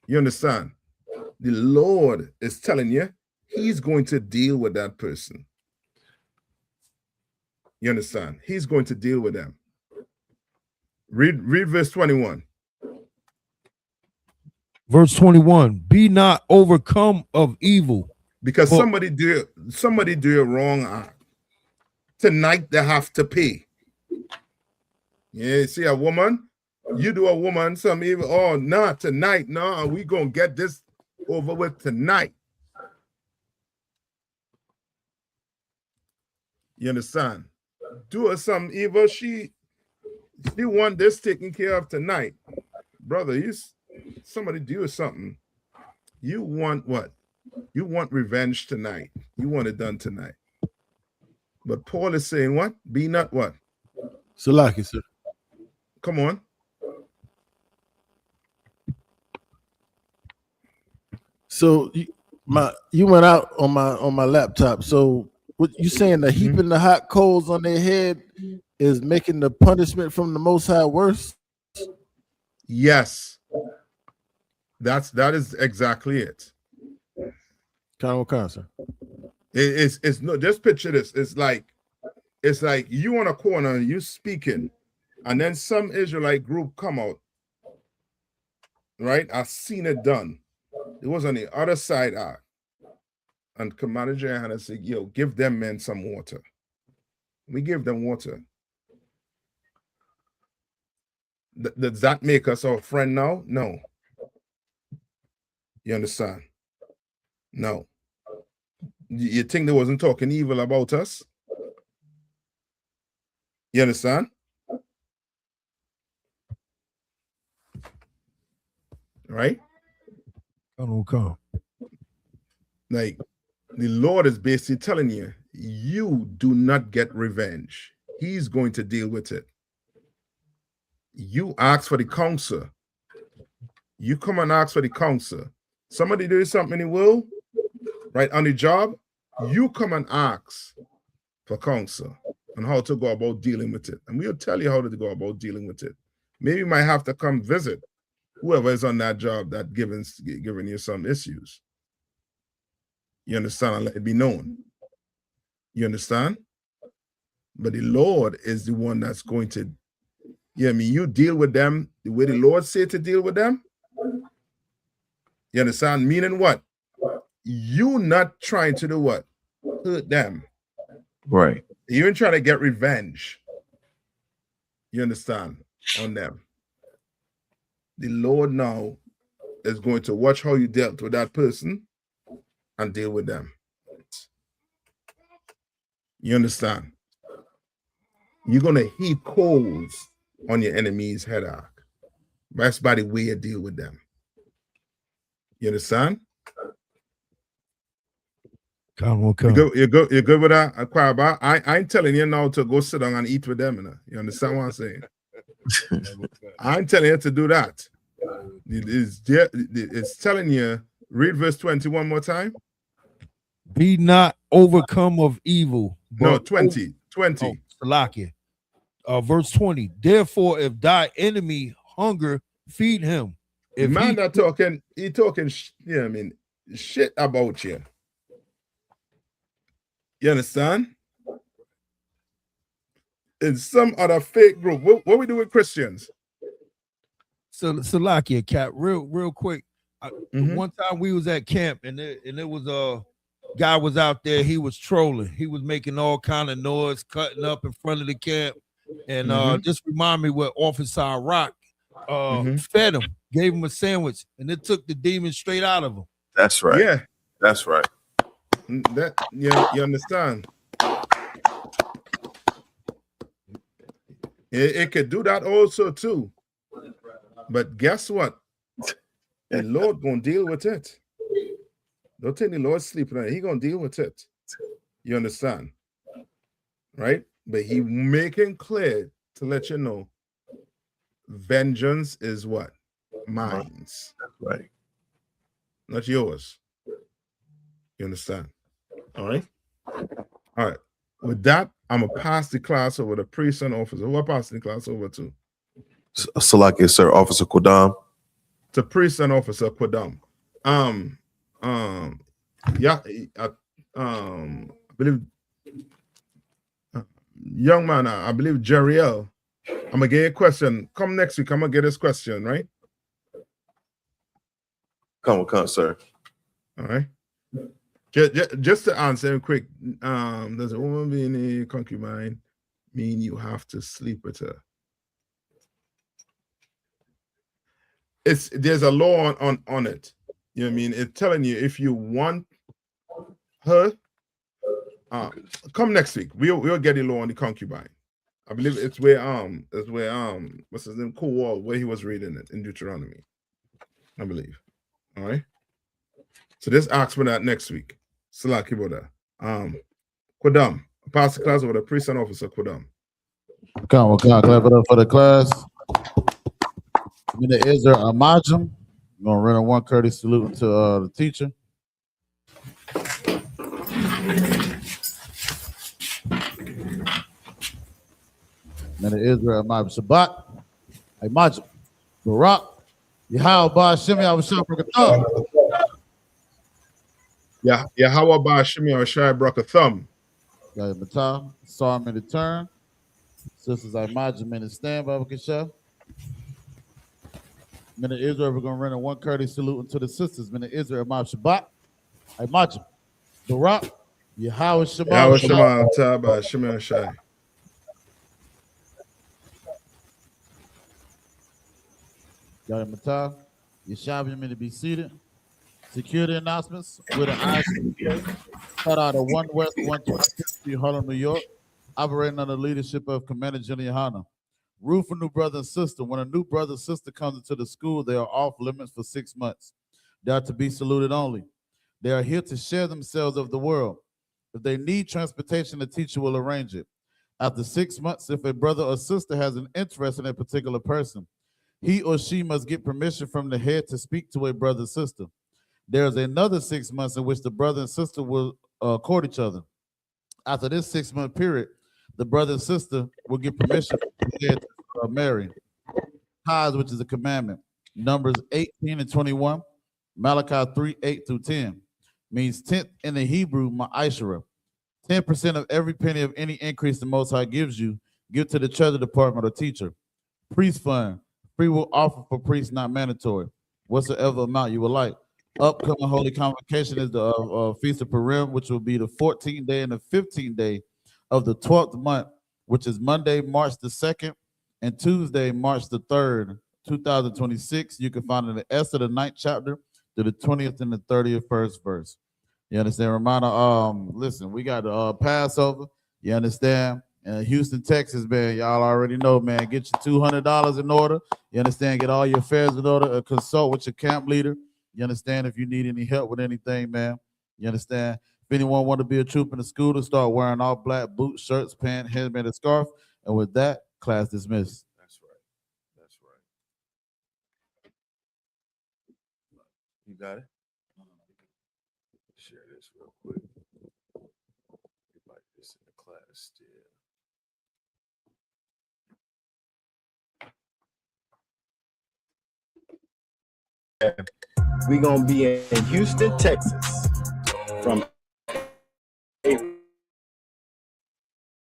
You understand? The Lord is telling you he's going to deal with that person. You understand? He's going to deal with them. Read verse 21. Verse 21, be not overcome of evil. Because somebody do a wrong act. Tonight they have to pay. Yeah, you see a woman, you do a woman some evil. Oh, not tonight. No, we gonna get this over with tonight. You understand? Do her some evil. She want this taken care of tonight. Brother, somebody do something. You want what? You want revenge tonight. You want it done tonight. But Paul is saying what? Be not what? Salaki, sir. Come on. So you went out on my laptop. So what you saying, the heaping the hot coals on their head is making the punishment from the Most High worse? Yes. That is exactly it. Sir. It's no, just picture this. It's like you on a corner, you speaking, and then some Israelite group come out. Right? I've seen it done. It was on the other side, and Commander YAHANNA said, yo, give them men some water. We give them water. Does that make us our friend now? No. You understand? No. You think they wasn't talking evil about us? You understand? Right? Like, the Lord is basically telling you, you do not get revenge. He's going to deal with it. You ask for the counsel. You come and ask for the counsel. Somebody doing something he will, right, on the job, you come and ask for counsel on how to go about dealing with it. And we'll tell you how to go about dealing with it. Maybe you might have to come visit whoever is on that job that giving you some issues. You understand? And let it be known. You understand? But the Lord is the one that's going to, you deal with them the way the Lord said to deal with them. You understand? Meaning what? You not trying to do what? Hurt them. Right. You ain't trying to get revenge. You understand? On them. The Lord now is going to watch how you dealt with that person and deal with them. You understand? You're going to heap coals on your enemy's head arc. That's by the way you deal with them. You understand? Come. You're good with that, Aquaba? I ain't telling you now to go sit down and eat with them. You understand what I'm saying? I'm telling you to do that. It's telling you, read verse 20 one more time. Be not overcome of evil. No, 20. Salakia. Verse 20. Therefore, if thy enemy hunger, feed him. If man that talking, he talking, shit about you. You understand? In some other fake group. What we do with Christians? So Salakia, Cap, real quick. One time we was at camp and it was a guy was out there. He was trolling. He was making all kind of noise, cutting up in front of the camp. And just remind me what Officer Rock fed him, gave him a sandwich, and it took the demon straight out of him. That's right. Yeah, that's right. That you understand. It could do that also too. But guess what? The Lord gonna deal with it. Don't think the Lord sleeping on it. He gonna deal with it. You understand? Right? But he making clear to let you know vengeance is what? Mine. Right. Not yours. You understand? All right. All right. With that, I'm gonna pass the class over to priest and officer. Who I passing the class over to? Salaki, sir, Officer Kodam. To priest and officer Kodam. Yeah, I believe, young man, I believe Jeriel. I'm gonna get a question. Come next week. I'm gonna get this question, right? Come, sir. All right. Just to answer him quick, does a woman being a concubine mean you have to sleep with her? There's a law on it. You know what I mean? It's telling you if you want her, come next week. We'll get a law on the concubine. I believe it's where what's his name? Cool, where he was reading it in Deuteronomy, I believe. All right. So just ask for that next week. Salaki brother. Kodam. Pass the class over the priest and officer Kodam. Come on, clap it up for the class. Mina Israel Amajim. I'm gonna run a one courteous salute to the teacher. Mina Israel Amajim Shabbat. Amajim. Barak. Yahweh Shimi Abishah. Yeah, how about Shimi Abishah Brakathum? Got Matah. Saw him in the turn. Sisters Amajim in the stand, Baba Kisha. Mina Israel, we're going to run a one courteous salute to the sisters. Mina Israel, Imam Shabbat, Imajim, Barak, Yahweh Shabbat. Yahweh Shabbat, Taba, Shimon Shai. Got Matah. Yeshav, you to be seated. Security announcements with an I.S.U.P.K. Cut out of 1 West 125th Street, Harlem, New York, operating under the leadership of Commander General YAHANNA. Rule for new brother and sister. When a new brother and sister comes into the school, they are off limits for 6 months. They are to be saluted only. They are here to share themselves of the world. If they need transportation, the teacher will arrange it. After 6 months, if a brother or sister has an interest in a particular person, he or she must get permission from the head to speak to a brother or sister. There is another 6 months in which the brother and sister will court each other. After this 6 month period, the brother and sister will get permission from the head to marry. Tithes, which is a commandment. Numbers 18 and 21, Malachi 3, 8 through 10, means 10th in the Hebrew, ma'ashara. 10% of every penny of any increase the Most High gives you, give to the treasury department or teacher. Priest fund, free will offer for priests, not mandatory. Whatsoever amount you would like. Upcoming holy convocation is the Feast of Purim, which will be the 14th day and the 15th day of the 12th month, which is Monday, March the 2nd, and Tuesday, March the 3rd, 2026. You can find in the Esther, the 9th chapter, to the 20th and the 31st verse. You understand? Reminder, listen, we got the Passover, you understand? Houston, Texas, man, y'all already know, man, get your $200 in order. You understand? Get all your affairs in order. Consult with your camp leader. You understand? If you need any help with anything, man, you understand? If anyone want to be a troop in the school, to start wearing all black boots, shirts, pants, headband, and scarf. And with that, class dismissed. That's right. That's right. You got it? Share this real quick. Like this in the class still. We're going to be in Houston, Texas from April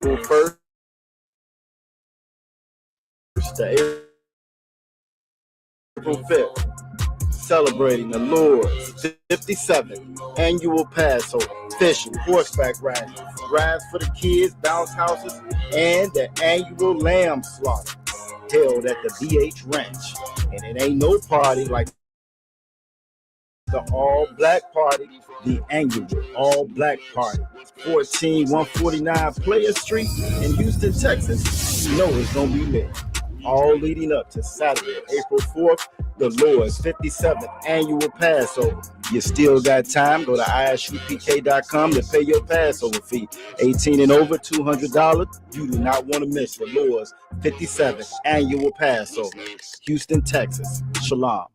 1st to April 5th, celebrating the Lord's 57th annual Passover, fishing, horseback riding, rides for the kids, bounce houses, and the annual lamb slaughter held at the BH Ranch. And it ain't no party like the all-black party, the annual all-black party. 14149 Player Street in Houston, Texas. You know it's going to be lit. All leading up to Saturday, April 4th, the Lord's 57th annual Passover. You still got time. Go to I.S.U.P.K.com to pay your Passover fee. 18 and over, $200. You do not want to miss the Lord's 57th annual Passover. Houston, Texas. Shalom.